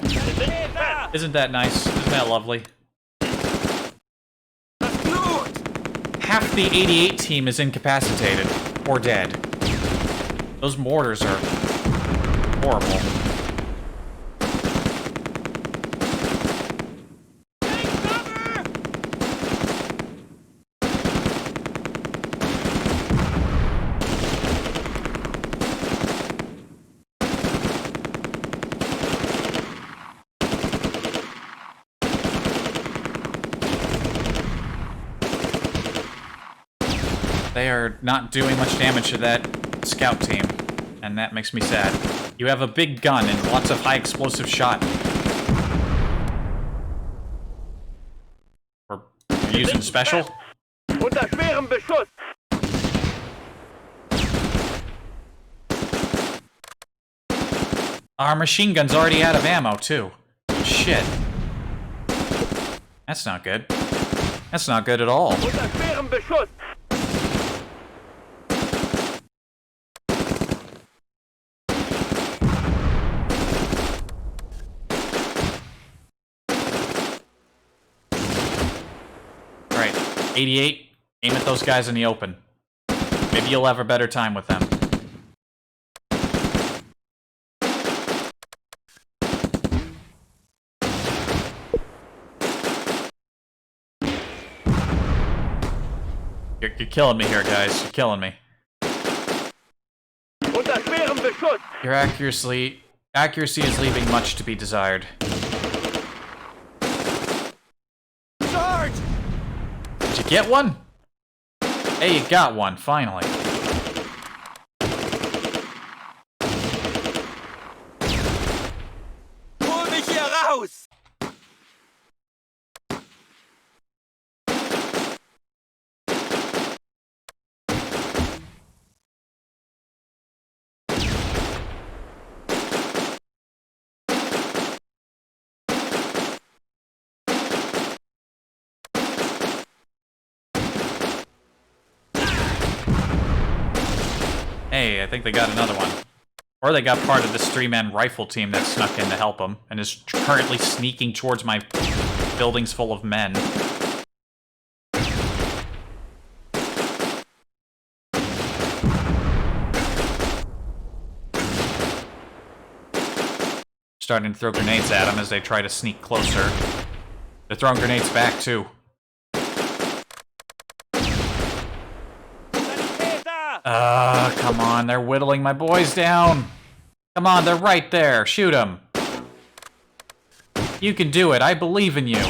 Isn't that nice? Isn't that lovely? Half the 88 team is incapacitated or dead. Those mortars are horrible. They are not doing much damage to that scout team, and that makes me sad. You have a big gun and lots of high explosive shot. Or you're using special? Unter schwerem Beschuss! Our machine gun's already out of ammo, too. Shit. That's not good. That's not good at all. Unter schwerem Beschuss! Alright, 88, aim at those guys in the open. Maybe you'll have a better time with them. You're killing me here, guys. You're killing me. Unter schwerem Beschuss! Your accuracy is leaving much to be desired. Charge! Did you get one? Hey, you got one, finally. Hol mich hier raus! Hey, I think they got another one. Or they got part of this 3-man rifle team that snuck in to help them, and is currently sneaking towards my buildings full of men. Starting to throw grenades at them as they try to sneak closer. They're throwing grenades back, too. Come on, they're whittling my boys down. Come on, they're right there. Shoot them. You can do it. I believe in you.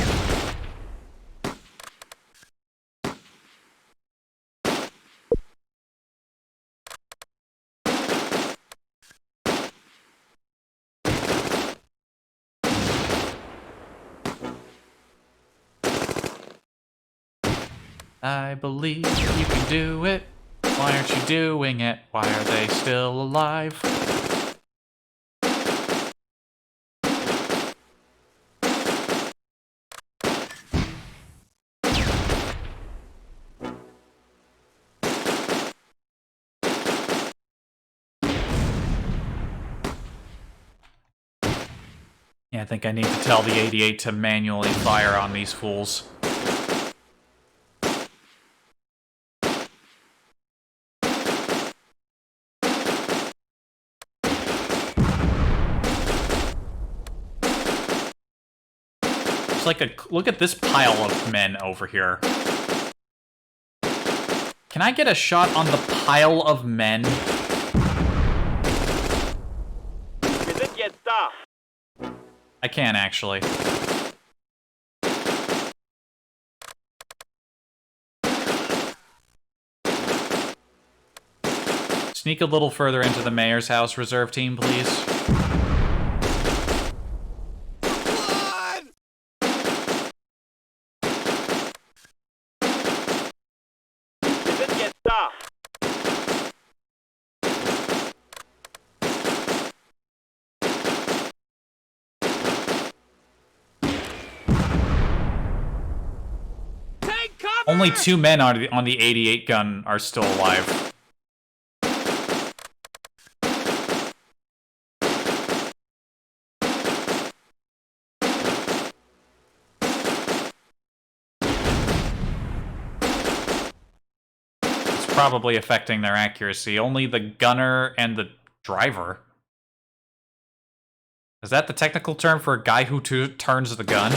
I believe you can do it. Why aren't you doing it? Why are they still alive? Yeah, I think I need to tell the 88 to manually fire on these fools. It's like look at this pile of men over here. Can I get a shot on the pile of men? Wir sind jetzt da. I can actually. Sneak a little further into the mayor's house, reserve team, please. Wir sind jetzt da. Take cover! Only 2 men on the 88 gun are still alive. Probably affecting their accuracy. Only the gunner and the driver. Is that the technical term for a guy who turns the gun?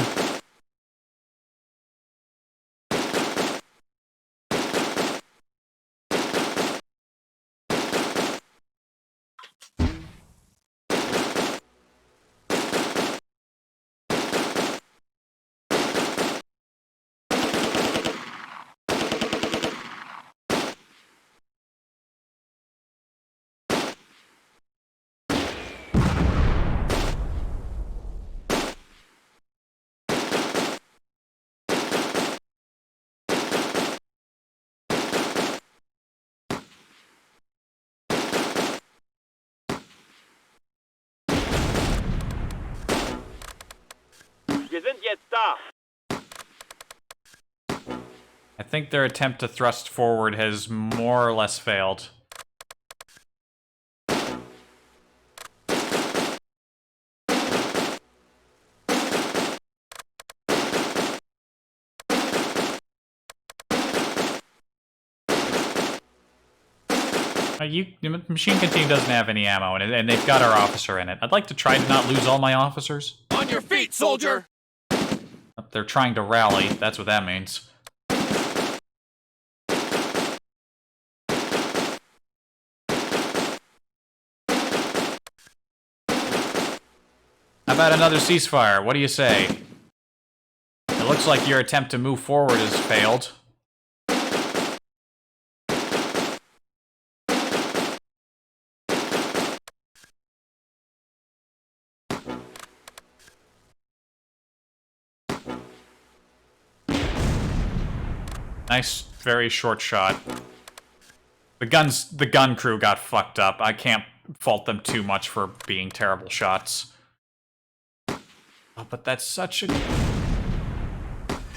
Wir sind jetzt da. I think their attempt to thrust forward has more or less failed. The machine gun team doesn't have any ammo in it, and they've got our officer in it. I'd like to try to not lose all my officers. On your feet, soldier! They're trying to rally, that's what that means. How about another ceasefire? What do you say? It looks like your attempt to move forward has failed. Nice, very short shot. The gun crew got fucked up. I can't fault them too much for being terrible shots. Oh, but that's such a...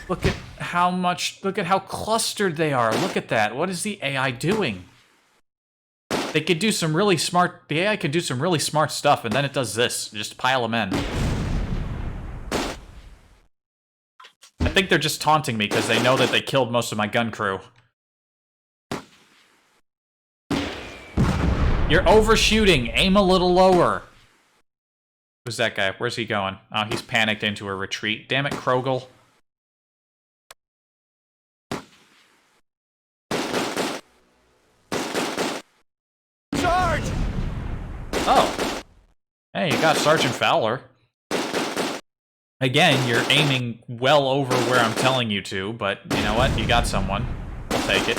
Look at how clustered they are. Look at that. What is the AI doing? They could do some really smart... The AI could do some really smart stuff, and then it does this. Just pile them in. I think they're just taunting me because they know that they killed most of my gun crew. You're overshooting. Aim a little lower. Who's that guy? Where's he going? Oh, he's panicked into a retreat. Damn it, Krogel. Hey, you got Sergeant Fowler. Again, you're aiming well over where I'm telling you to, but you know what? You got someone. I'll take it.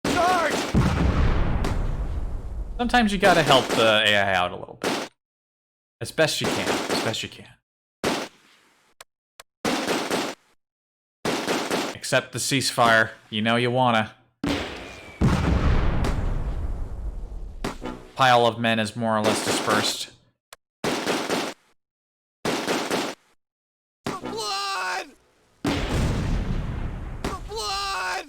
Charge! Sometimes you gotta help the AI out a little bit. As best you can. As best you can. Accept the ceasefire. You know you wanna. Pile of men is more or less dispersed. Blood! Blood!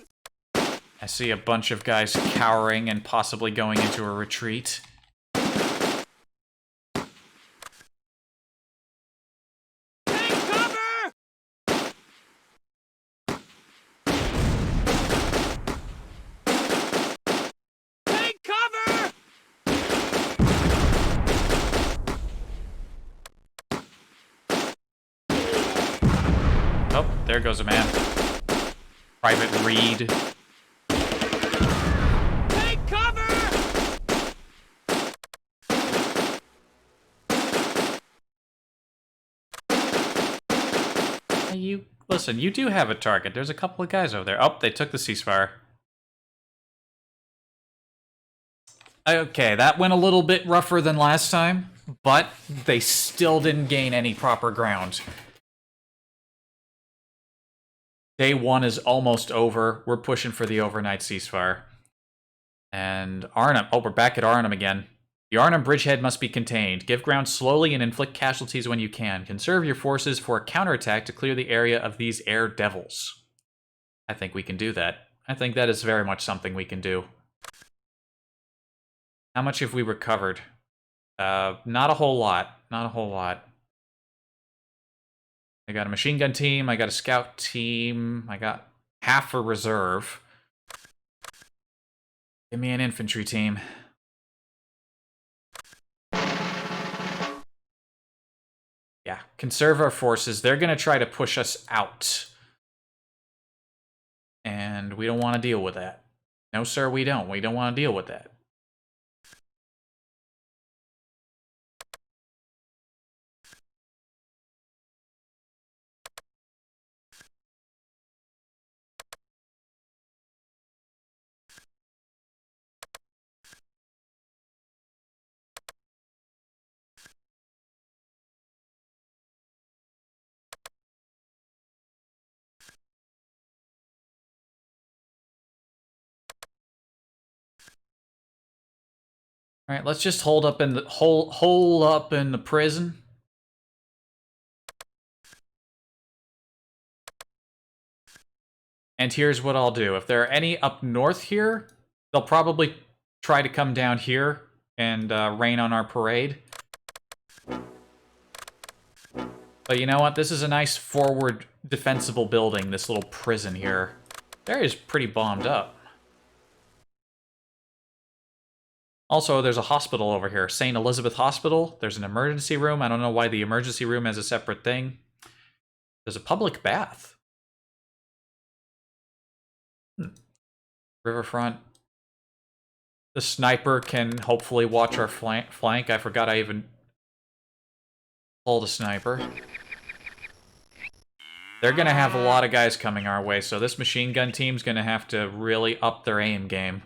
I see a bunch of guys cowering and possibly going into a retreat. Take cover! Take cover! Oh, there goes a man. Private Reed. Take cover! Hey, you listen, you do have a target. There's a couple of guys over there. Oh, they took the ceasefire. Okay, that went a little bit rougher than last time, but they still didn't gain any proper ground. Day 1 is almost over. We're pushing for the overnight ceasefire. And Arnhem. Oh, we're back at Arnhem again. The Arnhem bridgehead must be contained. Give ground slowly and inflict casualties when you can. Conserve your forces for a counterattack to clear the area of these air devils. I think we can do that. I think that is very much something we can do. How much have we recovered? Not a whole lot. Not a whole lot. I got a machine gun team, I got a scout team, I got half a reserve. Give me an infantry team. Yeah, conserve our forces. They're going to try to push us out. And we don't want to deal with that. No, sir, we don't. We don't want to deal with that. All right, let's just hold up in the hole up in the prison. And here's what I'll do. If there are any up north here, they'll probably try to come down here and rain on our parade. But you know what? This is a nice forward defensible building, this little prison here. There is pretty bombed up. Also, there's a hospital over here, St. Elizabeth Hospital. There's an emergency room. I don't know why the emergency room has a separate thing. There's a public bath. Riverfront. The sniper can hopefully watch our flank. I forgot I even pulled a sniper. They're going to have a lot of guys coming our way, so this machine gun team's going to have to really up their aim game.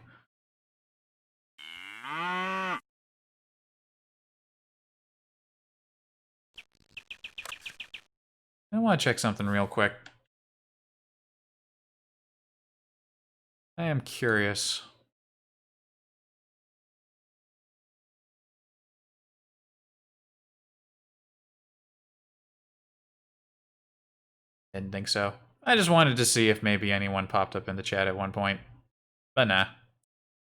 I want to check something real quick. I am curious. Didn't think so. I just wanted to see if maybe anyone popped up in the chat at one point. But nah.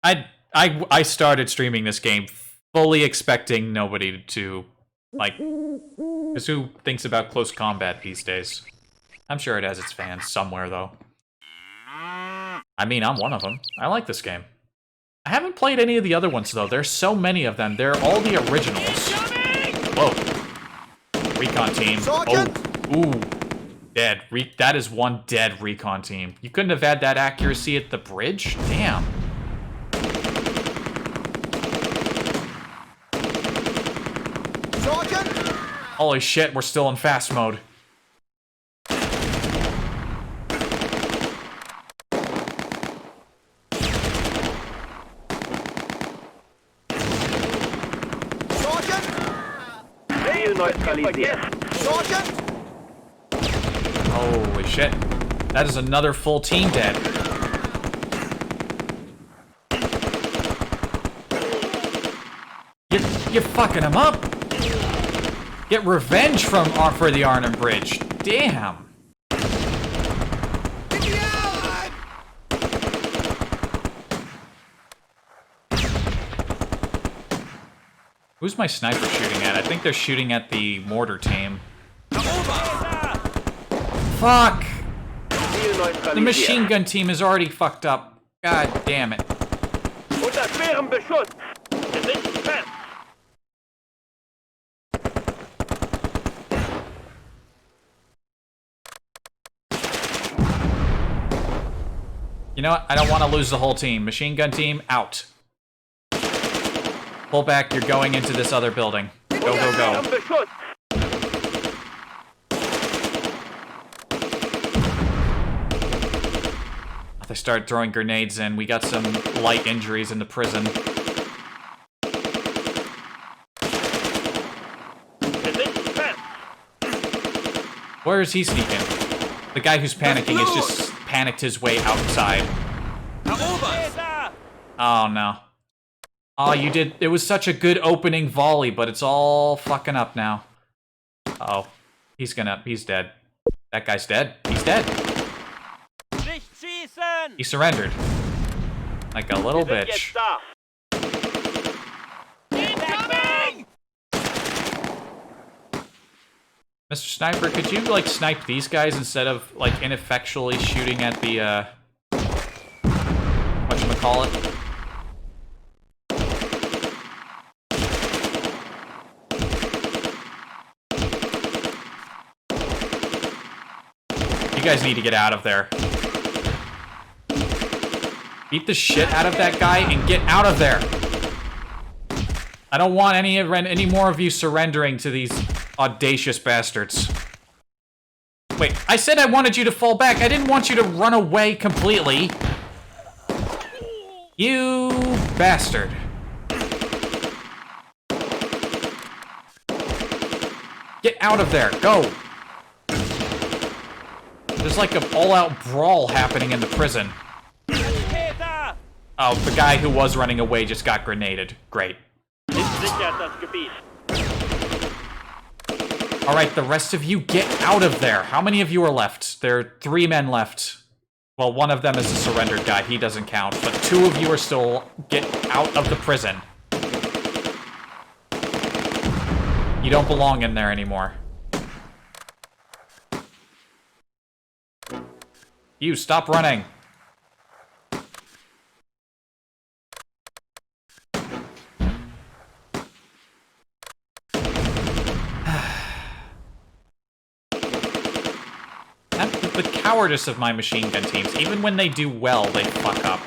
I started streaming this game fully expecting nobody to, like... Because who thinks about close combat these days? I'm sure it has its fans somewhere, though. I mean, I'm one of them. I like this game. I haven't played any of the other ones, though. There's so many of them. They're all the originals. Whoa. Recon team. Oh. Ooh. Dead. That is one dead recon team. You couldn't have had that accuracy at the bridge? Damn. Sergeant! Holy shit, we're still in fast mode. Sergeant! Ziel neutralisiert. Sergeant! Holy shit. That is another full team dead. You're fucking him up. Get revenge for the Arnhem Bridge. Damn. Who's my sniper shooting at? I think they're shooting at the mortar team. Fuck! Ziel neutralisiert. The machine gun team is already fucked up. God damn it. Unter schwerem Beschuss. Wir sind fest. You know what? I don't want to lose the whole team. Machine gun team, out. Pull back, you're going into this other building. Go, go, go. Beschuss. They start throwing grenades in. We got some light injuries in the prison. Wir sind fest. Where is he sneaking? The guy who's panicking has just panicked his way outside. Oh no. Oh, you did. It was such a good opening volley, but it's all fucking up now. Uh-oh. He's dead. That guy's dead. He's dead. Nicht schießen. He surrendered. Like a little Wir sind bitch. jetzt da. Incoming! Mr. Sniper, could you, like, snipe these guys instead of, like, ineffectually shooting at the, whatchamacallit? You guys need to get out of there. Beat the shit out of that guy and get out of there. I don't want any more of you surrendering to these audacious bastards. Wait, I said I wanted you to fall back. I didn't want you to run away completely. You bastard. Get out of there. Go. There's like an all-out brawl happening in the prison. Oh, the guy who was running away just got grenaded. Great. Sichert das Gebiet. Alright, the rest of you, get out of there. How many of you are left? There are 3 men left. Well, one of them is a surrendered guy. He doesn't count. But 2 of you are still... Get out of the prison. You don't belong in there anymore. You, stop running. The cowardice of my machine gun teams. Even when they do well, they fuck up.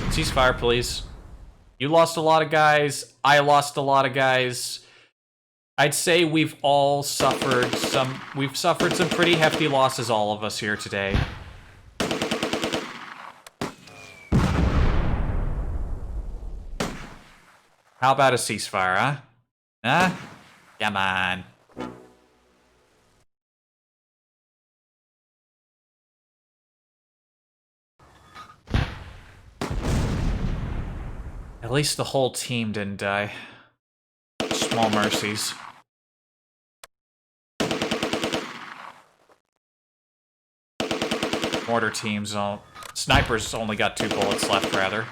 Ceasefire, please. You lost a lot of guys. I lost a lot of guys. I'd say we've all suffered some... We've suffered some pretty hefty losses, all of us here today. How about a ceasefire, huh? Huh? Come on. At least the whole team didn't die. Small mercies. Mortar teams, snipers only got 2 bullets left, rather.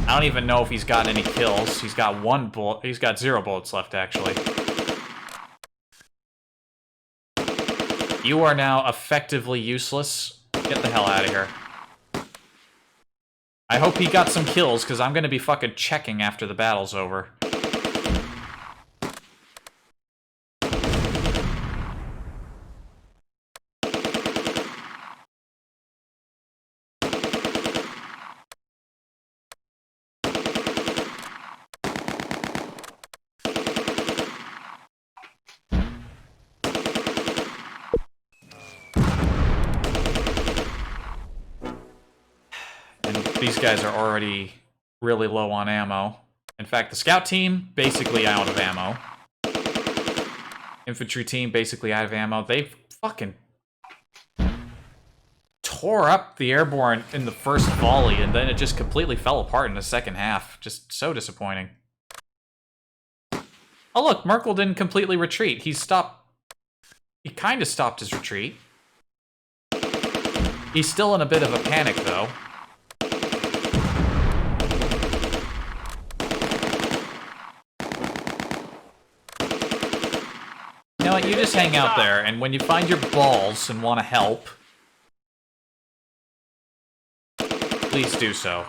I don't even know if he's got any kills. He's got 1 bullet. He's got 0 bullets left, actually. You are now effectively useless. Get the hell out of here. I hope he got some kills, because I'm going to be fucking checking after the battle's over. These guys are already really low on ammo. In fact, the scout team, basically out of ammo. Infantry team, basically out of ammo. They fucking tore up the airborne in the first volley, and then it just completely fell apart in the second half. Just so disappointing. Oh look, Merkel didn't completely retreat. He kind of stopped his retreat. He's still in a bit of a panic, though. You know what, you just hang out there, and when you find your balls and want to help, please do so.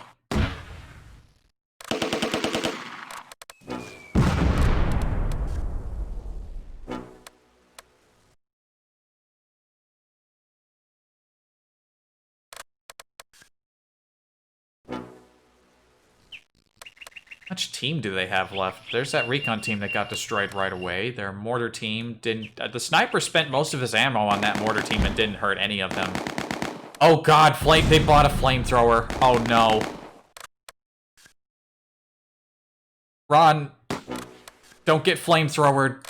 How much team do they have left? There's that recon team that got destroyed right away. Their mortar team didn't... the sniper spent most of his ammo on that mortar team and didn't hurt any of them. Oh god, they bought a flamethrower. Oh no. Ron, don't get flamethrowered.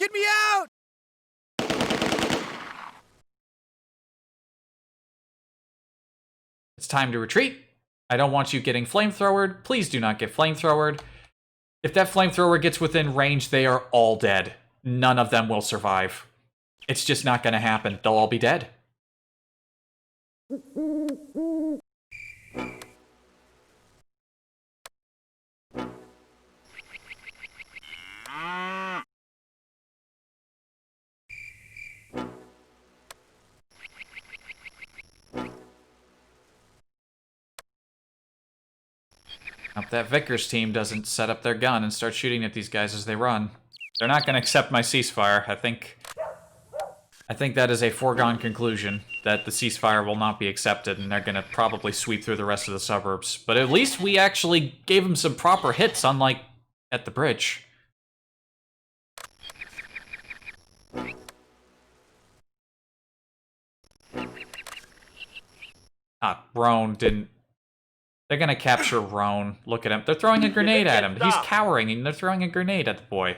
Get me out! It's time to retreat. I don't want you getting flamethrowered. Please do not get flamethrowered. If that flamethrower gets within range, they are all dead. None of them will survive. It's just not going to happen. They'll all be dead. If that Vickers team doesn't set up their gun and start shooting at these guys as they run, they're not going to accept my ceasefire. I think that is a foregone conclusion, that the ceasefire will not be accepted, and they're going to probably sweep through the rest of the suburbs. But at least we actually gave them some proper hits, unlike at the bridge. Roan didn't... They're gonna capture Roan. Look at him. They're throwing a grenade at him. He's cowering, and they're throwing a grenade at the boy.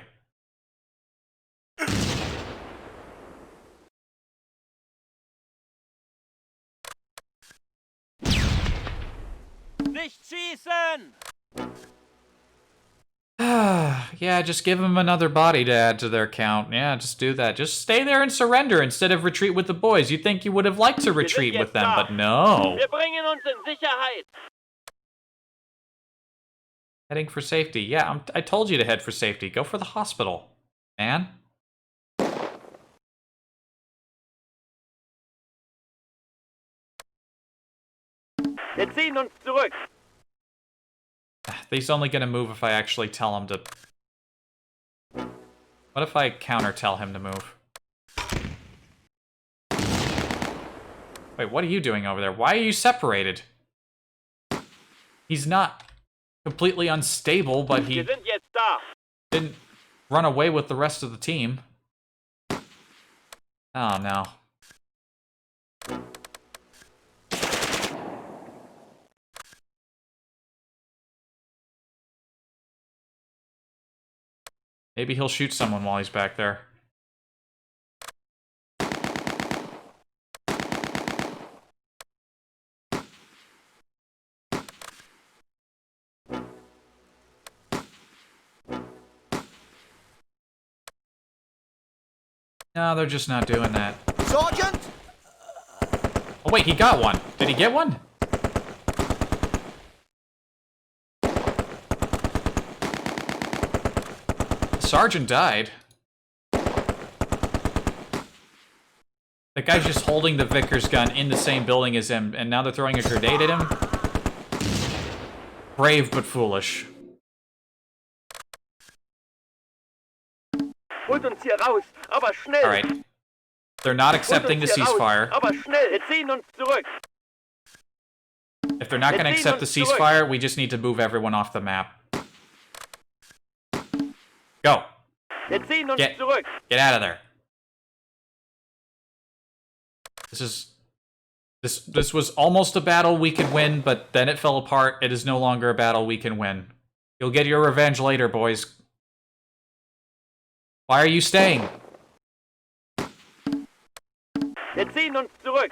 Nicht schießen! Yeah, just give them another body to add to their count. Yeah, just do that. Just stay there and surrender instead of retreat with the boys. You'd think you would have liked to retreat with them, but no. Wir bringen uns in Sicherheit. Heading for safety. Yeah, I told you to head for safety. Go for the hospital, man. Wir ziehen uns zurück. He's only gonna move if I actually tell him to... What if I counter-tell him to move? Wait, what are you doing over there? Why are you separated? He's not completely unstable, but he Wir sind jetzt da. didn't run away with the rest of the team. Oh, no. Maybe he'll shoot someone while he's back there. No, they're just not doing that. Sergeant! Oh wait, he got one. Did he get one? The sergeant died. The guy's just holding the Vickers gun in the same building as him, and now they're throwing a grenade at him? Brave but foolish. Holt uns hier raus, aber schnell. Alright. They're not Holt accepting the uns hier raus, ceasefire. aber schnell. Wir ziehen uns zurück. If they're not going to accept the ceasefire, we just need to move everyone off the map. Go. Wir ziehen uns Get zurück. out of there. This was almost a battle we could win, but then it fell apart. It is no longer a battle we can win. You'll get your revenge later, boys. Why are you staying? Wir ziehen uns zurück.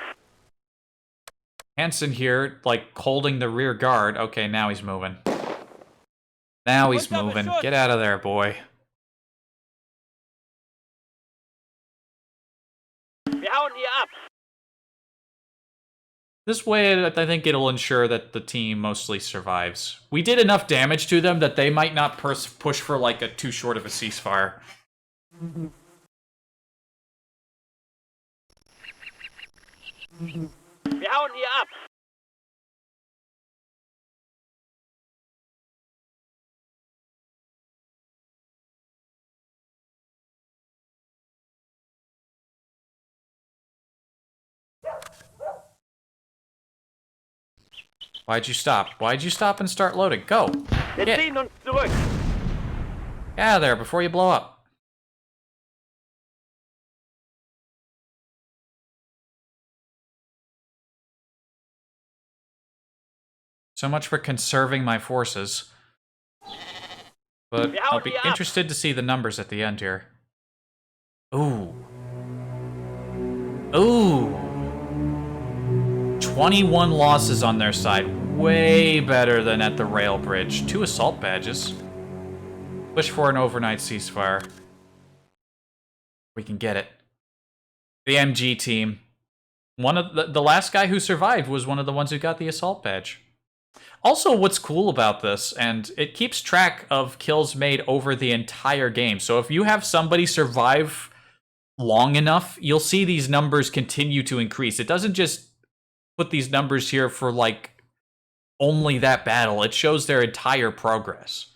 Hansen here, like, holding the rear guard. Okay, now he's moving. Now he's moving. Get out of there, boy. Wir hauen hier ab. This way, I think it'll ensure that the team mostly survives. We did enough damage to them that they might not push for, like, a too short of a ceasefire. Wir hauen hier ab. Why'd you stop? Why'd you stop and start loading? Go! Wir Get ziehen uns zurück. out of there before you blow up. So much for conserving my forces. But I'll be interested to see the numbers at the end here. Ooh. Ooh. 21 losses on their side. Way better than at the rail bridge. 2 assault badges. Push for an overnight ceasefire. We can get it. The MG team. One of the last guy who survived was one of the ones who got the assault badge. Also, what's cool about this, and it keeps track of kills made over the entire game. So if you have somebody survive long enough, you'll see these numbers continue to increase. It doesn't just put these numbers here for, like, only that battle. It shows their entire progress.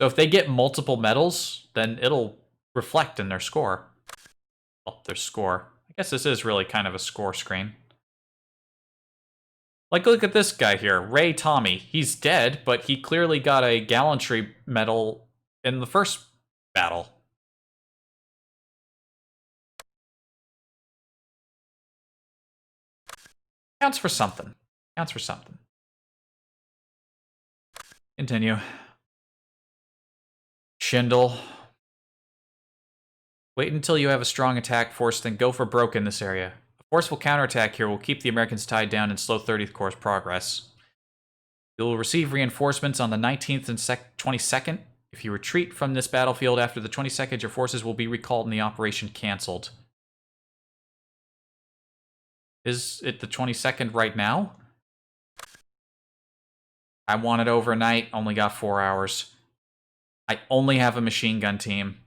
So if they get multiple medals, then it'll reflect in their score. Well, their score. I guess this is really kind of a score screen. Like, look at this guy here, Ray Tommy. He's dead, but he clearly got a gallantry medal in the first battle. Counts for something. Counts for something. Continue. Schindel. Wait until you have a strong attack force, then go for broke in this area. A forceful counterattack here will keep the Americans tied down and slow 30th Corps' progress. You will receive reinforcements on the 19th and 22nd. If you retreat from this battlefield after the 22nd, your forces will be recalled and the operation cancelled. Is it the 22nd right now? I want it overnight, only got 4 hours. I only have a machine gun team,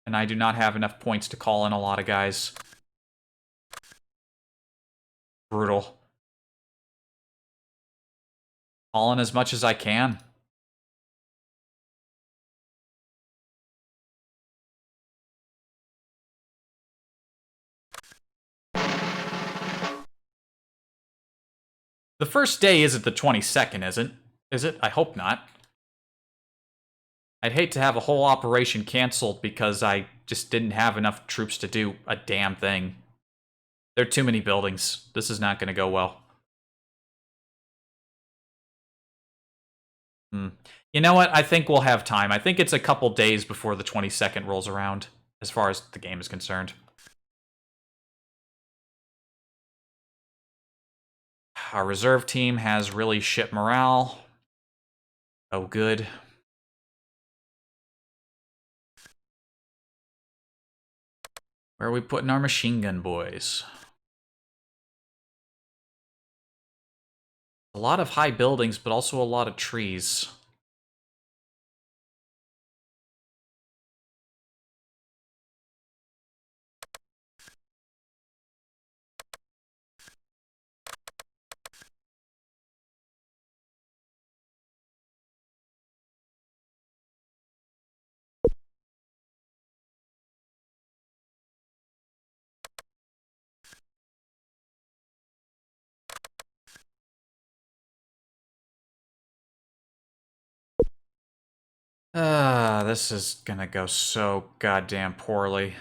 and I do not have enough points to call in a lot of guys. Brutal. Call in as much as I can. The first day isn't the 22nd, isn't? Is it? I hope not. I'd hate to have a whole operation canceled because I just didn't have enough troops to do a damn thing. There are too many buildings. This is not going to go well. You know what? I think we'll have time. I think it's a couple days before the 22nd rolls around, as far as the game is concerned. Our reserve team has really shit morale. Oh, good. Where are we putting our machine gun boys? A lot of high buildings, but also a lot of trees. This is gonna go so goddamn poorly.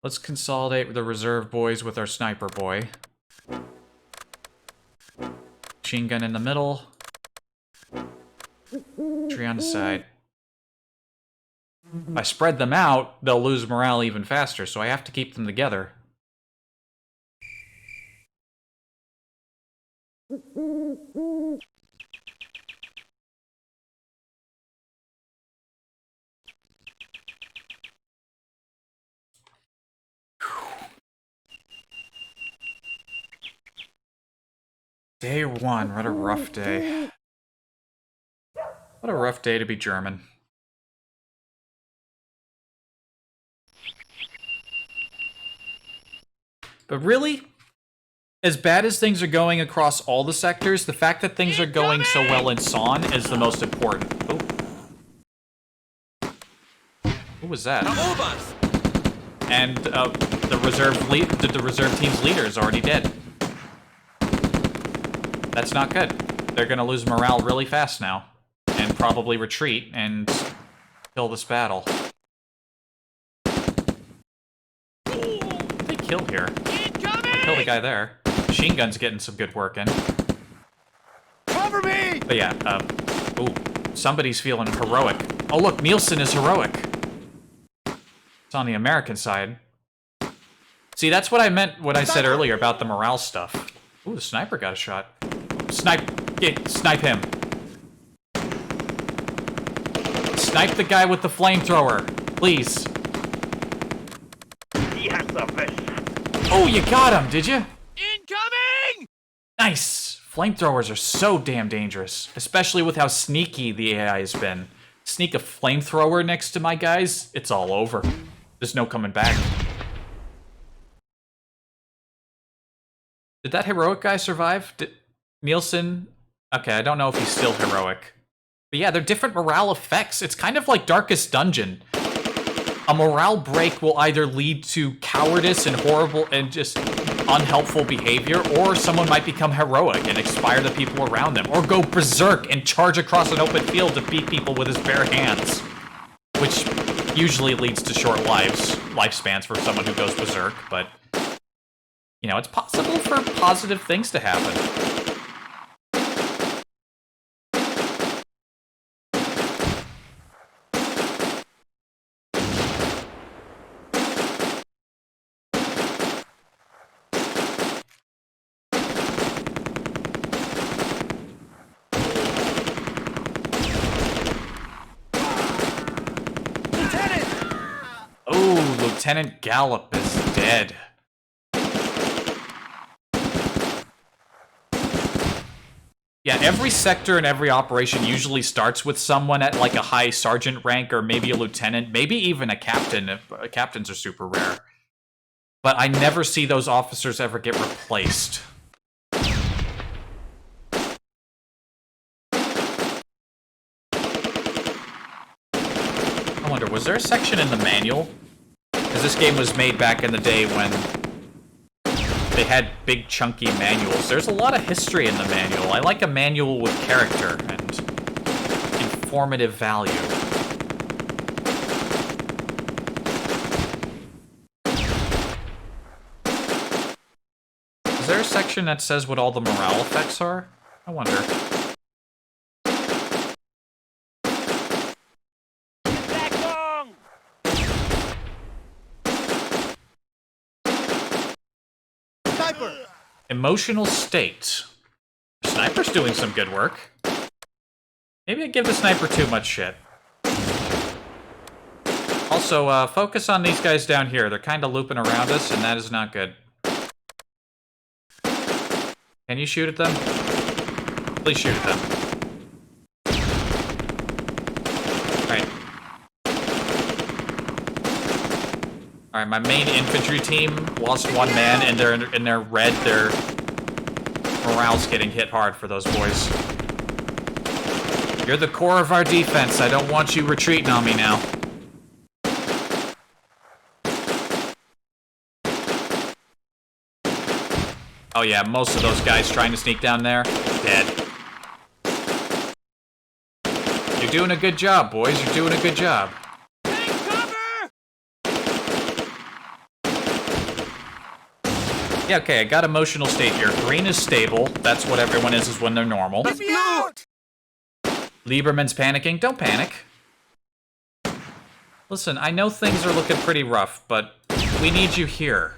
Let's consolidate the reserve boys with our sniper boy. Machine gun in the middle. Tree on the side. If I spread them out, they'll lose morale even faster, so I have to keep them together. Day one, what a rough day. What a rough day to be German. But really, as bad as things are going across all the sectors, the fact that things are going so well in Son is the most important. Oh. What was that? And the reserve team's leader is already dead. That's not good. They're gonna lose morale really fast now, and probably retreat and kill this battle. What did they kill here? Kill the guy there. Machine gun's getting some good work in. Cover me! But yeah, ooh, somebody's feeling heroic. Oh look, Nielsen is heroic. It's on the American side. See, that's what I meant when I said earlier about the morale stuff. Ooh, the sniper got a shot. Snipe him. Snipe the guy with the flamethrower, please. He has the fish. Oh, you got him, did you? Incoming! Nice. Flamethrowers are so damn dangerous, especially with how sneaky the AI has been. Sneak a flamethrower next to my guys, it's all over. There's no coming back. Did that heroic guy survive? Nielsen? Okay, I don't know if he's still heroic. But yeah, they're different morale effects. It's kind of like Darkest Dungeon. A morale break will either lead to cowardice and horrible and just unhelpful behavior, or someone might become heroic and inspire the people around them, or go berserk and charge across an open field to beat people with his bare hands. Which usually leads to short lifespans for someone who goes berserk, but you know, it's possible for positive things to happen. Lieutenant Gallup is dead. Yeah, every sector and every operation usually starts with someone at like a high sergeant rank or maybe a lieutenant, maybe even a captain if captains are super rare. But I never see those officers ever get replaced. I wonder, was there a section in the manual? Because this game was made back in the day when they had big chunky manuals. There's a lot of history in the manual. I like a manual with character and informative value. Is there a section that says what all the morale effects are? I wonder. Emotional state. Sniper's doing some good work. Maybe I give the sniper too much shit. Also, focus on these guys down here. They're kind of looping around us, and that is not good. Can you shoot at them? Please shoot at them. Alright, my main infantry team lost one man, and they're in their red. Their morale's getting hit hard for those boys. You're the core of our defense. I don't want you retreating on me now. Oh yeah, most of those guys trying to sneak down there, dead. You're doing a good job, boys. You're doing a good job. Take cover! Yeah, okay, I got emotional state here. Green is stable. That's what everyone is when they're normal. Let me out! Lieberman's panicking. Don't panic. Listen, I know things are looking pretty rough, but we need you here.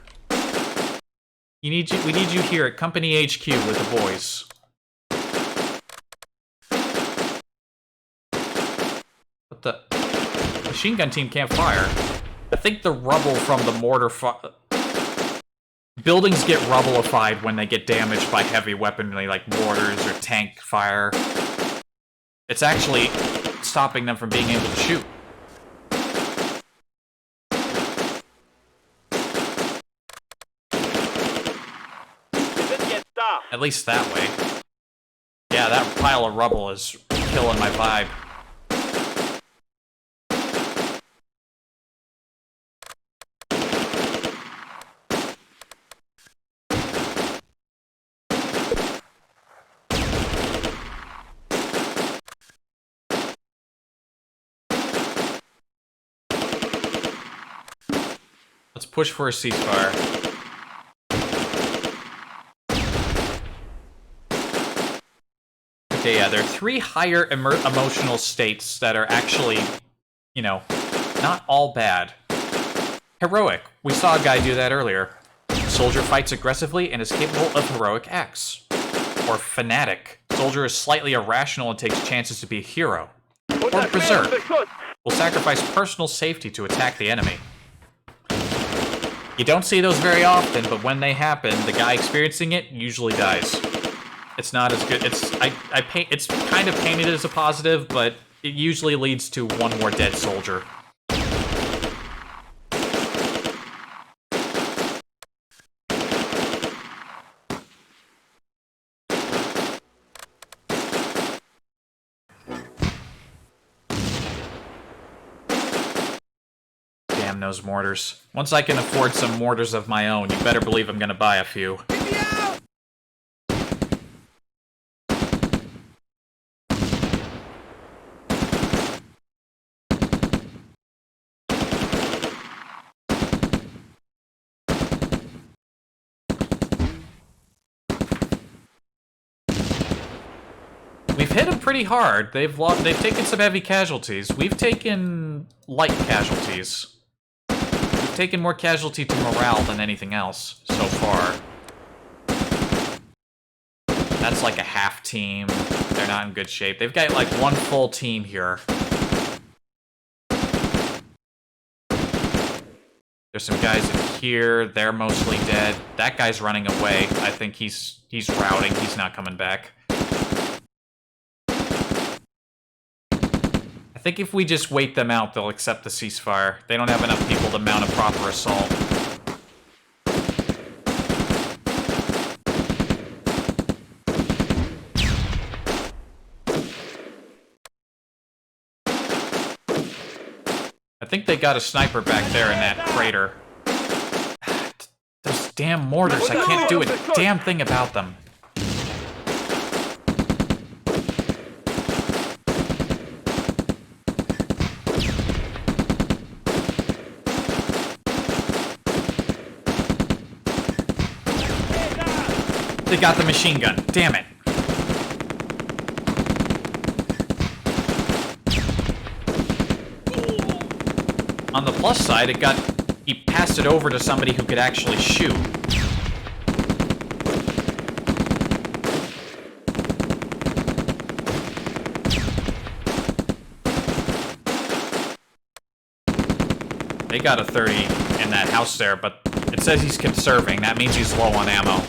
We need you here at Company HQ with the boys. What the? Machine gun team can't fire. I think the rubble from the mortar buildings get rubbleified when they get damaged by heavy weaponry like mortars or tank fire. It's actually stopping them from being able to shoot. At least that way. Yeah, that pile of rubble is killing my vibe. Let's push for a ceasefire. Okay, yeah, there are 3 higher emotional states that are actually, you know, not all bad. Heroic. We saw a guy do that earlier. Soldier fights aggressively and is capable of heroic acts. Or fanatic. Soldier is slightly irrational and takes chances to be a hero. Or berserk. Will sacrifice personal safety to attack the enemy. You don't see those very often, but when they happen, the guy experiencing it usually dies. It's not as good. It's kind of painted as a positive, but it usually leads to one more dead soldier. Damn those mortars. Once I can afford some mortars of my own, you better believe I'm gonna buy a few. Get me out! We've hit them pretty hard. They've taken some heavy casualties. We've taken light casualties. We've taken more casualty to morale than anything else so far. That's like a half team. They're not in good shape. They've got like one full team here. There's some guys in here. They're mostly dead. That guy's running away. I think he's routing. He's not coming back. I think if we just wait them out, they'll accept the ceasefire. They don't have enough people to mount a proper assault. I think they got a sniper back there in that crater. Those damn mortars, I can't do a damn thing about them. They got the machine gun. Damn it. On the plus side, he passed it over to somebody who could actually shoot. They got a 30 in that house there, but it says he's conserving. That means he's low on ammo.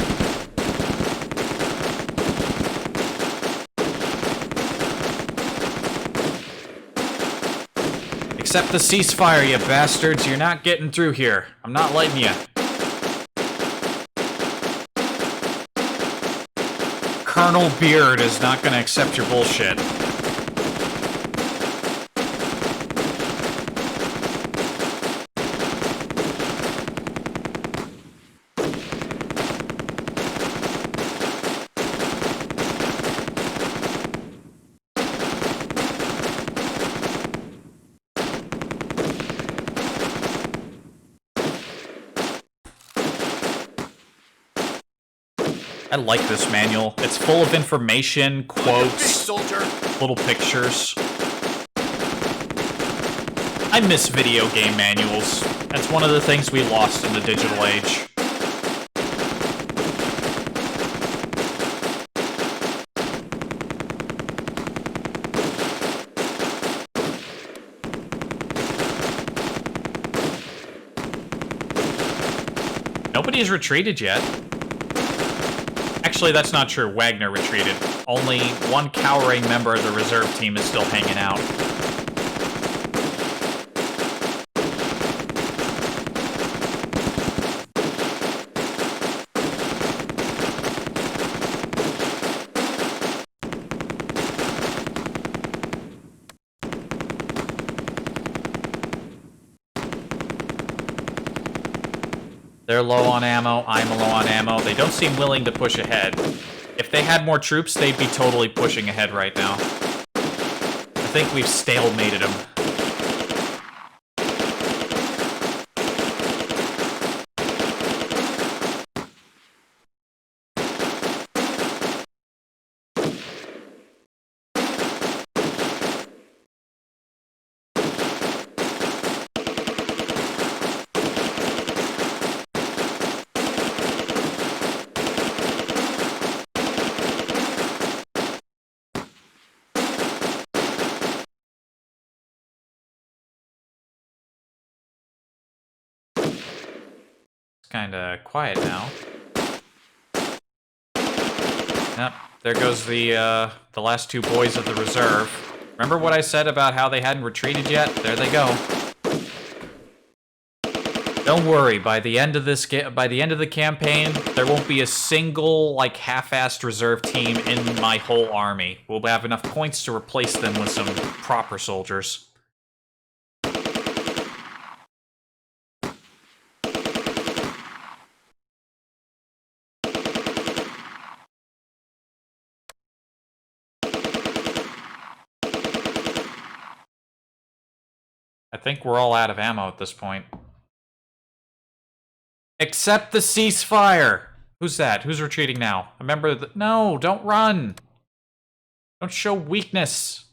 Accept the ceasefire, you bastards. You're not getting through here. I'm not letting you. Colonel Beard is not going to accept your bullshit. I like this manual. It's full of information, quotes, soldier. little pictures. I miss video game manuals. That's one of the things we lost in the digital age. Nobody has retreated yet. Actually, that's not true. Wagner retreated. Only one cowering member of the reserve team is still hanging out. They're low on ammo, I'm low on ammo. They don't seem willing to push ahead. If they had more troops, they'd be totally pushing ahead right now. I think we've stalemated them. Kind of quiet now. Yep, there goes the last two boys of the reserve. Remember what I said about how they hadn't retreated yet? There they go. Don't worry. By the end of the campaign, there won't be a single like half-assed reserve team in my whole army. We'll have enough points to replace them with some proper soldiers. I think we're all out of ammo at this point. Accept the ceasefire! Who's that? Who's retreating now? A member of the... No, don't run! Don't show weakness!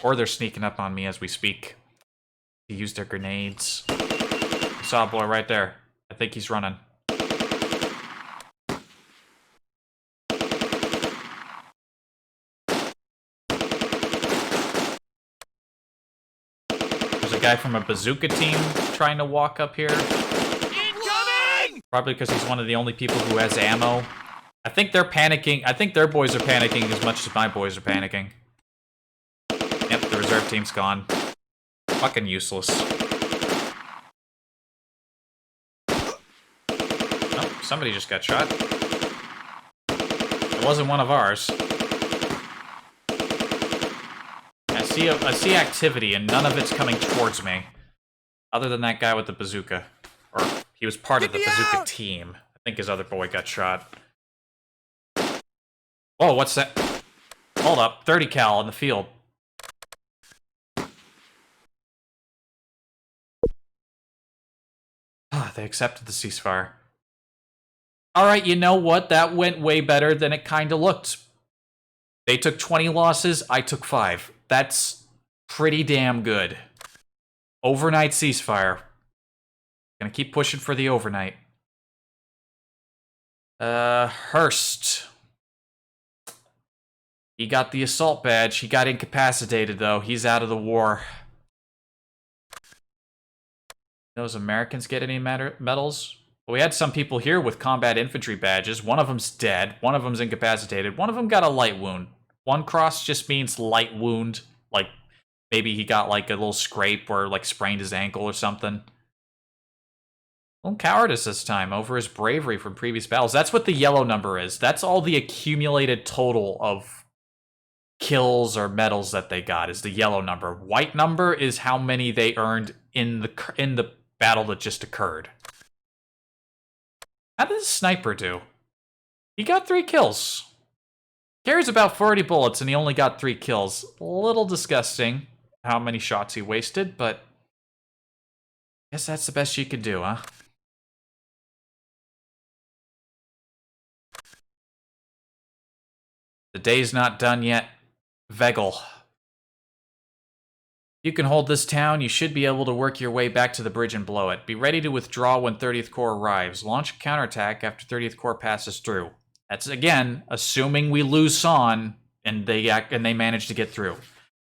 Or they're sneaking up on me as we speak. They used their grenades. I saw a boy right there. I think he's running. Guy from a bazooka team trying to walk up here. Incoming! Probably because he's one of the only people who has ammo. I think they're panicking. I think their boys are panicking as much as my boys are panicking. Yep, the reserve team's gone. Fucking useless. Oh, somebody just got shot. It wasn't one of ours. I see activity, and none of it's coming towards me. Other than that guy with the bazooka. Or, he was part of the bazooka team. I think his other boy got shot. Whoa, what's that? Hold up, 30 cal in the field. Ah, they accepted the ceasefire. Alright, you know what? That went way better than it kinda looked. They took 20 losses, I took 5. That's pretty damn good. Overnight ceasefire. Gonna keep pushing for the overnight. Hurst. He got the assault badge. He got incapacitated, though. He's out of the war. Those Americans get any medals? Well, we had some people here with combat infantry badges. One of them's dead. One of them's incapacitated. One of them got a light wound. One cross just means light wound. Like, maybe he got, like, a little scrape or, like, sprained his ankle or something. Well, cowardice this time over his bravery from previous battles. That's what the yellow number is. That's all the accumulated total of kills or medals that they got is the yellow number. White number is how many they earned in the battle that just occurred. How did the sniper do? He got 3 kills. Carries about 40 bullets and he only got 3 kills. A little disgusting how many shots he wasted, but Guess that's the best you could do, huh? The day's not done yet. Vegel. You can hold this town. You should be able to work your way back to the bridge and blow it. Be ready to withdraw when 30th Corps arrives. Launch a counterattack after 30th Corps passes through. That's, again, assuming we lose Son and they manage to get through.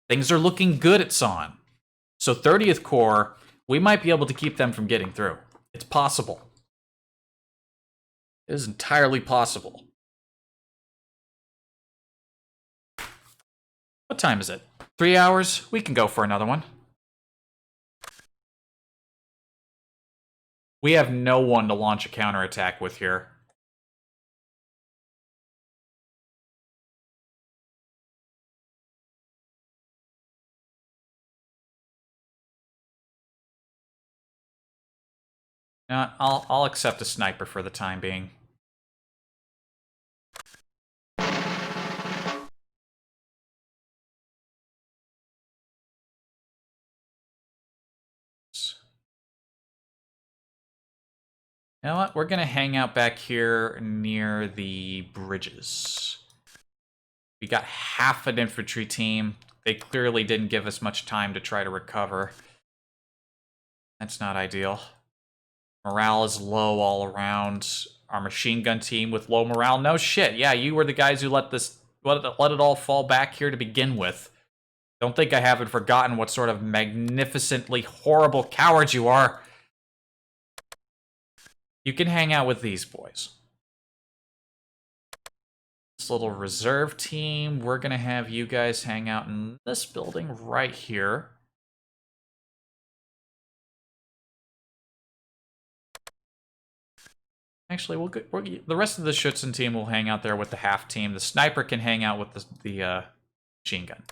Things are looking good at Son. So 30th Corps, we might be able to keep them from getting through. It's possible. It is entirely possible. What time is it? 3 hours? We can go for another one. We have no one to launch a counterattack with here. I'll accept a sniper for the time being. You know what? We're gonna hang out back here near the bridges. We got half an infantry team. They clearly didn't give us much time to try to recover. That's not ideal. Morale is low all around. Our machine gun team with low morale. No shit. Yeah, you were the guys who let it all fall back here to begin with. Don't think I haven't forgotten what sort of magnificently horrible cowards you are. You can hang out with these boys. This little reserve team, we're gonna have you guys hang out in this building right here. Actually, the rest of the Schutzen team will hang out there with the half team. The sniper can hang out with the machine gun.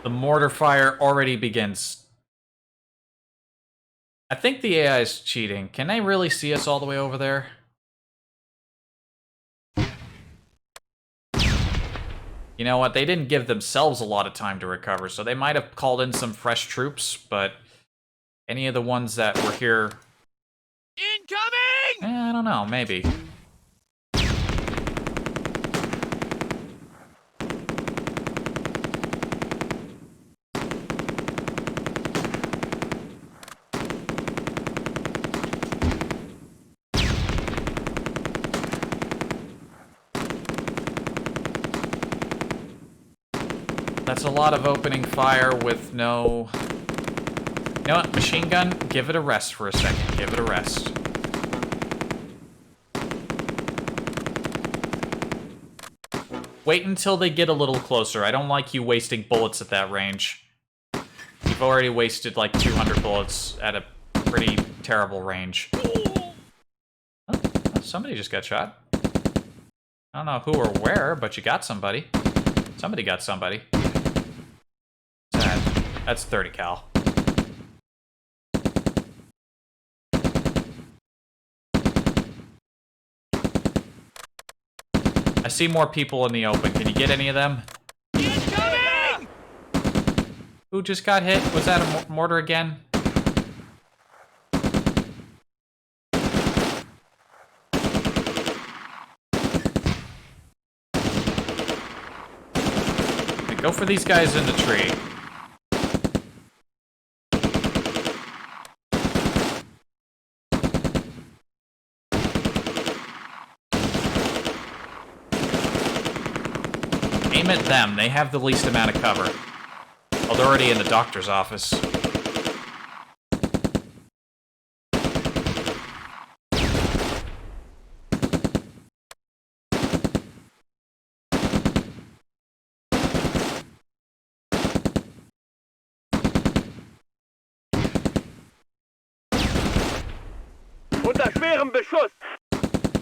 The mortar fire already begins. I think the AI is cheating. Can they really see us all the way over there? You know what? They didn't give themselves a lot of time to recover, so they might have called in some fresh troops, but any of the ones that were here... Incoming! I don't know, maybe. That's a lot of opening fire with no... You know what? Machine gun, give it a rest for a second. Give it a rest. Wait until they get a little closer. I don't like you wasting bullets at that range. You've already wasted like 200 bullets at a pretty terrible range. Oh, somebody just got shot. I don't know who or where, but you got somebody. Somebody got somebody. That's 30 cal. I see more people in the open. Can you get any of them? Incoming! Who just got hit? Was that a mortar again? Okay, go for these guys in the tree. Aim at them. They have the least amount of cover. Oh, they're already in the doctor's office. Unter schwerem Beschuss!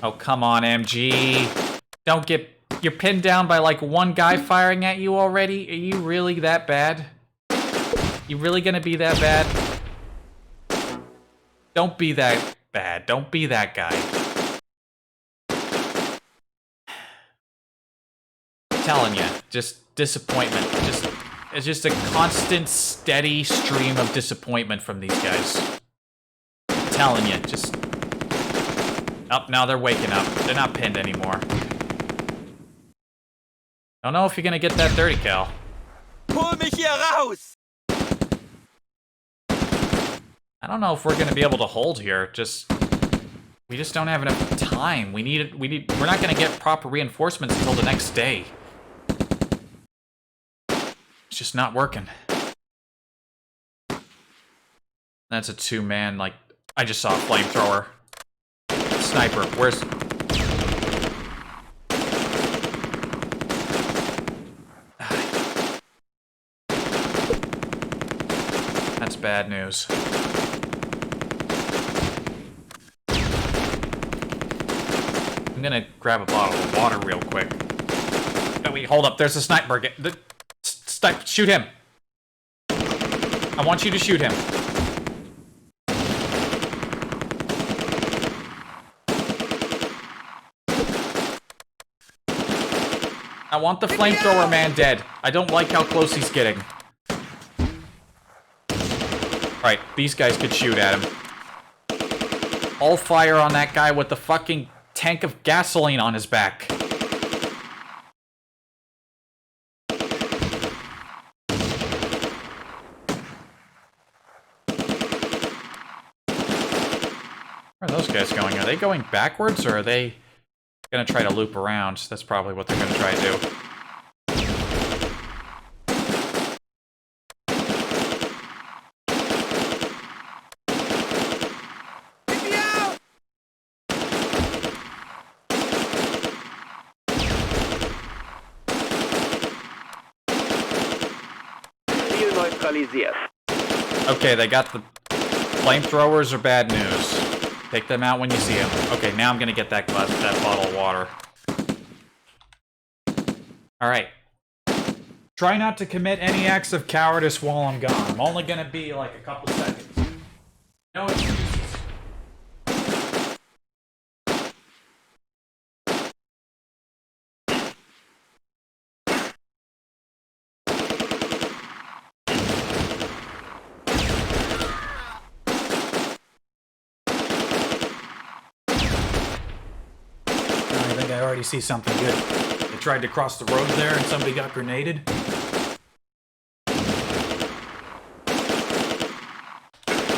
Oh, come on, MG. Don't get... You're pinned down by, like, one guy firing at you already? Are you really that bad? You really gonna be that bad? Don't be that... bad. Don't be that guy. I'm telling you, just disappointment. It's just a constant, steady stream of disappointment from these guys. I'm telling you, just... Oh, now they're waking up. They're not pinned anymore. Don't know if you're gonna get that 30 cal. Hol mich hier raus! I don't know if we're gonna be able to hold here. We just don't have enough time. We're not gonna get proper reinforcements until the next day. It's just not working. That's a 2-man, like, I just saw a flamethrower. Sniper, where's... That's bad news. I'm gonna grab a bottle of water real quick. No, wait, hold up, there's a sniper. Shoot him. I want you to shoot him. I want the flamethrower man dead. I don't like how close he's getting. Alright, these guys could shoot at him. All fire on that guy with the fucking tank of gasoline on his back. Where are those guys going? Are they going backwards, or are they gonna try to loop around? That's probably what they're gonna try to do. Ziel neutralisiert. Okay, they got the flamethrowers are bad news. Take them out when you see them. Okay, now I'm gonna get that bottle of water. Alright. Try not to commit any acts of cowardice while I'm gone. I'm only gonna be like a couple seconds. No excuses. I think I already see something good. They tried to cross the road there and somebody got grenaded.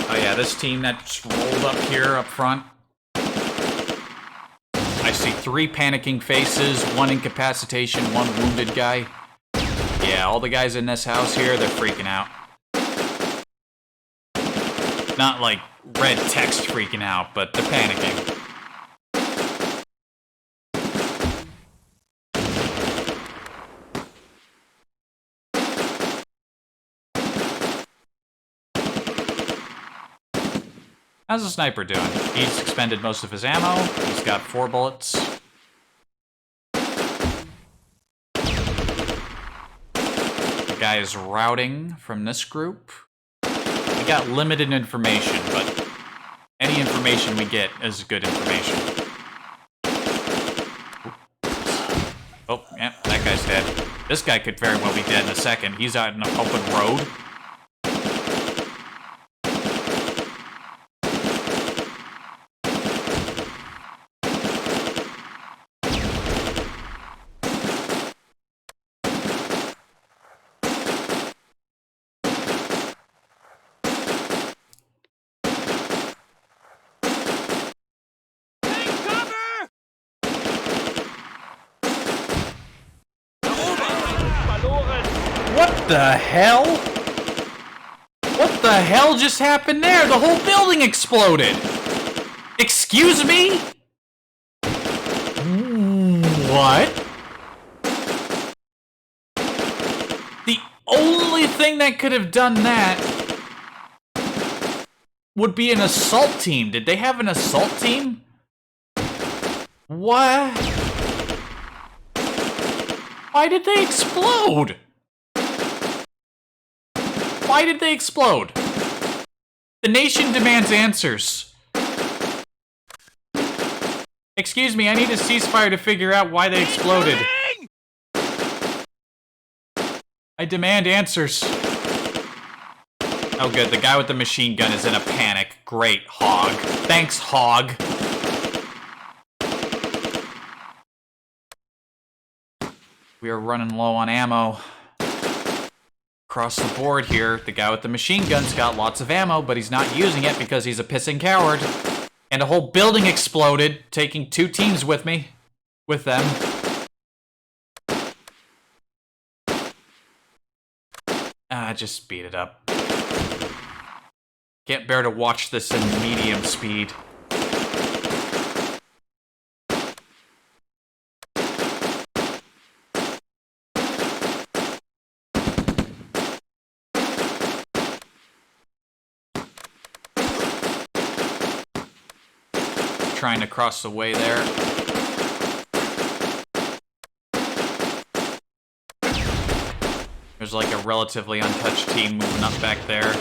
Oh yeah, this team that's rolled up here up front. I see 3 panicking faces, 1 incapacitation, 1 wounded guy. Yeah, all the guys in this house here, they're freaking out. Not like red text freaking out, but they're panicking. How's the sniper doing? He's expended most of his ammo. He's got 4 bullets. The guy is routing from this group. We got limited information, but any information we get is good information. Oh, yeah, that guy's dead. This guy could very well be dead in a second. He's out in an open road. What the hell? What the hell just happened there? The whole building exploded! Excuse me? What? The only thing that could have done that would be an assault team. Did they have an assault team? What? Why did they explode? Why did they explode? The nation demands answers. Excuse me, I need a ceasefire to figure out why they exploded. I demand answers. Oh good, the guy with the machine gun is in a panic. Great, Hog. Thanks, Hog. We are running low on ammo. Across the board here, the guy with the machine gun's got lots of ammo, but he's not using it because he's a pissing coward. And a whole building exploded, taking 2 teams with them. Just speed it up. Can't bear to watch this in medium speed. Trying to cross the way there. There's like a relatively untouched team moving up back there.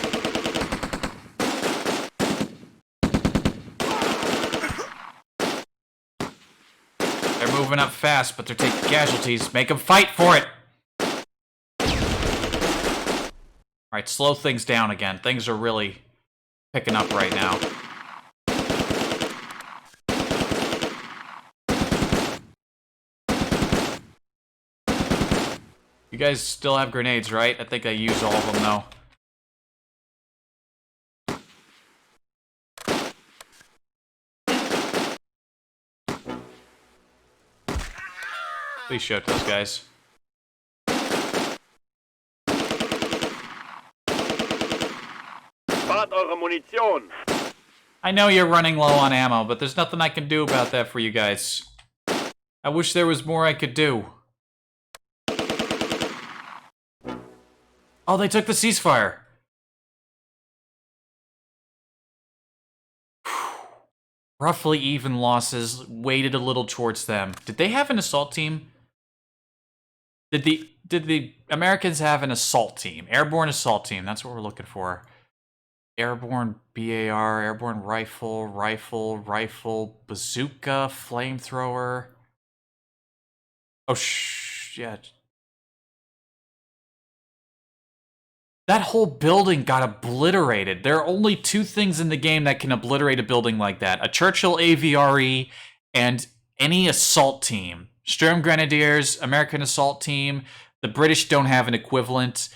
They're moving up fast, but they're taking casualties. Make them fight for it! Alright, slow things down again. Things are really picking up right now. You guys still have grenades, right? I think I used all of them, though. Please shoot those guys. Spart eure Munition. I know you're running low on ammo, but there's nothing I can do about that for you guys. I wish there was more I could do. Oh, they took the ceasefire. Roughly even losses, weighted a little towards them. Did they have an assault team? Did the Americans have an assault team? Airborne assault team, that's what we're looking for. Airborne BAR, airborne rifle, bazooka, flamethrower. Oh, yeah. That whole building got obliterated. There are only 2 things in the game that can obliterate a building like that. A Churchill AVRE and any assault team. Sturm Grenadiers, American assault team. The British don't have an equivalent.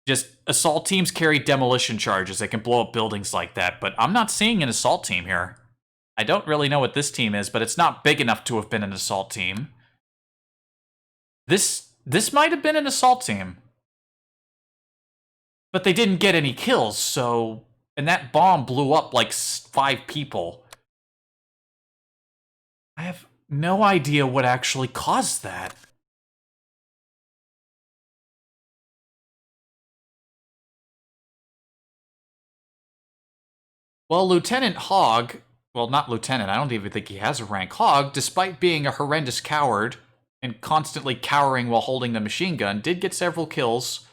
Just assault teams carry demolition charges. They can blow up buildings like that. But I'm not seeing an assault team here. I don't really know what this team is, but it's not big enough to have been an assault team. This might have been an assault team. But they didn't get any kills, so... And that bomb blew up like 5 people. I have no idea what actually caused that. Well, Lieutenant Hogg... Well, not Lieutenant, I don't even think he has a rank. Hogg, despite being a horrendous coward and constantly cowering while holding the machine gun, did get several kills.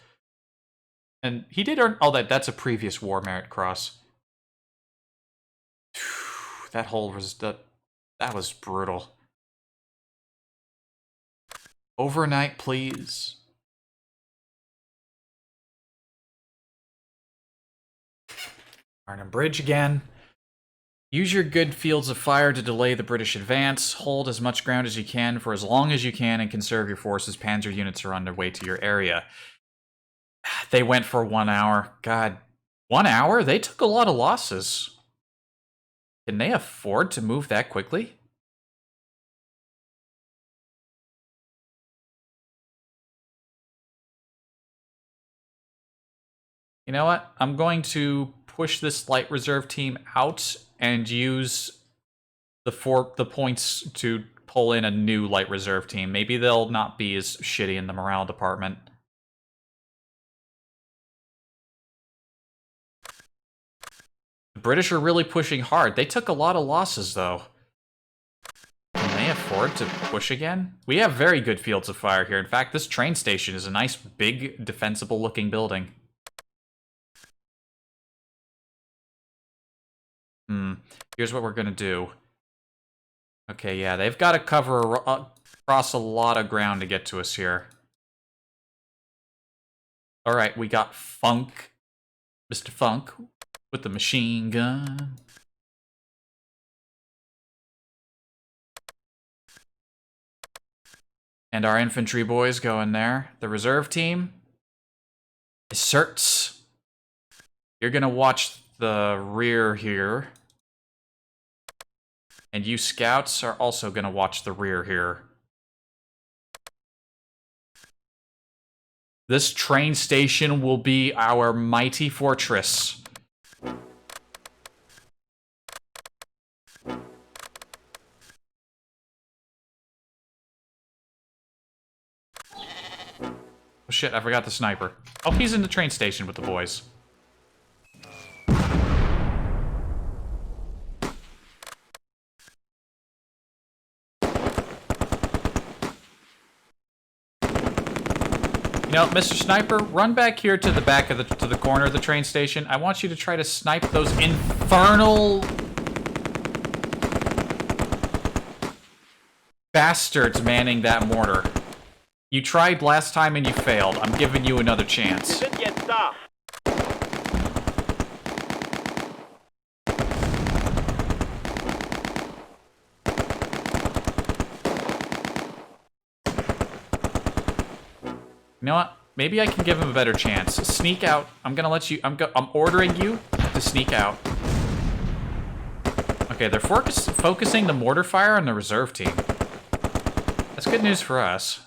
And he did earn... Oh, that's a previous War Merit Cross. That whole... That was brutal. Overnight, please. Arnhem Bridge again. Use your good fields of fire to delay the British advance. Hold as much ground as you can for as long as you can and conserve your forces. Panzer units are on their way to your area. They went for 1 hour. God, 1 hour? They took a lot of losses. Can they afford to move that quickly? You know what? I'm going to push this light reserve team out and use the points to pull in a new light reserve team. Maybe they'll not be as shitty in the morale department. The British are really pushing hard. They took a lot of losses, though. Can they afford to push again? We have very good fields of fire here. In fact, this train station is a nice, big, defensible-looking building. Here's what we're gonna do. Okay, yeah, they've got to cover across a lot of ground to get to us here. Alright, we got Funk. Mr. Funk with the machine gun. And our infantry boys go in there. The reserve team asserts. You're gonna watch the rear here. And you scouts are also gonna watch the rear here. This train station will be our mighty fortress. Oh shit, I forgot the sniper. Oh, he's in the train station with the boys. You know, Mr. Sniper, run back here to the back of the corner of the train station. I want you to try to snipe those infernal bastards manning that mortar. You tried last time and you failed. I'm giving you another chance. Wir sind jetzt da. You know what? Maybe I can give him a better chance. Sneak out. I'm gonna let you. I'm ordering you to sneak out. Okay, they're focusing the mortar fire on the reserve team. That's good news for us,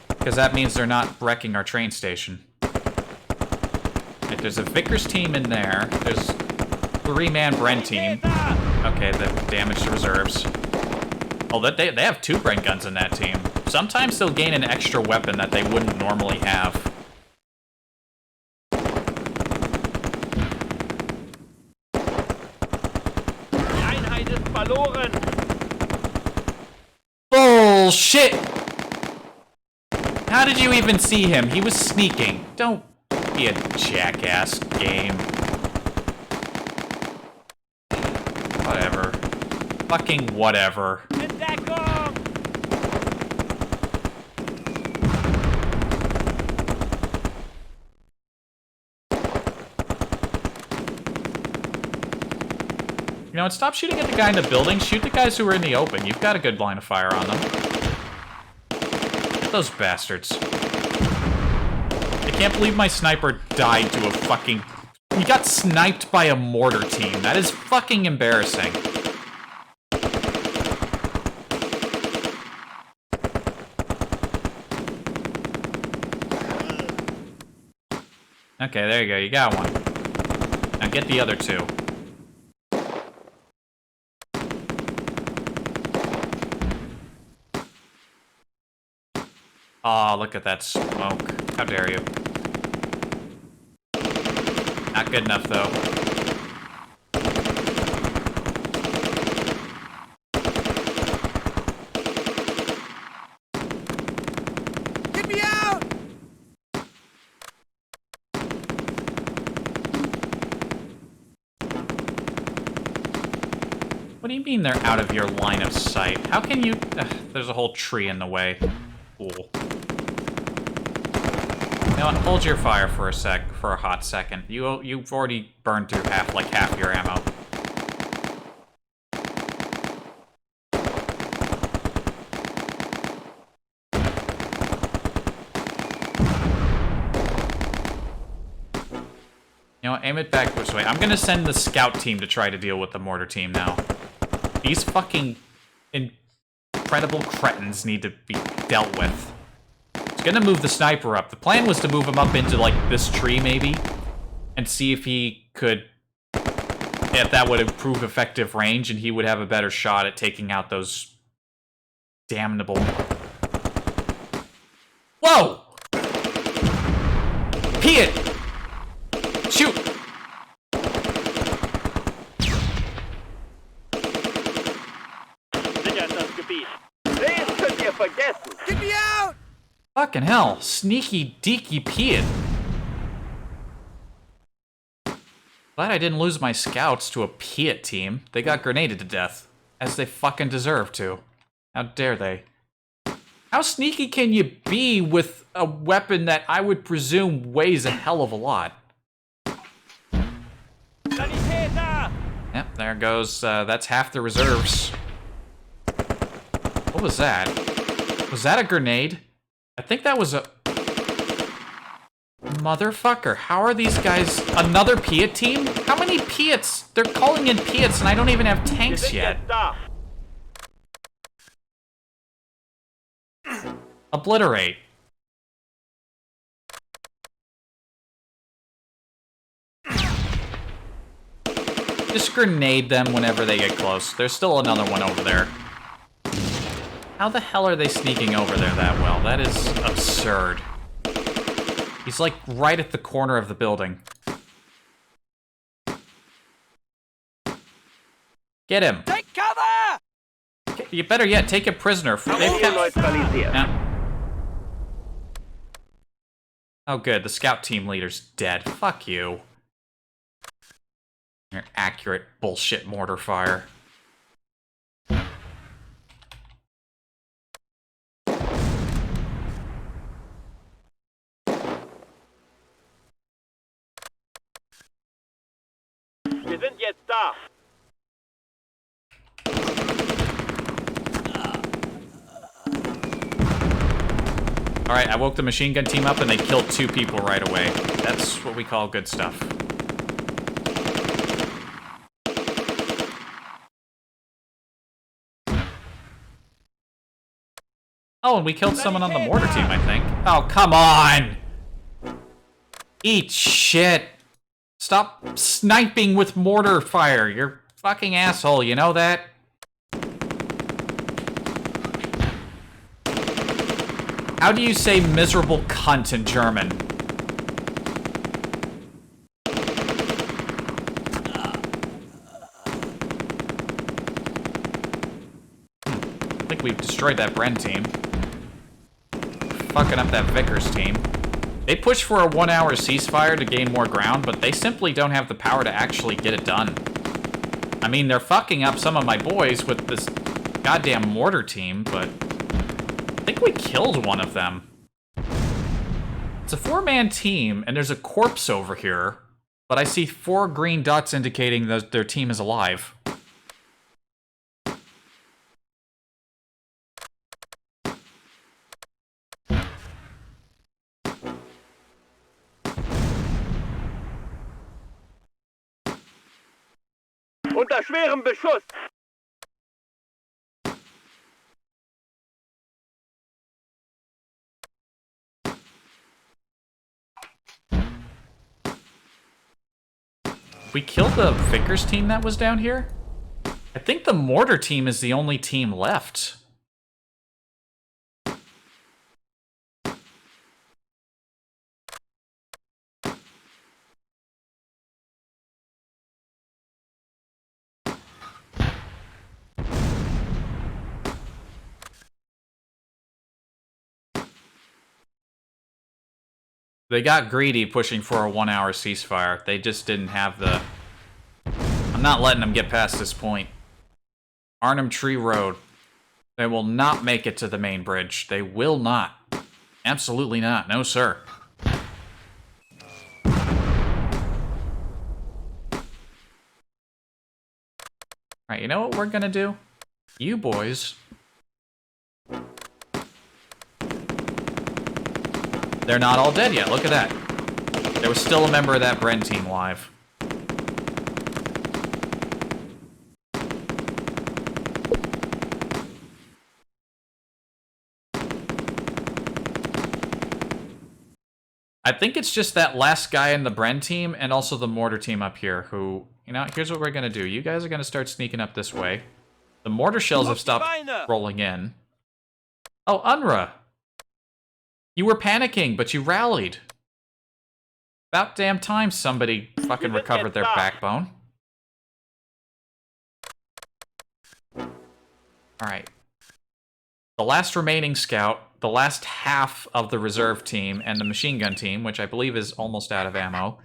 because that means they're not wrecking our train station. Right, there's a Vickers team in there. There's a 3-man Bren team. Okay, the damage to reserves. Oh, they have 2 Bren guns in that team. Sometimes they'll gain an extra weapon that they wouldn't normally have. Die Einheit ist verloren. Bullshit! How did you even see him? He was sneaking. Don't be a jackass, game. Whatever. Fucking whatever. Entdeckung! You know what? Stop shooting at the guy in the building. Shoot the guys who are in the open. You've got a good line of fire on them. Get those bastards. I can't believe my sniper died to a fucking... He got sniped by a mortar team. That is fucking embarrassing. Okay, there you go. You got one. Now get the other 2. Aw, look at that smoke. How dare you. Not good enough, though. Get me out! What do you mean they're out of your line of sight? How can you... there's a whole tree in the way. Cool. You know what? Hold your fire for a hot second. You've already burned through half your ammo. You know what? Aim it back this way. I'm gonna send the scout team to try to deal with the mortar team now. These fucking incredible cretins need to be dealt with. Gonna move the sniper up. The plan was to move him up into, like, this tree, maybe, and see if he could... if that would improve effective range, and he would have a better shot at taking out those damnable... Whoa! Pee it! Shoot! Sichert das Gebiet. Den könnt ihr vergessen. Get me out! Fucking hell. Sneaky deaky peeing. Glad I didn't lose my scouts to a Piat team. They got grenaded to death. as they fucking deserve to. How dare they? How sneaky can you be with a weapon that I would presume weighs a hell of a lot? Sanitäter! Yep, there goes, that's half the reserves. What was that? Was that a grenade? I think that was a... Motherfucker, how are these guys... Another Piat team? How many Piats? They're calling in Piats and I don't even have Wir tanks sind yet. jetzt da! Obliterate. Just grenade them whenever they get close. There's still another one over there. How the hell are they sneaking over there that well? That is absurd. He's like right at the corner of the building. Get him. Take cover! You better yet take a prisoner. They've kept... Neutralisiert. Yeah. Oh good, the scout team leader's dead. Fuck you. Your accurate bullshit mortar fire. Wir sind jetzt da! Alright, I woke the machine gun team up and they killed 2 people right away. That's what we call good stuff. Oh, and we killed someone on the mortar team, I think. Oh, come on! Eat shit! Stop sniping with mortar fire, you're fucking asshole, you know that? How do you say miserable cunt in German? I think we've destroyed that Bren team. Fucking up that Vickers team. They push for a 1-hour ceasefire to gain more ground, but they simply don't have the power to actually get it done. I mean, they're fucking up some of my boys with this goddamn mortar team, but... I think we killed one of them. It's a 4-man team, and there's a corpse over here, but I see 4 green dots indicating that their team is alive. Unter schwerem Beschuss! We killed the Vickers team that was down here? I think the mortar team is the only team left. They got greedy pushing for a 1-hour ceasefire. They just didn't have the... I'm not letting them get past this point. Arnhem Tree Road. They will not make it to the main bridge. They will not. Absolutely not. No, sir. Alright, you know what we're gonna do? You boys... They're not all dead yet, look at that. There was still a member of that Bren team alive. I think it's just that last guy in the Bren team and also the mortar team up here who, you know, here's what we're gonna do. You guys are gonna start sneaking up this way. The mortar shells have stopped rolling in. Oh, Unra! You were panicking, but you rallied. About damn time somebody fucking recovered their backbone. Alright. The last remaining scout, the last half of the reserve team, and the machine gun team, which I believe is almost out of ammo,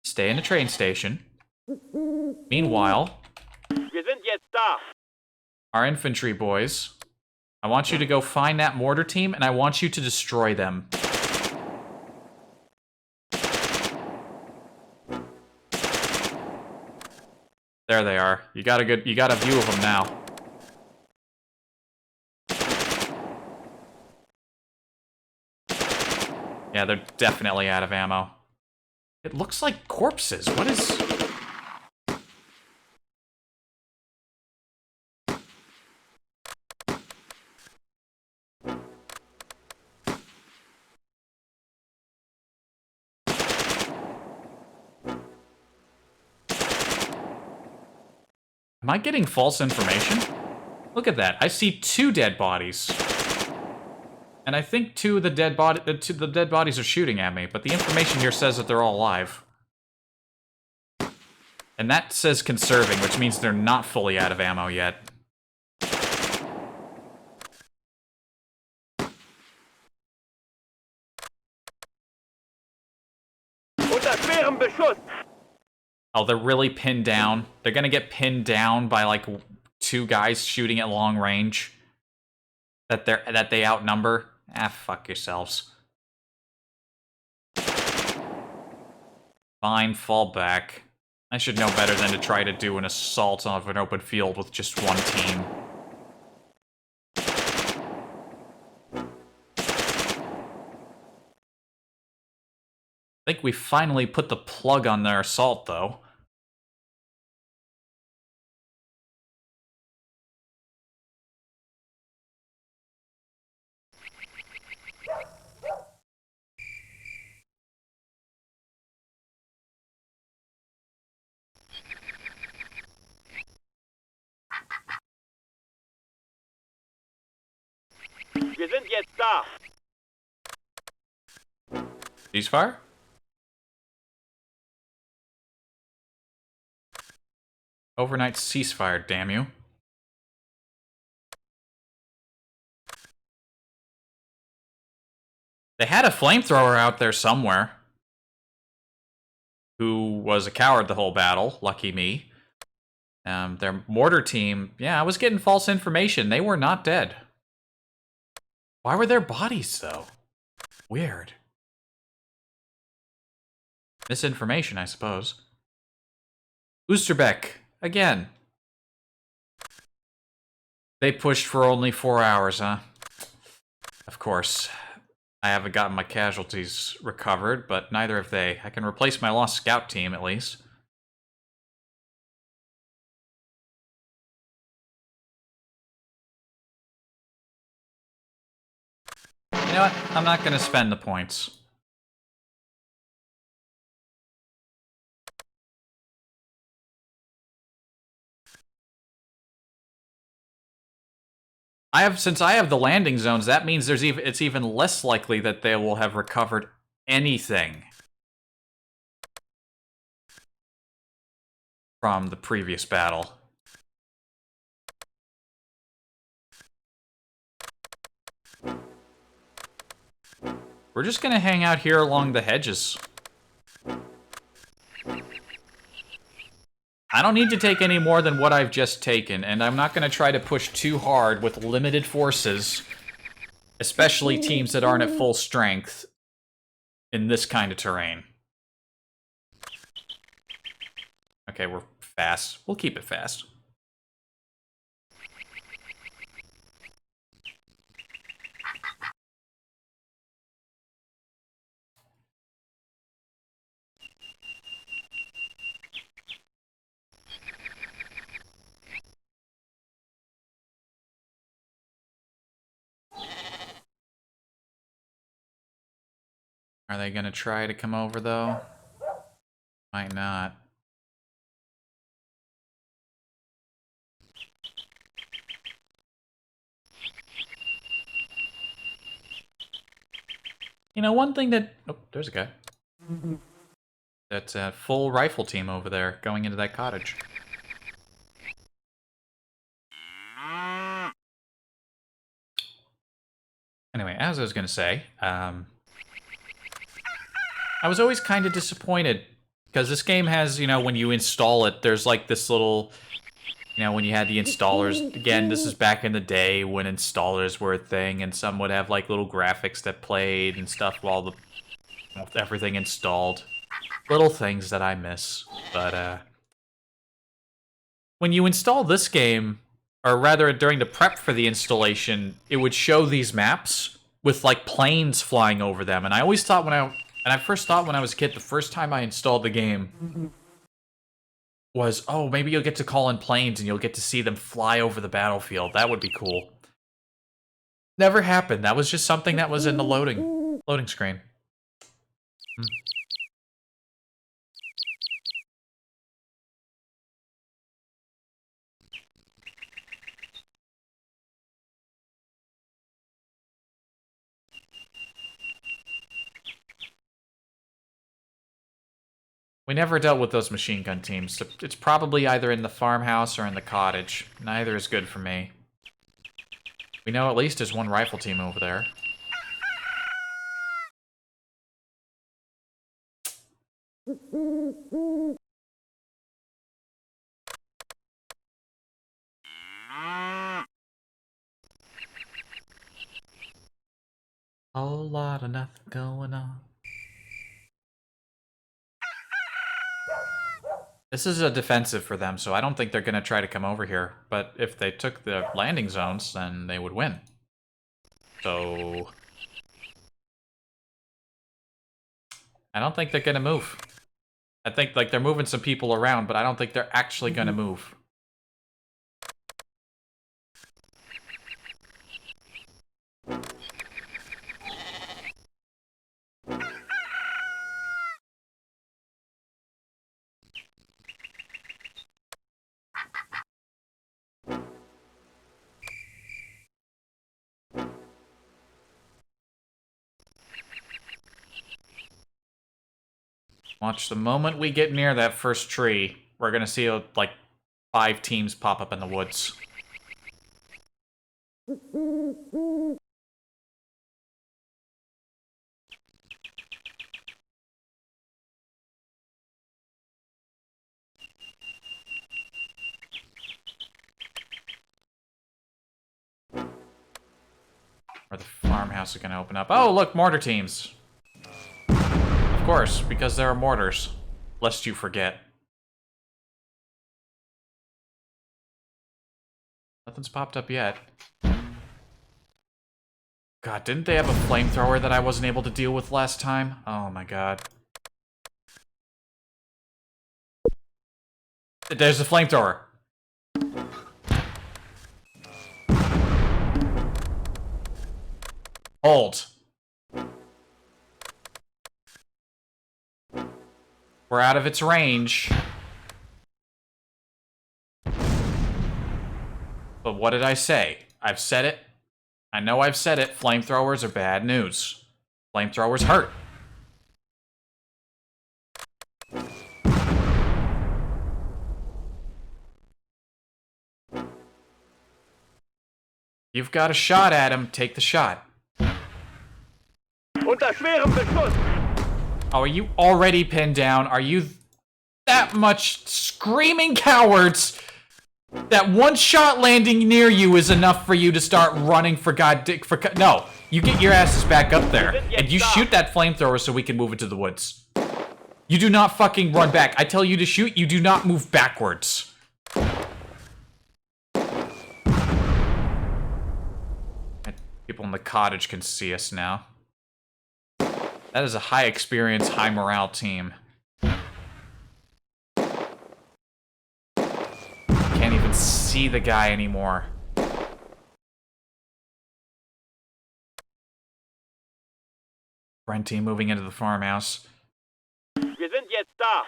stay in the train station. Meanwhile... Wir sind jetzt da! Our infantry boys. I want you to go find that mortar team, and I want you to destroy them. There they are. You got a view of them now. Yeah, they're definitely out of ammo. It looks like corpses. What is... Am I getting false information? Look at that. I see 2 dead bodies. And I think 2 of the dead bodies are shooting at me, but the information here says that they're all alive. And that says conserving, which means they're not fully out of ammo yet. Unter schwerem Beschuss! Oh, they're really pinned down. They're gonna get pinned down by, like, 2 guys shooting at long range. That they outnumber. Ah, fuck yourselves. Fine, fall back. I should know better than to try to do an assault of an open field with just 1 team. I think we finally put the plug on their assault, though. Wir sind jetzt da! Ceasefire? Overnight ceasefire, damn you. They had a flamethrower out there somewhere. Who was a coward the whole battle, lucky me. Their mortar team, yeah, I was getting false information. They were not dead. Why were their bodies, though? Weird. Misinformation, I suppose. Oosterbeck, again. They pushed for only 4 hours, huh? Of course. I haven't gotten my casualties recovered, but neither have they. I can replace my lost scout team, at least. You know what? I'm not going to spend the points. Since I have the landing zones, that means it's even less likely that they will have recovered anything from the previous battle. We're just gonna hang out here along the hedges. I don't need to take any more than what I've just taken, and I'm not gonna try to push too hard with limited forces, especially teams that aren't at full strength in this kind of terrain. Okay, we're fast. We'll keep it fast. Are they gonna try to come over, though? Might not. You know, one thing that... Oh, there's a guy. That's a full rifle team over there going into that cottage. Anyway, as I was gonna say, I was always kind of disappointed because this game has, you know, when you install it, there's like this little, You know, when you had the installers, again, this is back in the day when installers were a thing, and some would have like little graphics that played and stuff while with everything installed. Little things that I miss. But when you install this game, or rather during the prep for the installation, it would show these maps with like planes flying over them. And I always thought when I first thought when I was a kid, the first time I installed the game was, oh, maybe you'll get to call in planes and you'll get to see them fly over the battlefield. That would be cool. Never happened. That was just something that was in the loading screen. We never dealt with those machine gun teams. It's probably either in the farmhouse or in the cottage. Neither is good for me. We know at least there's one rifle team over there. Whole lot of nothing going on. This is a defensive for them, so I don't think they're going to try to come over here. But if they took the landing zones, then they would win. So I don't think they're going to move. I think like they're moving some people around, but I don't think they're actually going to move. Watch, the moment we get near that first tree, we're gonna see, like, 5 teams pop up in the woods. Or the farmhouse is gonna open up. Oh, look, mortar teams! Of course, because there are mortars. Lest you forget. Nothing's popped up yet. God, didn't they have a flamethrower that I wasn't able to deal with last time? Oh my god. There's the flamethrower. Hold. We're out of its range. But what did I say? I've said it. I know I've said it. Flamethrowers are bad news. Flamethrowers hurt. You've got a shot at him. Take the shot. Unter schwerem Beschuss! Oh, are you already pinned down? Are you that much screaming cowards that one shot landing near you is enough for you to start running for no, you get your asses back up there and you shoot that flamethrower so we can move into the woods. You do not fucking run back. I tell you to shoot, you do not move backwards. People in the cottage can see us now. That is a high experience, high morale team. Can't even see the guy anymore. Brent team moving into the farmhouse. Wir sind jetzt da!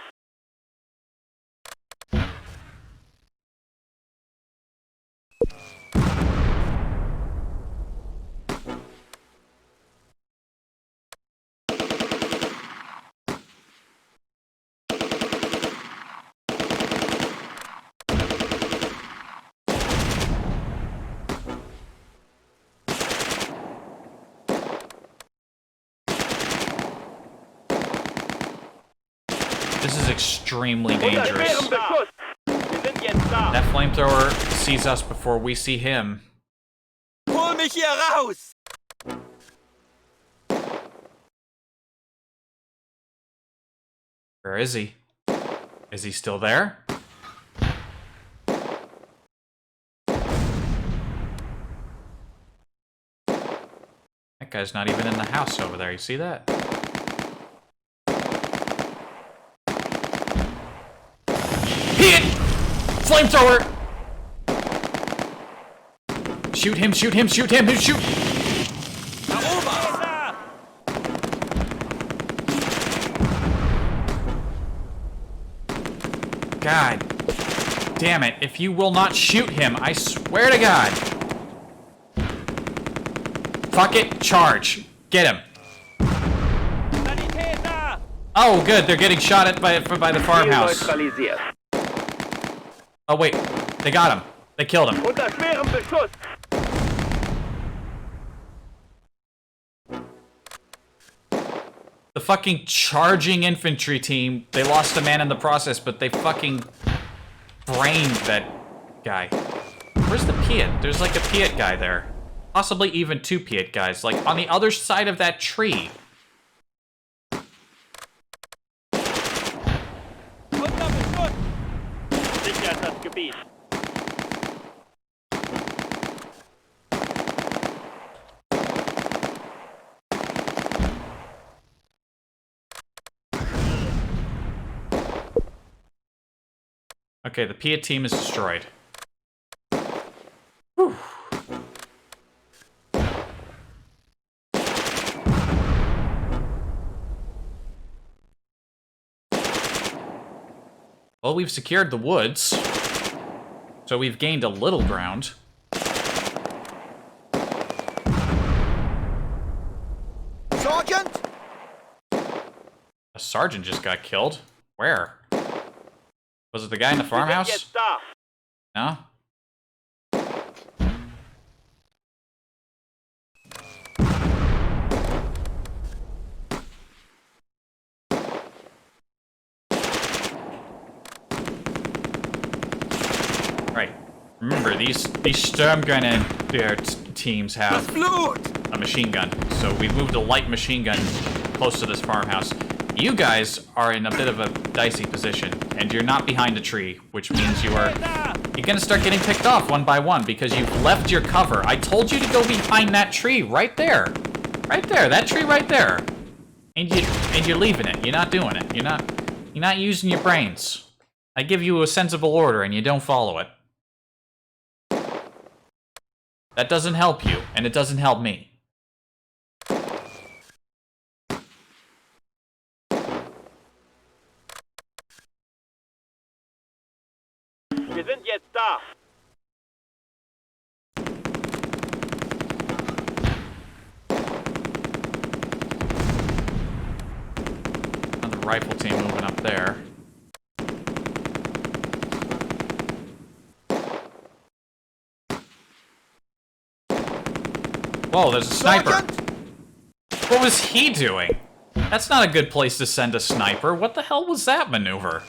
This is extremely Unter dangerous. schwerem Beschuss! Wir sind jetzt da. That flamethrower sees us before we see him. Hol mich hier raus! Where is he? Is he still there? That guy's not even in the house over there. You see that? Hit! Flamethrower! Shoot him, shoot him, shoot him, shoot! Da oben! God damn it, if you will not shoot him, I swear to God. Fuck it, charge. Get him. Sanitäter! Oh, good, they're getting shot at by the farmhouse. Neutralisiert. Oh, wait, they got him. They killed him. Unter schwerem Beschuss! The fucking charging infantry team, they lost a man in the process, but they fucking brained that guy. Where's the Piet? There's like a Piet guy there. Possibly even two Piet guys, like on the other side of that tree. Unter Beschuss! Sichert das Gebiet. Okay, the Piet team is destroyed. Whew. Well, we've secured the woods, so we've gained a little ground. Sergeant! A sergeant just got killed. Where? Was it the guy in the Wir sind farmhouse? jetzt da. No? Right. Remember, these Sturmgunner teams have a machine gun, so we moved a light machine gun close to this farmhouse. You guys are in a bit of a dicey position, and you're not behind a tree, which means you're gonna start getting picked off one by one because you've left your cover. I told you to go behind that tree right there. Right there, that tree right there. And you're leaving it. You're not doing it. You're not using your brains. I give you a sensible order and you don't follow it. That doesn't help you, and it doesn't help me. Wir sind jetzt da. Another rifle team moving up there. Whoa, there's a sniper. What was he doing? That's not a good place to send a sniper. What the hell was that maneuver?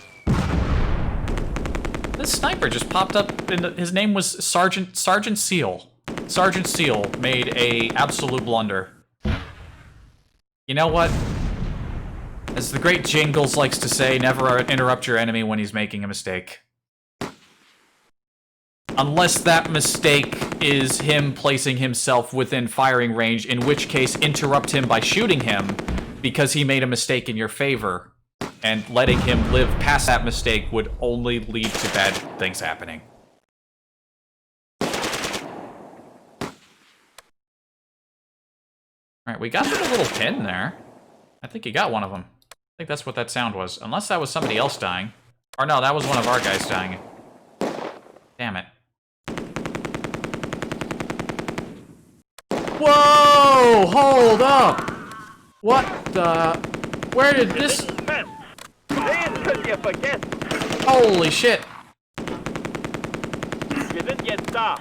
This sniper just popped up, and his name was Sergeant Seal. Sergeant Seal made a absolute blunder. You know what? As the great Jingles likes to say, never interrupt your enemy when he's making a mistake. Unless that mistake is him placing himself within firing range, in which case interrupt him by shooting him because he made a mistake in your favor. And letting him live past that mistake would only lead to bad things happening. Alright, we got a little pin there. I think you got one of them. I think that's what that sound was. Unless that was somebody else dying. Or no, that was one of our guys dying. Damn it. Whoa! Hold up! What the... Where did this... Fest. Den könnt ihr vergessen. Holy shit! Wir sind jetzt da.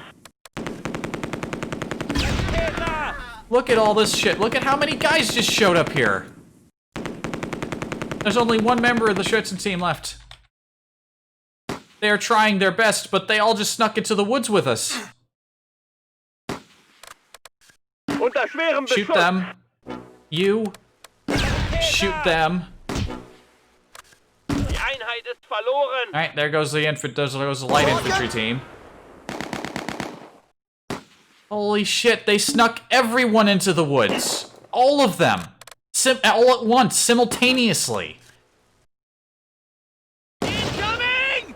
Sanitäter! Look at all this shit. Look at how many guys just showed up here. There's only one member of the Schützen team left. They're trying their best, but they all just snuck into the woods with us. Unter schwerem Shoot Beschuss. them. You. Shoot them. Die Einheit ist verloren. Alright, there goes the light infantry team. Holy shit, they snuck everyone into the woods. All of them. All at once, simultaneously. Incoming!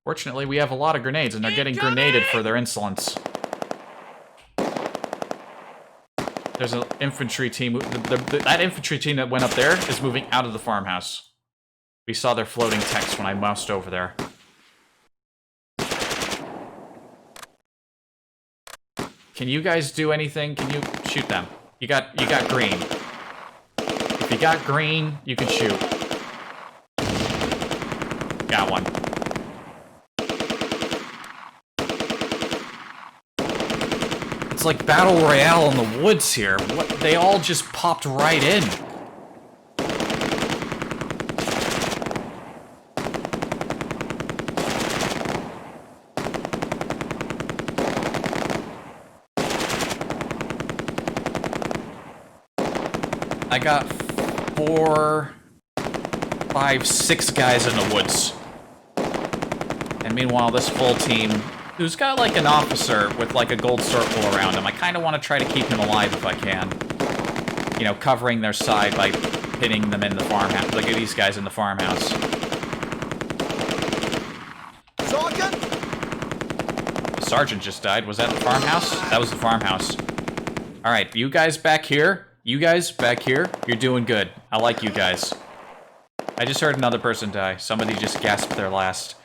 Fortunately, we have a lot of grenades, and they're getting grenaded for their insolence. There's an infantry team. That infantry team that went up there is moving out of the farmhouse. We saw their floating text when I moused over there. Can you guys do anything? Can you shoot them? You got green. If you got green, you can shoot. Got one. It's like Battle Royale in the woods here. What? They all just popped right in. I got 4, 5, 6 guys in the woods. And meanwhile, this full team, who's got like an officer with like a gold circle around him, I kind of want to try to keep him alive if I can. You know, covering their side by hitting them in the farmhouse. Look at these guys in the farmhouse. Sergeant! The sergeant just died. Was that the farmhouse? That was the farmhouse. Alright, you guys back here. You guys back here. You're doing good. I like you guys. I just heard another person die. Somebody just gasped their last.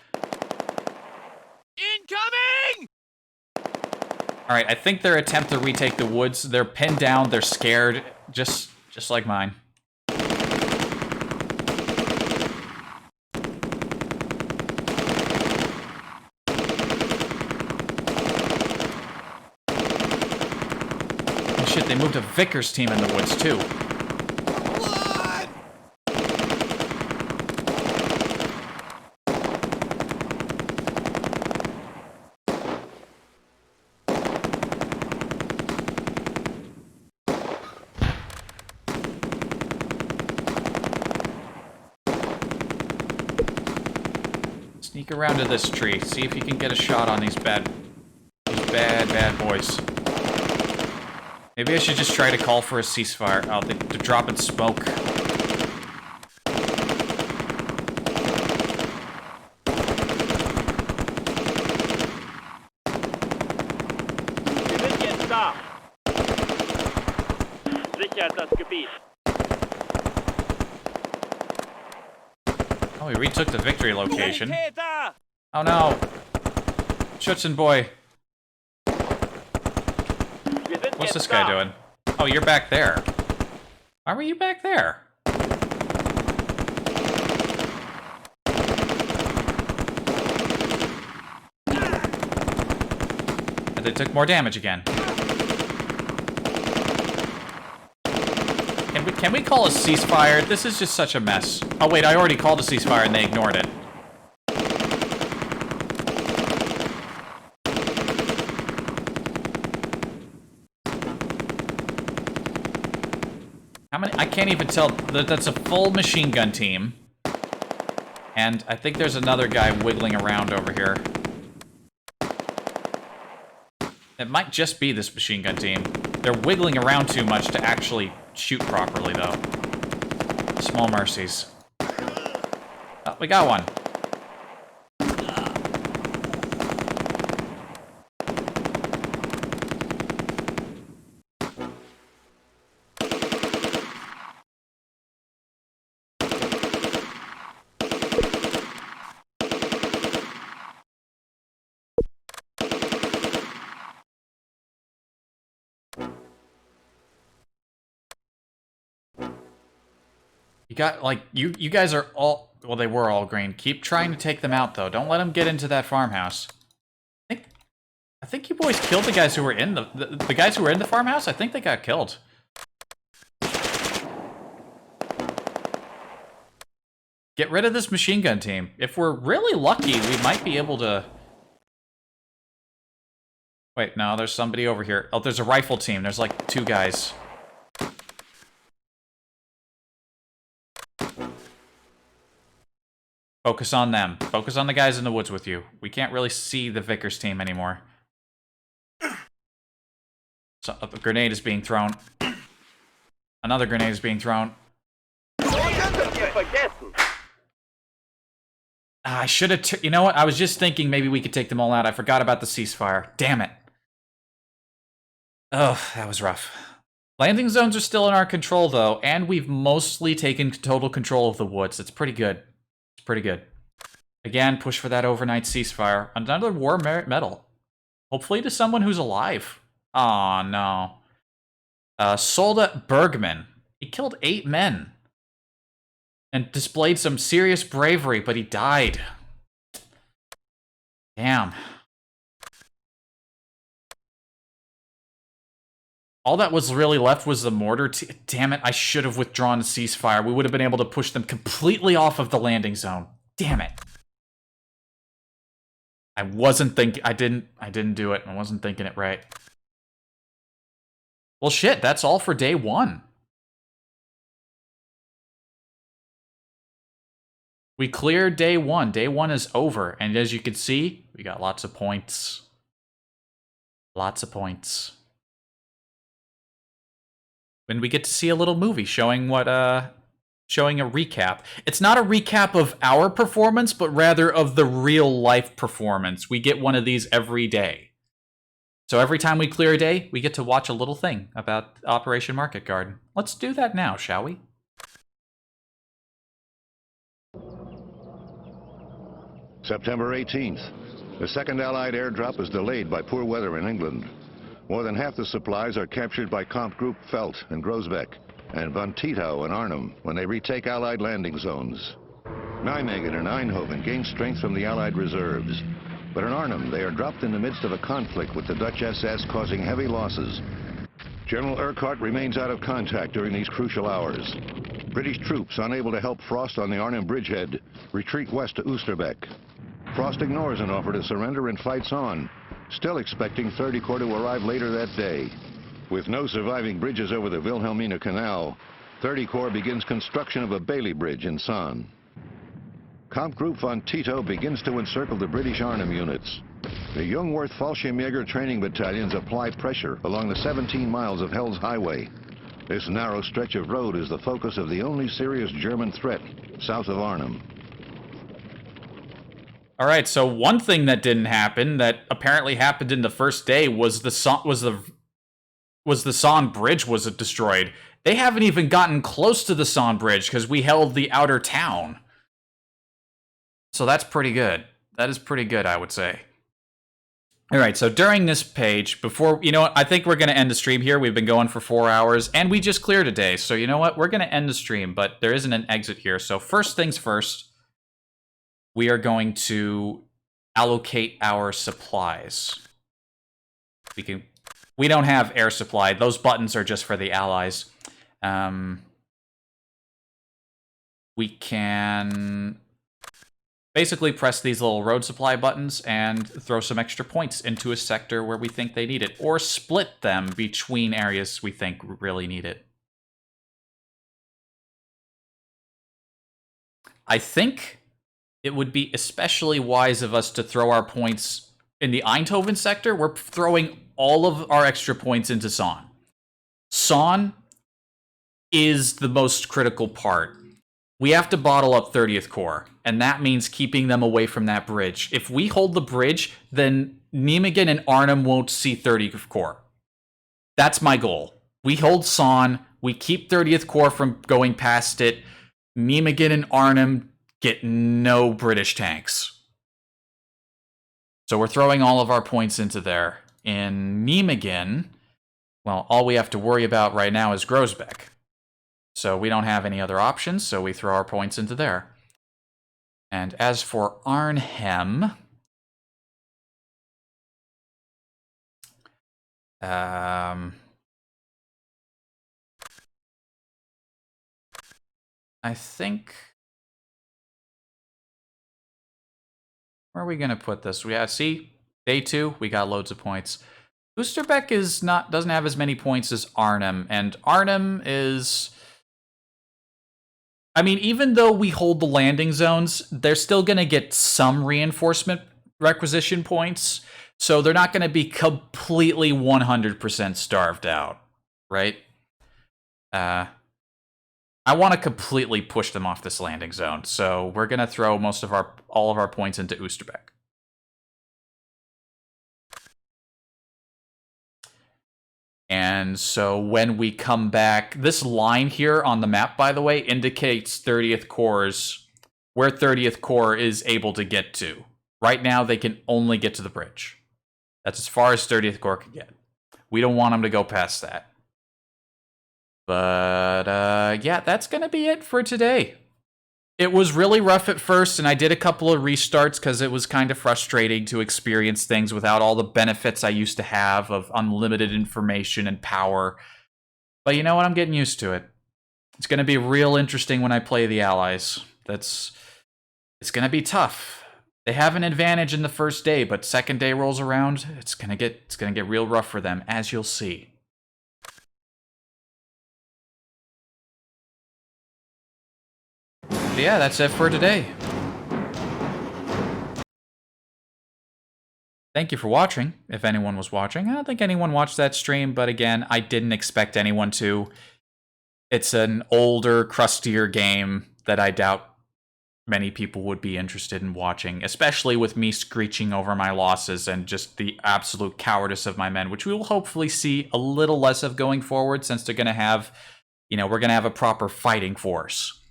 Incoming! Alright, I think their attempt to retake the woods, they're pinned down, they're scared, just like mine. Oh shit, they moved a Vickers team in the woods too. Blood! Sneak around to this tree, see if you can get a shot on these bad boys. Maybe I should just try to call for a ceasefire. Oh, they're dropping smoke. Wir sind jetzt da. Sichert das Gebiet. Oh, we retook the victory location. Täter! Oh no! Schützen boy. Wir sind What's jetzt this guy da. doing? Oh, you're back there. Why were you back there? And they took more damage again. Can we call a ceasefire? This is just such a mess. Oh wait, I already called a ceasefire and they ignored it. How many? I can't even tell. That's a full machine gun team. And I think there's another guy wiggling around over here. It might just be this machine gun team. They're wiggling around too much to actually shoot properly, though. Small mercies. Oh, we got one. You got, like, you guys are all, well, they were all green. Keep trying to take them out, though. Don't let them get into that farmhouse. I I think you boys killed the guys who were in the guys who were in the farmhouse. I think they got killed. Get rid of this machine gun team. If we're really lucky, we might be able to... Wait, no, there's somebody over here. Oh, there's a rifle team. There's like 2 guys. Focus on them. Focus on the guys in the woods with you. We can't really see the Vickers team anymore. So, a grenade is being thrown. Another grenade is being thrown. I should have... You know what? I was just thinking maybe we could take them all out. I forgot about the ceasefire. Damn it. Oh, that was rough. Landing zones are still in our control, though, and we've mostly taken total control of the woods. It's pretty good. It's pretty good. Again, push for that overnight ceasefire. Another war merit medal. Hopefully to someone who's alive. Aw, no. Soldat Bergman. He killed 8 men. And displayed some serious bravery, but he died. Damn. All that was really left was the mortar. Damn it, I should have withdrawn the ceasefire. We would have been able to push them completely off of the landing zone. Damn it. I wasn't thinking... I didn't do it. I wasn't thinking it right. Well, shit, that's all for day 1. We cleared day 1. Day 1 is over. And as you can see, we got lots of points. Lots of points. And we get to see a little movie showing what, showing a recap. It's not a recap of our performance, but rather of the real life performance. We get one of these every day. So every time we clear a day, we get to watch a little thing about Operation Market Garden. Let's do that now, shall we? September 18th. The second Allied airdrop is delayed by poor weather in England. More than half the supplies are captured by Comp Group Felt and Grosbeck and Von Tito and Arnhem when they retake Allied landing zones. Nijmegen and Eindhoven gain strength from the Allied reserves. But in Arnhem, they are dropped in the midst of a conflict with the Dutch SS, causing heavy losses. General Urquhart remains out of contact during these crucial hours. British troops, unable to help Frost on the Arnhem bridgehead, retreat west to Oosterbeek. Frost ignores an offer to surrender and fights on, still expecting 30 Corps to arrive later that day. With no surviving bridges over the Wilhelmina Canal, 30 Corps begins construction of a Bailey Bridge in San. Comp Group von Tito begins to encircle the British Arnhem units. The Jungwirth Fallschirmjäger training battalions apply pressure along the 17 miles of Hell's Highway. This narrow stretch of road is the focus of the only serious German threat south of Arnhem. All right, so one thing that didn't happen that apparently happened in the first day was the San Bridge was destroyed. They haven't even gotten close to the San Bridge because we held the outer town. So that's pretty good. That is pretty good, I would say. All right, so during this page, before, you know what, I think we're going to end the stream here. We've been going for 4 hours, and we just cleared a day. So you know what, we're going to end the stream, but there isn't an exit here. So first things first, we are going to allocate our supplies. We don't have air supply. Those buttons are just for the allies. We can basically press these little road supply buttons and throw some extra points into a sector where we think they need it, or split them between areas we think really need it. I think it would be especially wise of us to throw our points in the Eindhoven sector. We're throwing all of our extra points into San. San is the most critical part. We have to bottle up 30th Corps, and that means keeping them away from that bridge. If we hold the bridge, then Nijmegen and Arnhem won't see 30th Corps. That's my goal. We hold San, we keep 30th Corps from going past it. Nijmegen and Arnhem get no British tanks. So we're throwing all of our points into there. In Nijmegen, well, all we have to worry about right now is Grosbeck. So we don't have any other options, so we throw our points into there. And as for Arnhem, I think... Where are we gonna put this? See, day 2, we got loads of points. Oosterbeek doesn't have as many points as Arnhem, and Arnhem is... I mean, even though we hold the landing zones, they're still gonna get some reinforcement requisition points, so they're not gonna be completely 100% starved out, right? I want to completely push them off this landing zone, so we're gonna throw all of our points into Oosterbeek. And so when we come back, this line here on the map, by the way, indicates 30th Corps, where 30th Corps is able to get to. Right now, they can only get to the bridge. That's as far as 30th Corps can get. We don't want them to go past that. But, yeah, that's going to be it for today. It was really rough at first, and I did a couple of restarts because it was kind of frustrating to experience things without all the benefits I used to have of unlimited information and power. But you know what? I'm getting used to it. It's going to be real interesting when I play the Allies. It's going to be tough. They have an advantage in the first day, but second day rolls around, it's going to get real rough for them, as you'll see. But yeah, that's it for today. Thank you for watching, if anyone was watching. I don't think anyone watched that stream, but again, I didn't expect anyone to. It's an older, crustier game that I doubt many people would be interested in watching, especially with me screeching over my losses and just the absolute cowardice of my men, which we will hopefully see a little less of going forward, since they're going to have, we're going to have a proper fighting force.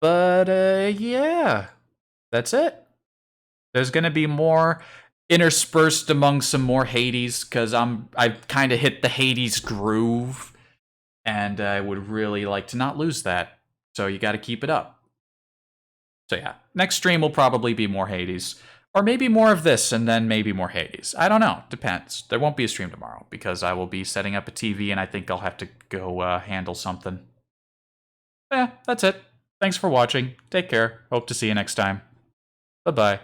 But, yeah, that's it. There's going to be more interspersed among some more Hades, because I've kind of hit the Hades groove, and I would really like to not lose that. So you got to keep it up. So yeah, next stream will probably be more Hades. Or maybe more of this, and then maybe more Hades. I don't know. Depends. There won't be a stream tomorrow, because I will be setting up a TV, and I think I'll have to go handle something. Yeah, that's it. Thanks for watching. Take care. Hope to see you next time. Bye-bye.